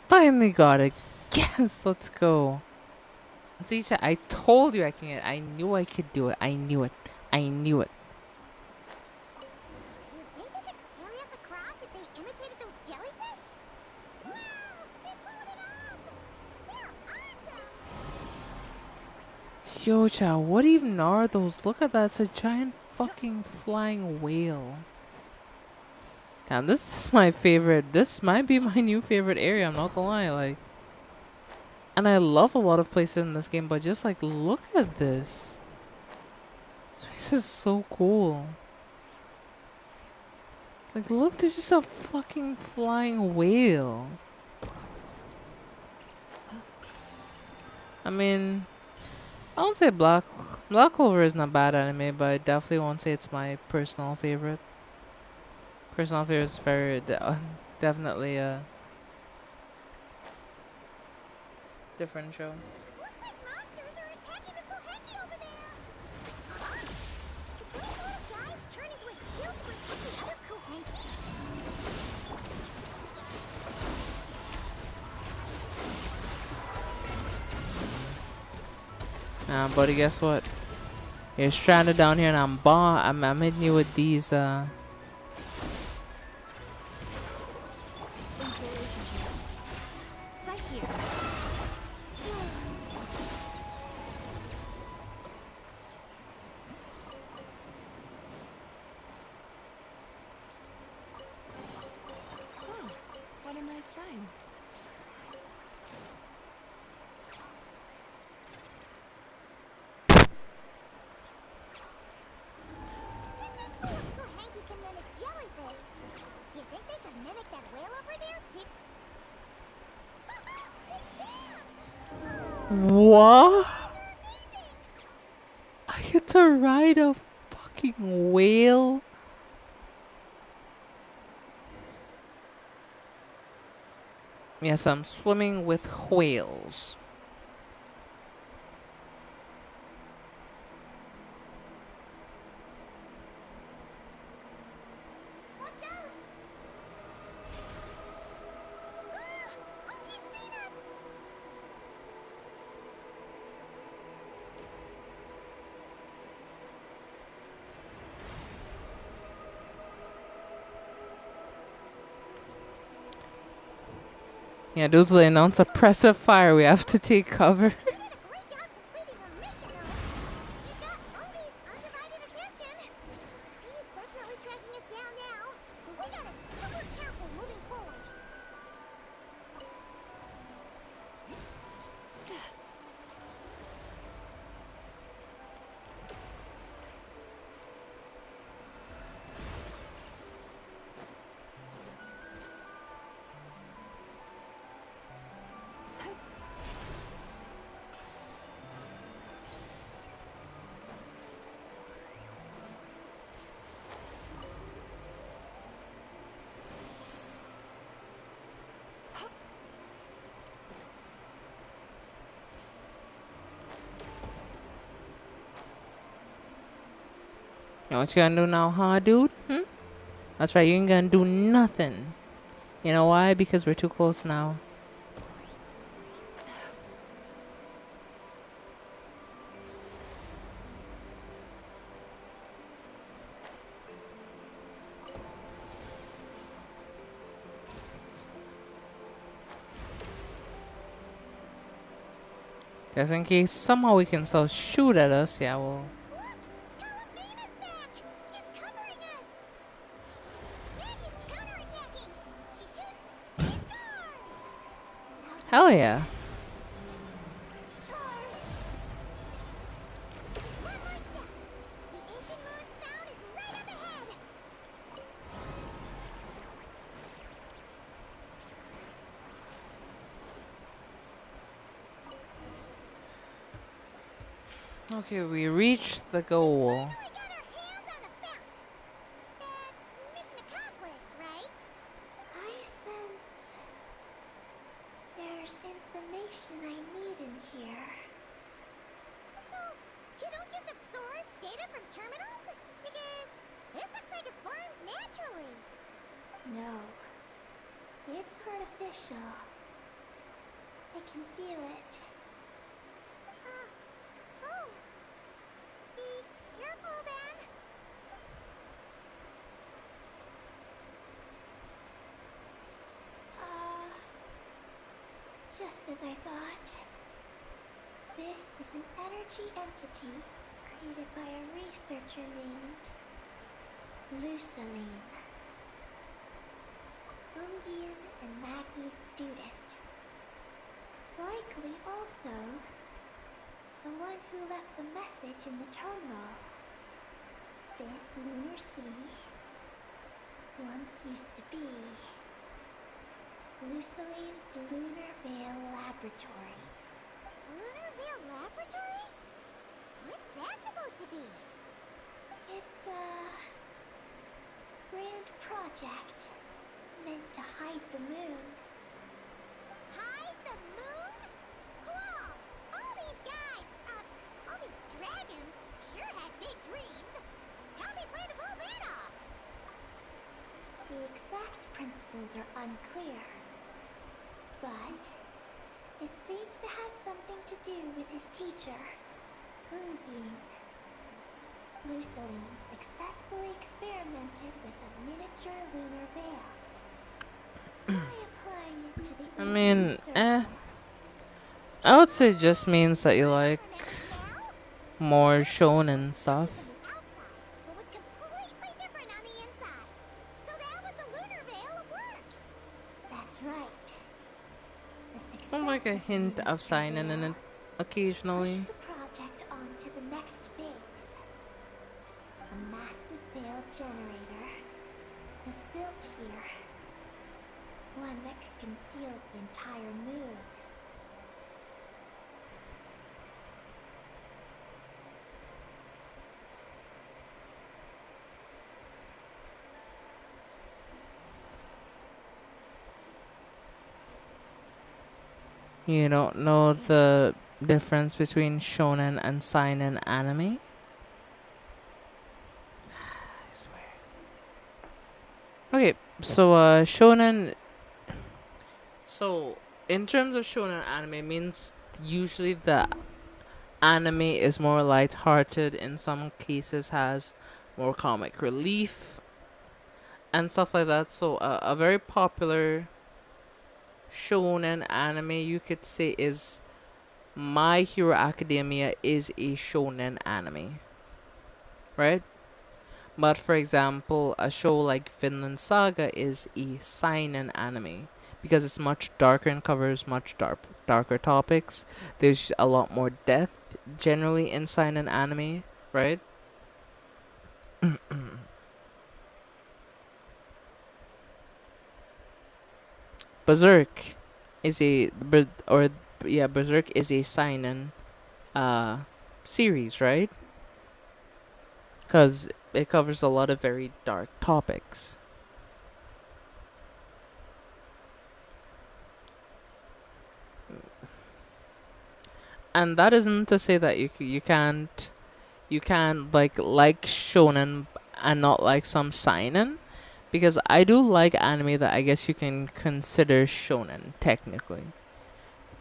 Finally got it. Yes, let's go. See, I told you I can get it. I knew I could do it. I knew it. I knew it. You think they could carry us across if they imitated those jellyfish? Wow! They pulled it off! They're awesome! Yo, child, what even are those? Look at that. It's a giant fucking flying whale. Damn, this is my favorite. This might be my new favorite area. I'm not gonna lie. Like, and I love a lot of places in this game, but just like, look at this. This place is so cool. Like, look, there's just a fucking flying whale. I mean, I won't say Black Clover is not bad anime, but I definitely won't say it's my personal favorite. Personal favorite is very definitely a different show. Looks like monsters are attacking the Koheki over there! Huh? Did those little guys turn into a shield to protect the other Koheki? Nah, buddy, guess what? You're stranded down here, and I'm hitting you with these. Right here. Oh, what a nice find. Since this group Koheki can mimic jellyfish, do you think they could mimic that whale over there too? They can! What? I get to ride a fucking whale. Yes, I'm swimming with whales. Yeah, due to the announced suppressive fire, we have to take cover. You did a great job completing your mission, though. You got Omi's undivided attention. He's definitely tracking us down now. We gotta be super careful moving forward. You know what you gonna do now, huh, dude? That's right, you ain't gonna do nothing. You know why? Because we're too close now. Just in case somehow we can still shoot at us, yeah, well. Look! Halomina's back! She's covering us! Maggie's counterattacking! She shoots! She scores! How's her Hell yeah. charge? Just one more step. The ancient moon's bound is right up ahead. Okay, we reached the goal. Finally got our hands on the fount. That's mission accomplished, right? I sense there's information I need in here. So, you don't just absorb data from terminals? Because this looks like it formed naturally. No, it's artificial. I can feel it. Oh. Be careful then. Just as I thought. This is an energy entity created by a researcher named Luceline. Ungian and Maggie's student. Likely also the one who left the message in the terminal. This lunar sea once used to be Luciline's Lunar Veil Laboratory. Lunar Veil Laboratory? What's that supposed to be? It's a grand project meant to hide the moon. Hide the moon? Cool! All these guys, all these dragons sure had big dreams. How'd they plan to pull that off? The exact principles are unclear, but it seems to have something to do with his teacher, Ungian. Luceline successfully experimented with a miniature lunar veil. By applying it to the I mean, Ungian circle. I would say it just means that you like Now? more shonen stuff. From the outside, but was completely different on the inside. So that was the lunar veil at work. That's right. The success I like a of the hint of miniature signing in veil it occasionally. pushed the project on to the next phase. A massive veil generator was built here. One that could conceal the entire moon. You don't know the difference between shonen and seinen anime? I swear. Okay, so shonen. So in terms of shonen anime, it means usually the anime is more light-hearted. In some cases, has more comic relief and stuff like that. So a very popular shonen anime you could say is My Hero Academia is a shonen anime, right? But for example, a show like Vinland Saga is a seinen anime because it's much darker and covers much darker topics. There's a lot more death generally in seinen anime, right? Berserk is a Berserk is a seinen uh series, right? Because it covers a lot of very dark topics. And that isn't to say that you can't like shonen and not like some seinen, because I do like anime that I guess you can consider shonen technically.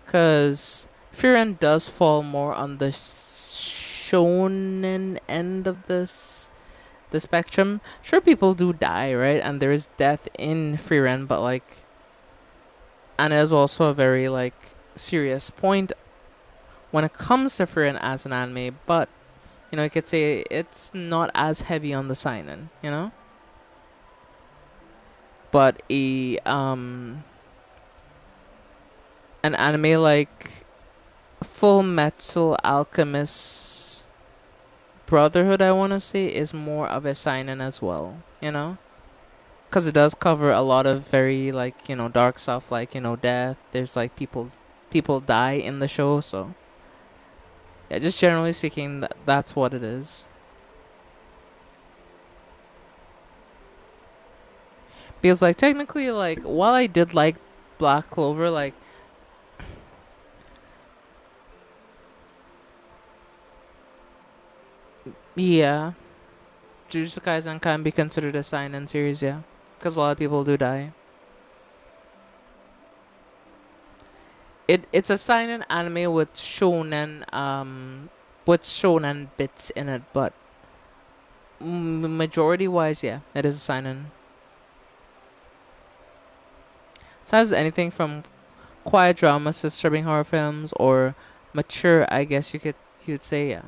Because Frieren does fall more on the shonen end of the spectrum. Sure, people do die, right? And there is death in Frieren, but like, and it is also a very like serious point when it comes to Frieren as an anime. But you could say it's not as heavy on the seinen. But an anime like Full Metal Alchemist Brotherhood, I want to say, is more of a seinen as well. Because it does cover a lot of very like dark stuff, like death. There's like people die in the show, so yeah, just generally speaking, that's what it is. Because like technically, like while I did like Black Clover, like yeah, Jujutsu Kaisen can be considered a seinen series, yeah, because a lot of people do die. It's a seinen anime with shonen bits in it, but majority wise, yeah, it is a seinen. So it has anything from quiet dramas to disturbing horror films or mature, I guess you'd say, yeah.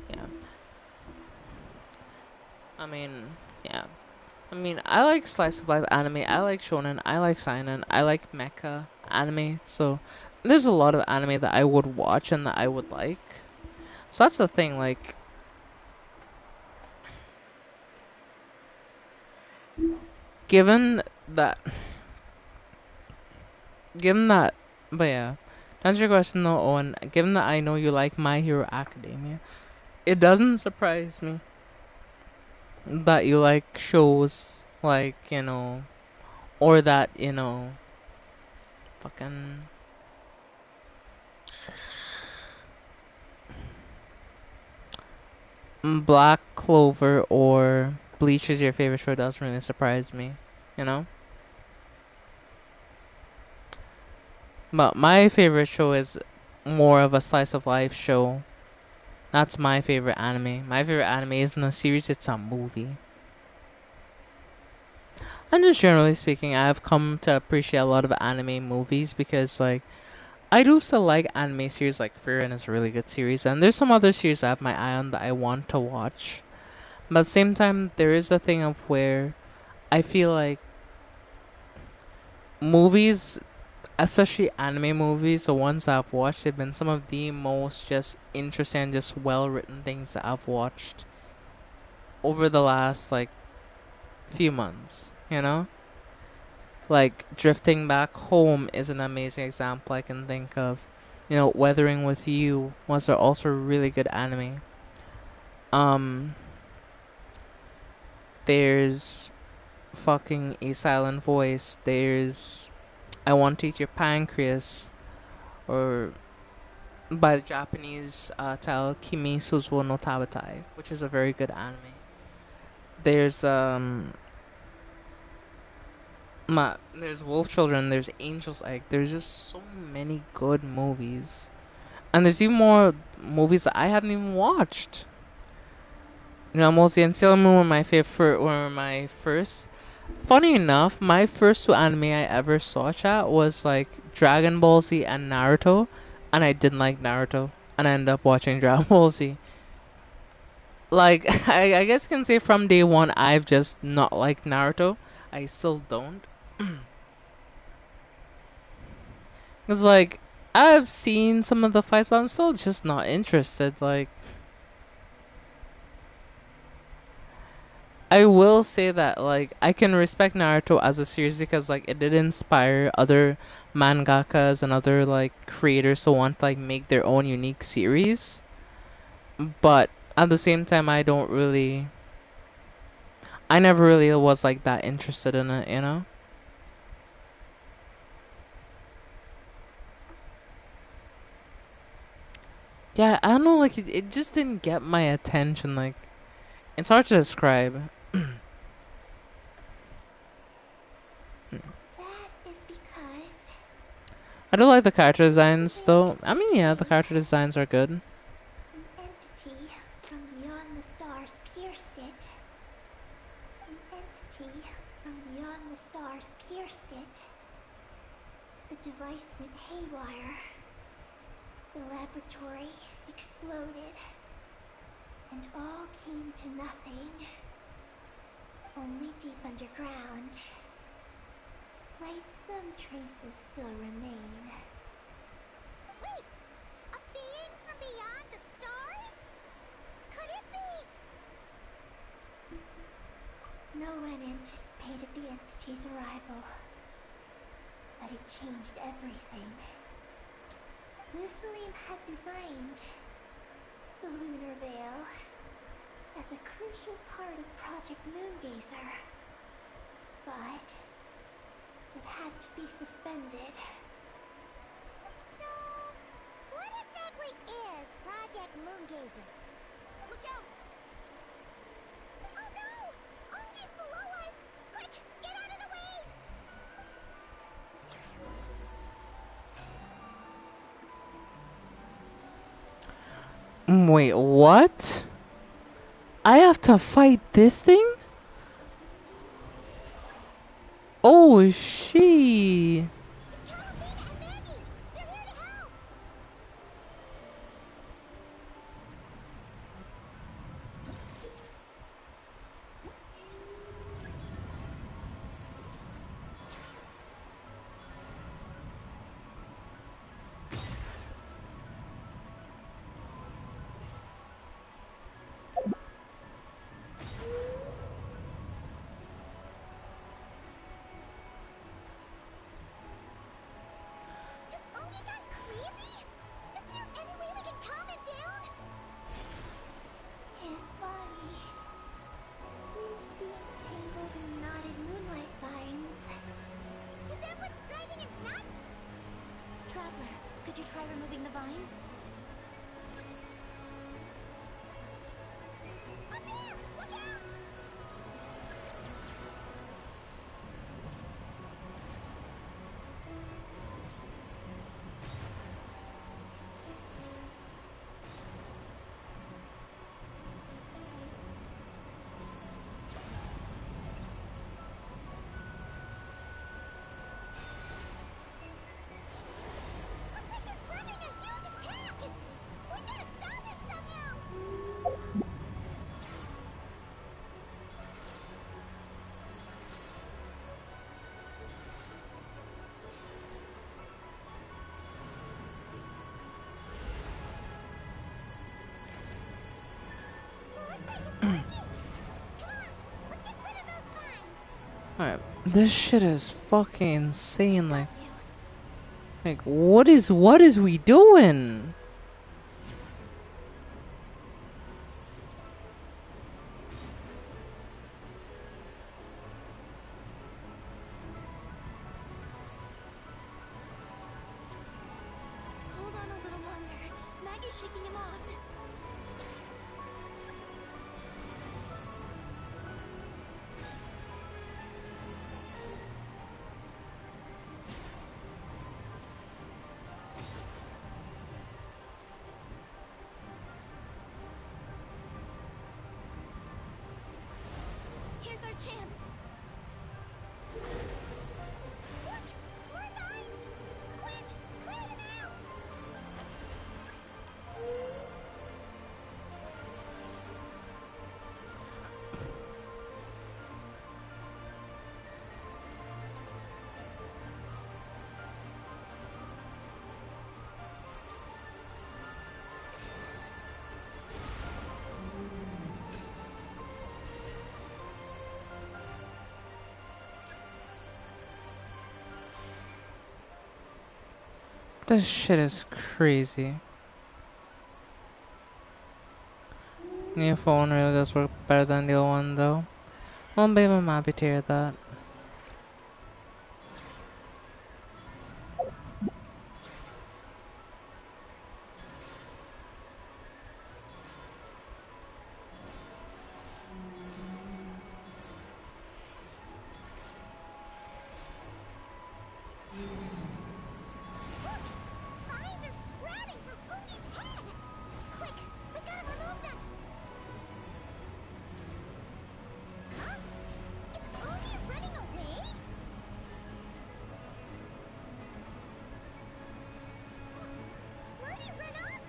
Yeah. I mean, yeah. I mean, I like slice of life anime. I like shonen. I like seinen. I like mecha anime. So there's a lot of anime that I would watch and that I would like. So that's the thing. Like, given that, given that, but yeah. To answer your question though, Owen, given that I know you like My Hero Academia, it doesn't surprise me that you like shows like, or that, fucking Black Clover or Bleach is your favorite show. Doesn't really surprise me, you know. But my favorite show is more of a slice of life show. That's my favorite anime. My favorite anime isn't a series; it's a movie. And just generally speaking, I've come to appreciate a lot of anime movies because, like, I do still like anime series like Frieren is a really good series, and there's some other series I have my eye on that I want to watch. But at the same time, there is a thing of where I feel like movies, especially anime movies, the ones I've watched, have been some of the most just interesting, just well written things that I've watched over the last like few months. Like Drifting Back Home is an amazing example I can think of. Weathering with You was also a really good anime. Um, there's fucking A Silent Voice. There's I Want to Eat Your Pancreas, or by the Japanese title Kimi Suzuo no Tabatai, which is a very good anime. There's there's Wolf Children, there's Angel's Egg. There's just so many good movies, and there's even more movies that I haven't even watched. Mostly and Sailor Moon were my favorite, were my first. Funny enough, my first two anime I ever saw, chat, was like Dragon Ball Z and Naruto, and I didn't like Naruto, and I ended up watching Dragon Ball Z. Like, I guess you can say from day one, I've just not liked Naruto. I still don't. It's like, I've seen some of the fights, but I'm still just not interested. Like, I will say that, like, I can respect Naruto as a series because, like, it did inspire other mangakas and other, like, creators to want to, like, make their own unique series. But at the same time, I never really was, like, that interested in it, you know? Yeah, I don't know, like, it just didn't get my attention, like, it's hard to describe. That is because I do like the character designs, the though. I mean, yeah, the architecture, character designs are good. an entity from beyond the stars pierced it. An entity from beyond the stars pierced it. The device went haywire. The laboratory exploded. And all came to nothing. Only deep underground might some traces still remain. Wait! A being from beyond the stars? Could it be? No one anticipated the entity's arrival, but it changed everything. Lusalim had designed the lunar veil as a crucial part of Project Moongazer, but it had to be suspended. So, what exactly is Project Moongazer? Look out! Oh no! Ongi's below us! Quick, get out of the way! Wait, what? I have to fight this thing? Oh, she. Calavina and Maggie! They're here to help! Has Ongi gone crazy? Isn't there any way we can calm him down? His body seems to be entangled in knotted moonlight vines. Is that what's driving him nuts? Traveler, could you try removing the vines? Up there! Look out! Looks like he's planning a huge attack! We gotta stop him somehow! Looks like it's working! Come on, let's get rid of those vines! Alright, this shit is fucking insane. Got you. Like, what is we doing? Hold on a little longer. Maggie's shaking him off. Here's our chance. This shit is crazy. New phone really does work better than the old one though. Well, baby, I'm happy to hear that. Vines are sprouting from Ungi's head! Quick, we gotta remove them! Huh? Is Ungi running away? Where'd he run off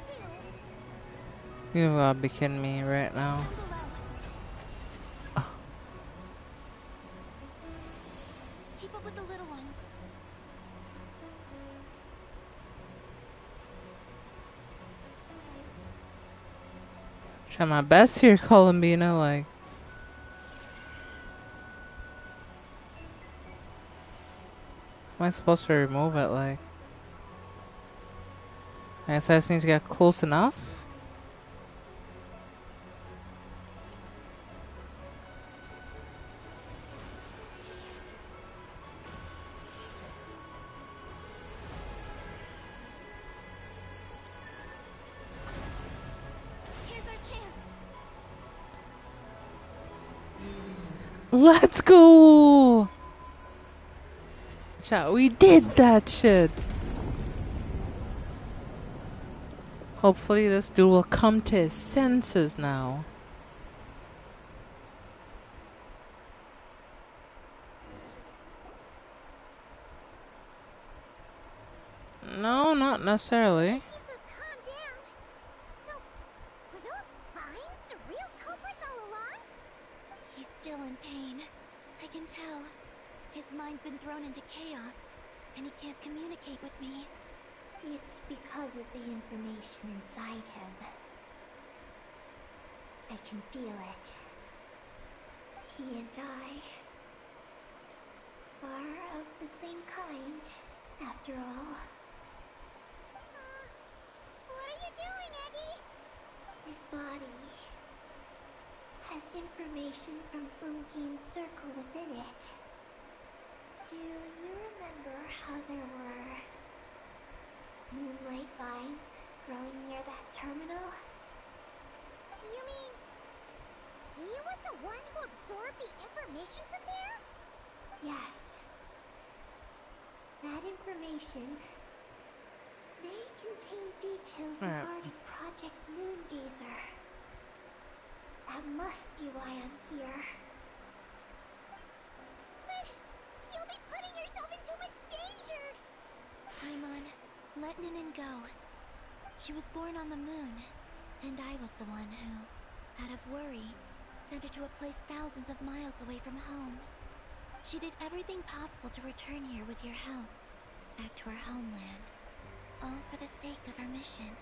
to? You gotta be kidding me right now. Down below. Keep up with the little ones. Try my best here, Columbina, like. Am I supposed to remove it, like? I guess I just need to get close enough? Here's our chance. Let's go! Chat, we did that shit! Hopefully this dude will come to his senses now. No, not necessarily. Seems to have calmed down. So, were those vines the real culprits all along? He's still in pain. I can tell. His mind's been thrown into chaos, and he can't communicate with me. It's because of the information inside him. I can feel it. He and I are of the same kind, after all. What are you doing, Eddie? His body has information from Ungi's circle within it. Do you remember how there were moonlight vines growing near that terminal? You mean he was the one who absorbed the information from there? Yes. That information may contain details regarding Project Moongazer. That must be why I'm here. But you'll be putting yourself in too much danger! Paimon, let Ninin go. She was born on the moon, and I was the one who, out of worry, sent her to a place thousands of miles away from home. She did everything possible to return here with your help, back to her homeland, all for the sake of her mission.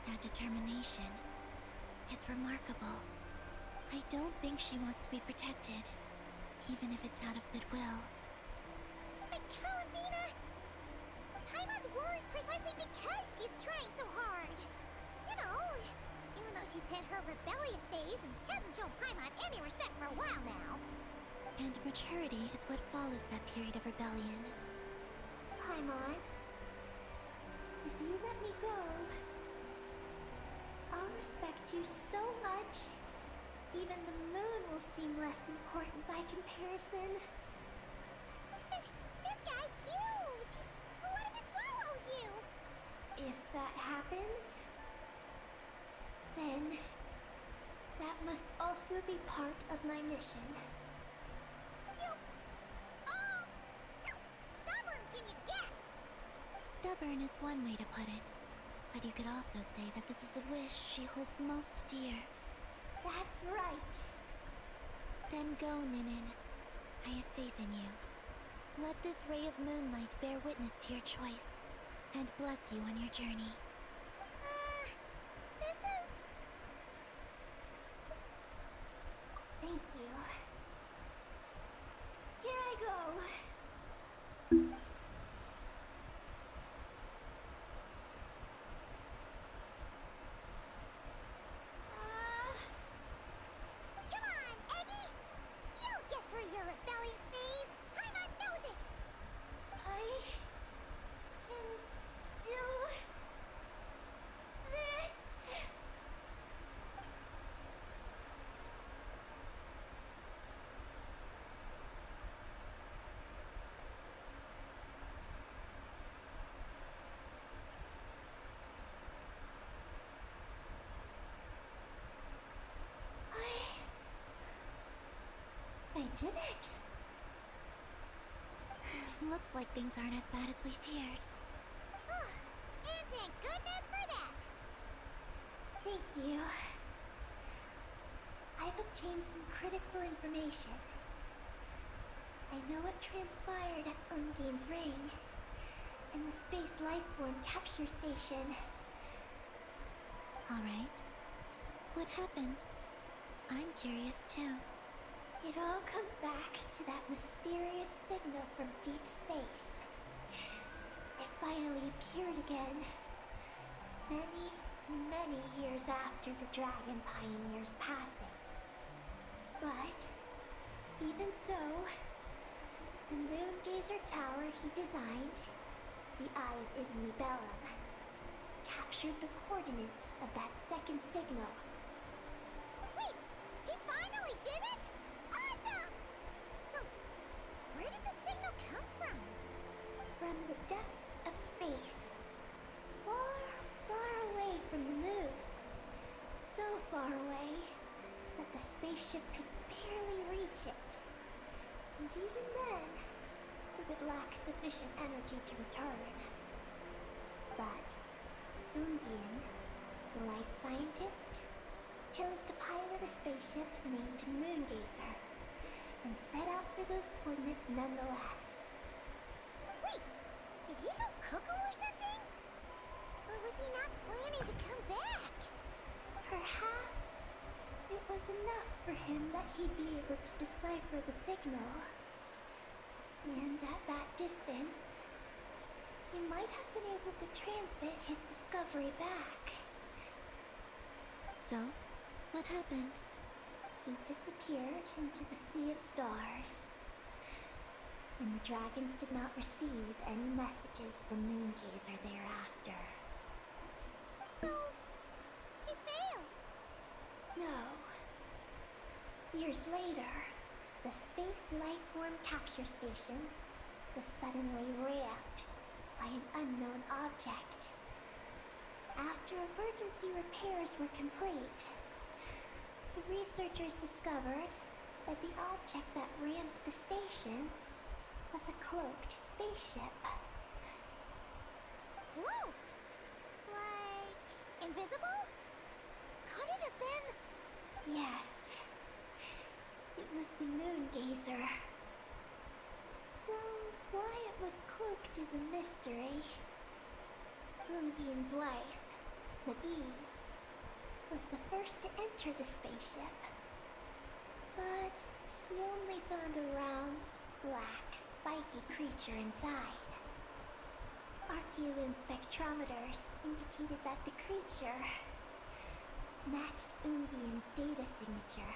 That determination, it's remarkable. I don't think she wants to be protected, even if it's out of goodwill. But Columbina! Paimon's worried precisely because she's trying so hard. You know, even though she's hit her rebellious phase and hasn't shown Paimon any respect for a while now. And maturity is what follows that period of rebellion. Paimon, if you let me go, I'll respect you so much. Even the moon will seem less important by comparison. This guy's huge! What if it swallows you? If that happens, then that must also be part of my mission. How stubborn can you get? Stubborn is one way to put it. But you could also say that this is a wish she holds most dear. That's right. Then go, Ninin. I have faith in you. Let this ray of moonlight bear witness to your choice, and bless you on your journey. This is... Thank you. Here I go. They did it! Looks like things aren't as bad as we feared. And thank goodness for that! Thank you. I've obtained some critical information. I know what transpired at Ungain's ring and the space lifeform capture station. Alright. What happened? I'm curious too. It all comes back to that mysterious signal from deep space. It finally appeared again. Many, many years after the Dragon Pioneer's passing. But, even so, the Moon Gazer Tower he designed, the Eye of Imaginarium, captured the coordinates of that second signal. Wait! He finally did it?! Awesome! So, where did the signal come from? From the depths of space. Far, far away from the moon. So far away that the spaceship could barely reach it. And even then, it would lack sufficient energy to return. But Ungian, the life scientist, chose to pilot a spaceship named Moongazer and set out for those coordinates nonetheless. Wait, did he go cuckoo or something? Or was he not planning to come back? Perhaps it was enough for him that he'd be able to decipher the signal. And at that distance, he might have been able to transmit his discovery back. So, what happened? He disappeared into the sea of stars. And the dragons did not receive any messages from Moongazer thereafter. So, he failed? No. Years later, the Space Lifeform Capture Station was suddenly rammed by an unknown object. After emergency repairs were complete, the researchers discovered that the object that rammed the station was a cloaked spaceship. Cloaked? Like invisible? Could it have been? Yes. It was the Moongazer. Though why it was cloaked is a mystery. Ungian's wife, Magi's, was the first to enter the spaceship. But she only found a round, black, spiky creature inside. Archeloon spectrometers indicated that the creature matched Ungian's data signature.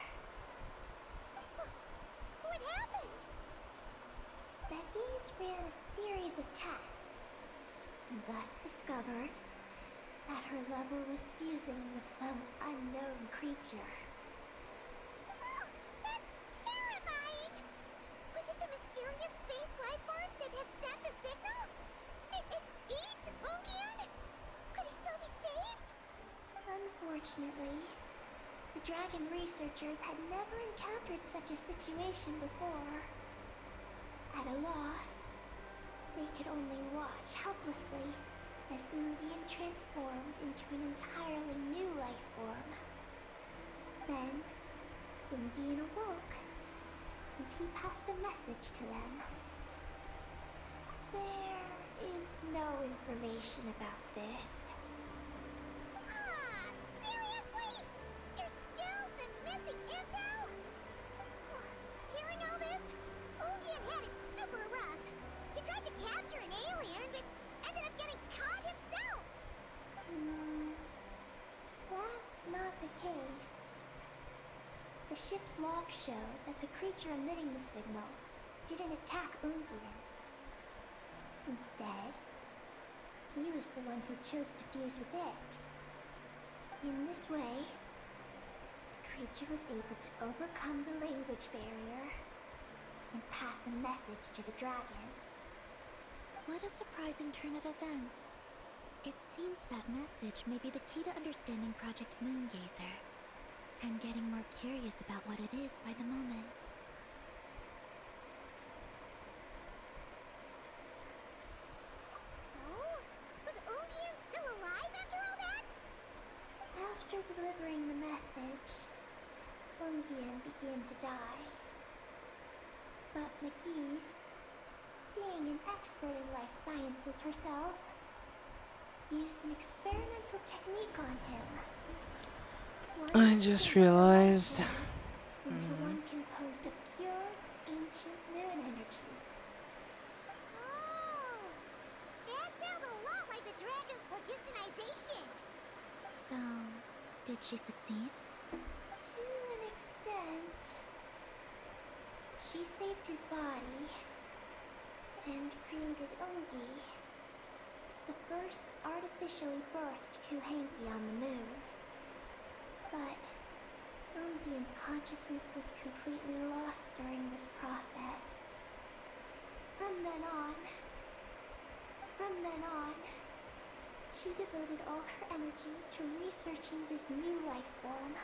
What happened? Becky's ran a series of tests, and thus discovered that her level was fusing with some unknown creature. Oh, that's terrifying! Was it the mysterious space lifeform that had sent the signal? Did it eat Ungian? Could he still be saved? Unfortunately, the dragon researchers had never encountered such a situation before. At a loss, they could only watch helplessly as Ungian transformed into an entirely new life form. Then, Ungian awoke, and he passed a message to them. There is no information about this. Seriously? There's still some missing intel? Hearing all this, Ungian had it super rough. He tried to capture an alien, but ended up getting caught himself! That's not the case. The ship's logs show that the creature emitting the signal didn't attack Ungian. Instead, he was the one who chose to fuse with it. In this way, the creature was able to overcome the language barrier and pass a message to the dragons. What a surprising turn of events. It seems that message may be the key to understanding Project Moongazer. I'm getting more curious about what it is by the moment. McGee's, being an expert in life sciences herself, used an experimental technique on him. One I that just converted a life realized. form into one composed of pure, ancient moon energy. Oh! That sounds a lot like the dragon's phlogistonization! So, did she succeed? To an extent. She saved his body and created Ungi, the first artificially birthed Kuhenki on the moon. But Ungian's consciousness was completely lost during this process. From then on, she devoted all her energy to researching this new life form.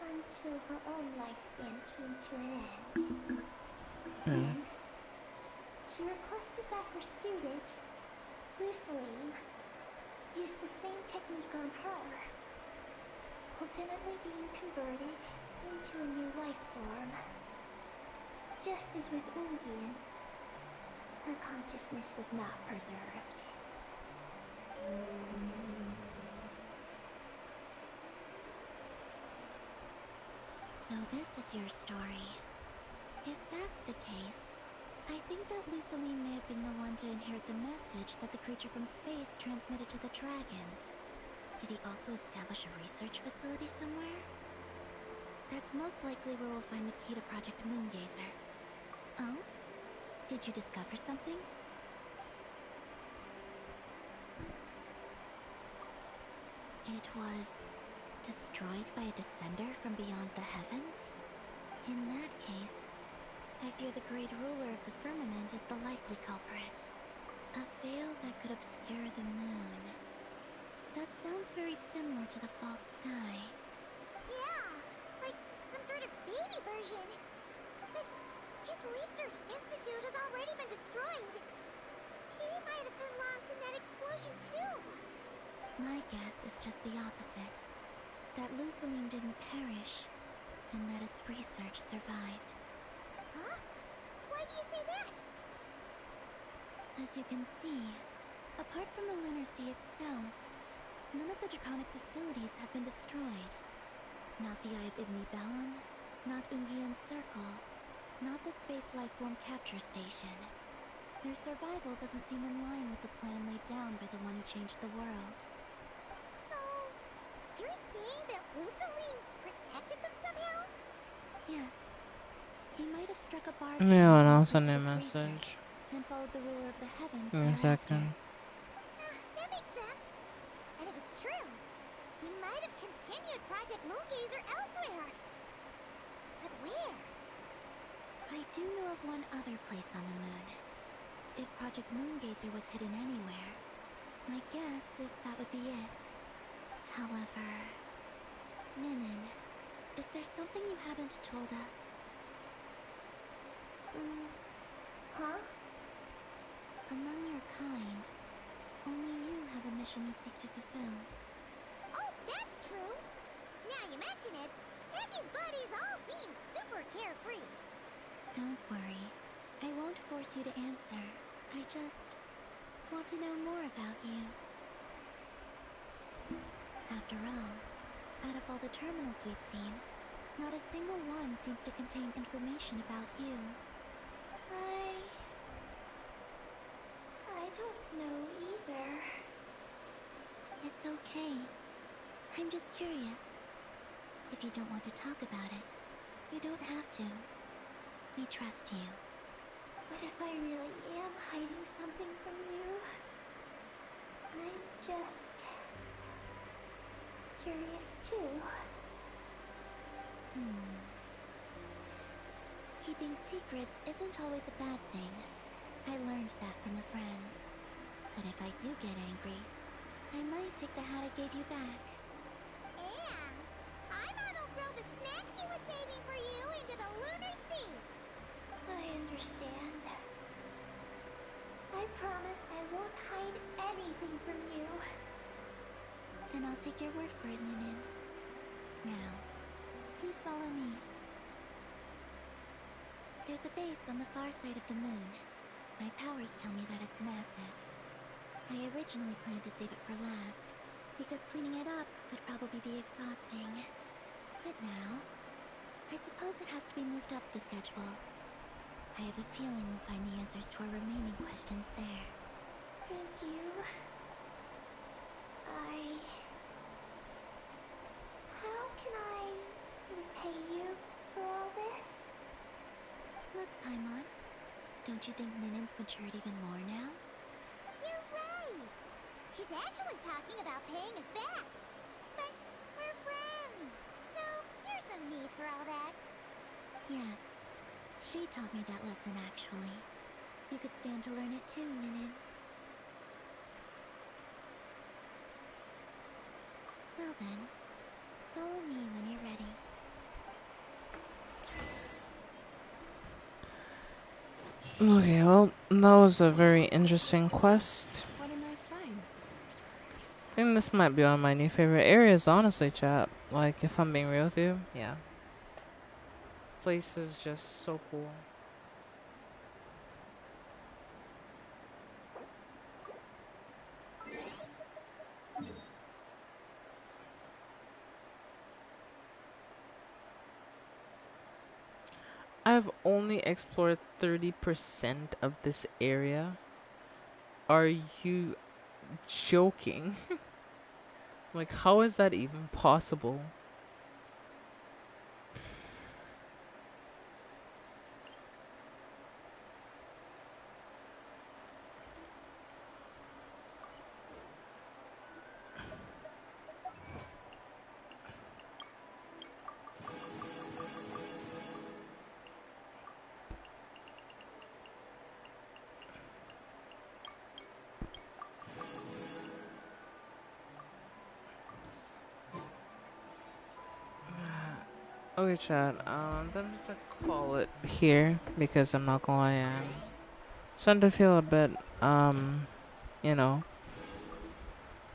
Until her own lifespan came to an end. Then, she requested that her student, Luceline, use the same technique on her, ultimately being converted into a new life form. Just as with Ungian, her consciousness was not preserved. So this is your story. If that's the case, I think that Luceline may have been the one to inherit the message that the creature from space transmitted to the dragons. Did he also establish a research facility somewhere? That's most likely where we'll find the key to Project Moongazer. Oh? Did you discover something? It was destroyed by a descender from beyond the heavens? In that case, I fear the great ruler of the firmament is the likely culprit. A veil that could obscure the moon. That sounds very similar to the false sky. Yeah, like some sort of baby version. But his research institute has already been destroyed. He might have been lost in that explosion too. My guess is just the opposite. That Luceline didn't perish, and that his research survived. Huh? Why do you say that? As you can see, apart from the Lunar Sea itself, none of the draconic facilities have been destroyed. Not the Eye of Ibni Bellum, not Ungian's Circle, not the Space Lifeform Capture Station. Their survival doesn't seem in line with the plan laid down by the one who changed the world. So, you're saying that Luceline protected them somehow? Yes. He might have struck a bargain Yeah, and using the also fruits new of his message. research, and followed the ruler of the heavens In a thereafter. second. That makes sense. And if it's true, he might have continued Project Moongazer elsewhere. But where? I do know of one other place on the moon. If Project Moongazer was hidden anywhere, my guess is that would be it. However, Ninin, is there something you haven't told us? Huh? Among your kind, only you have a mission you seek to fulfill. Oh, that's true. Now you mention it, Peggy's buddies all seem super carefree. Don't worry. I won't force you to answer. I just want to know more about you. After all, out of all the terminals we've seen, not a single one seems to contain information about you. I don't know either. It's okay. I'm just curious. If you don't want to talk about it, you don't have to. We trust you. What if I really am hiding something from you? I'm just curious too. Keeping secrets isn't always a bad thing. I learned that from a friend. But if I do get angry, I might take the hat I gave you back. And Paimon will throw the snack she was saving for you into the Lunar Sea. I understand. I promise I won't hide anything from you. Then I'll take your word for it, Ninin. Now, please follow me. There's a base on the far side of the moon. My powers tell me that it's massive. I originally planned to save it for last, because cleaning it up would probably be exhausting. But now, I suppose it has to be moved up the schedule. I have a feeling we'll find the answers to our remaining questions there. Thank you. How can I repay you for all this? Look, Paimon, don't you think Ninen's matured even more now? You're right! She's actually talking about paying us back. But we're friends, so there's no need for all that. Yes, she taught me that lesson actually. You could stand to learn it too, Ninen. Well then, follow me when you're ready. Okay, well, that was a very interesting quest. What a nice find. I think this might be one of my new favorite areas, honestly, chat. Like, if I'm being real with you, yeah. This place is just so cool. I've only explored 30% of this area. Are you joking? Like, how is that even possible? Okay, Chad, I'm going to call it here because I'm not gonna lie, I'm starting to feel a bit, you know,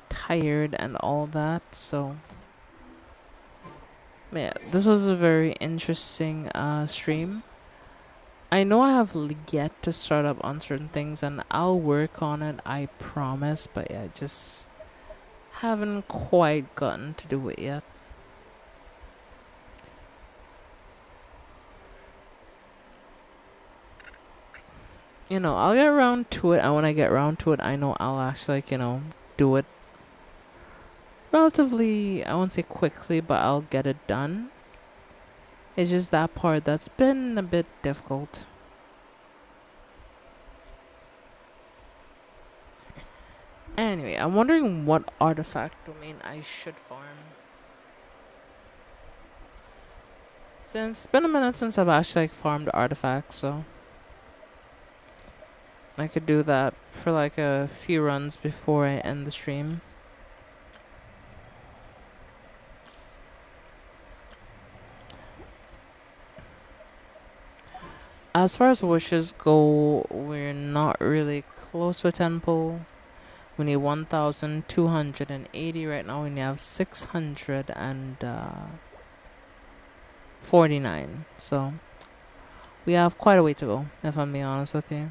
tired and all that, so yeah, this was a very interesting stream. I know I have yet to start up on certain things and I'll work on it, I promise, but yeah, just haven't quite gotten to do it yet. You know, I'll get around to it, and when I get around to it, I know I'll actually, like, you know, do it relatively, I won't say quickly, but I'll get it done. It's just that part that's been a bit difficult. Anyway, I'm wondering what artifact domain I should farm. Since it's been a minute since I've actually like farmed artifacts, so I could do that for like a few runs before I end the stream. As far as wishes go, we're not really close to a temple. We need 1,280 right now. We have 649. So we have quite a way to go, if I'm being honest with you.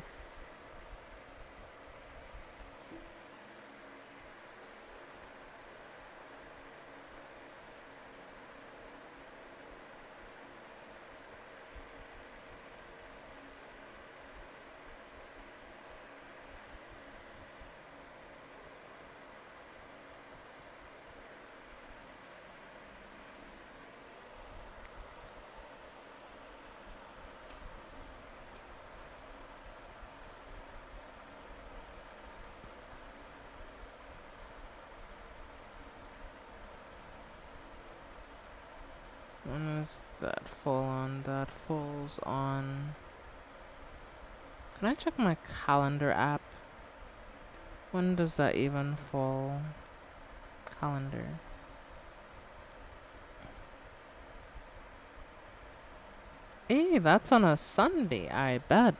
When does that fall on? That falls on... Can I check my calendar app? When does that even fall? Calendar. Hey, that's on a Sunday, I bet.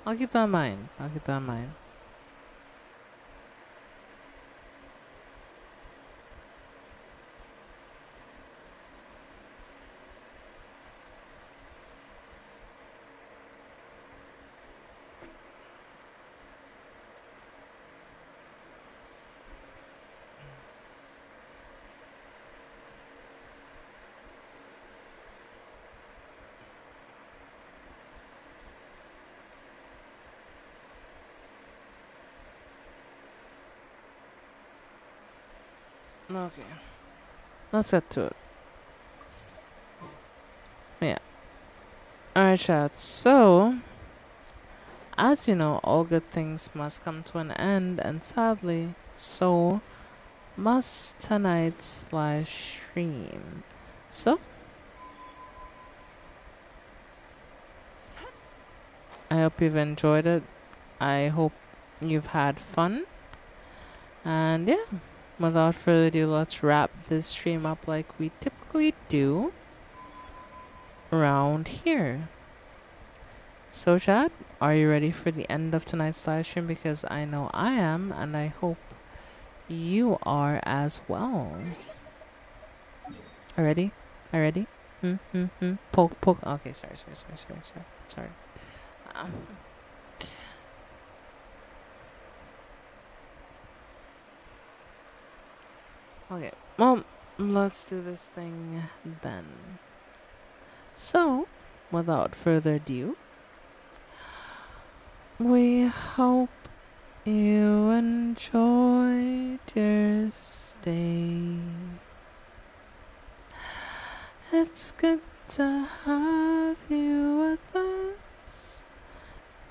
I'll keep that in mind. I'll keep that in mind. Okay. Let's get to it. Yeah. Alright, chat. So, as you know, all good things must come to an end, and sadly, so must tonight's live stream. So, I hope you've enjoyed it. I hope you've had fun. And yeah, without further ado, let's wrap this stream up like we typically do around here. So, chat, are you ready for the end of tonight's live stream? Because I know I am, and I hope you are as well. Are ready? Are ready? Poke, poke. Okay, sorry. Um, okay, well, let's do this thing then. So, without further ado, we hope you enjoyed your stay. It's good to have you with us,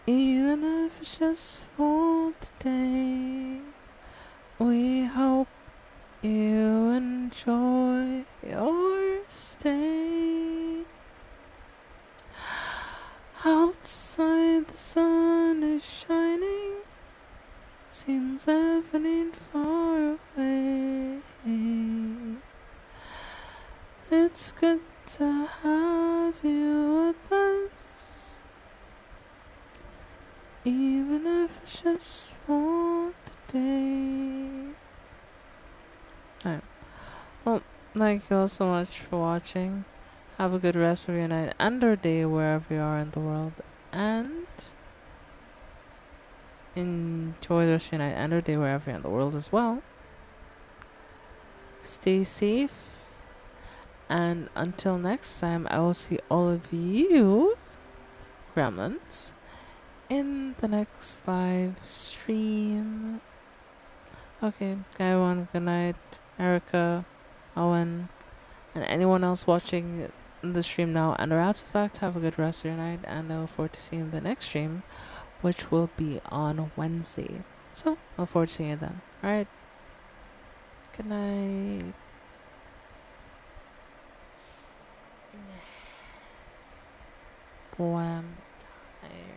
even if it's just for the day. We hope you enjoy your stay. Outside the sun is shining, seems evening far away. It's good to have you with us, even if it's just for the day. Alright. Well, thank you all so much for watching. Have a good rest of your night and or day wherever you are in the world. And enjoy the rest of your night and or day wherever you're in the world as well. Stay safe. And until next time, I will see all of you, gremlins, in the next live stream. Okay, everyone, good night. Erica, Owen, and anyone else watching the stream now and or after the fact, have a good rest of your night, and I look forward to seeing the next stream, which will be on Wednesday. So, I look forward to seeing you then. Alright, good night. Boy, I'm tired.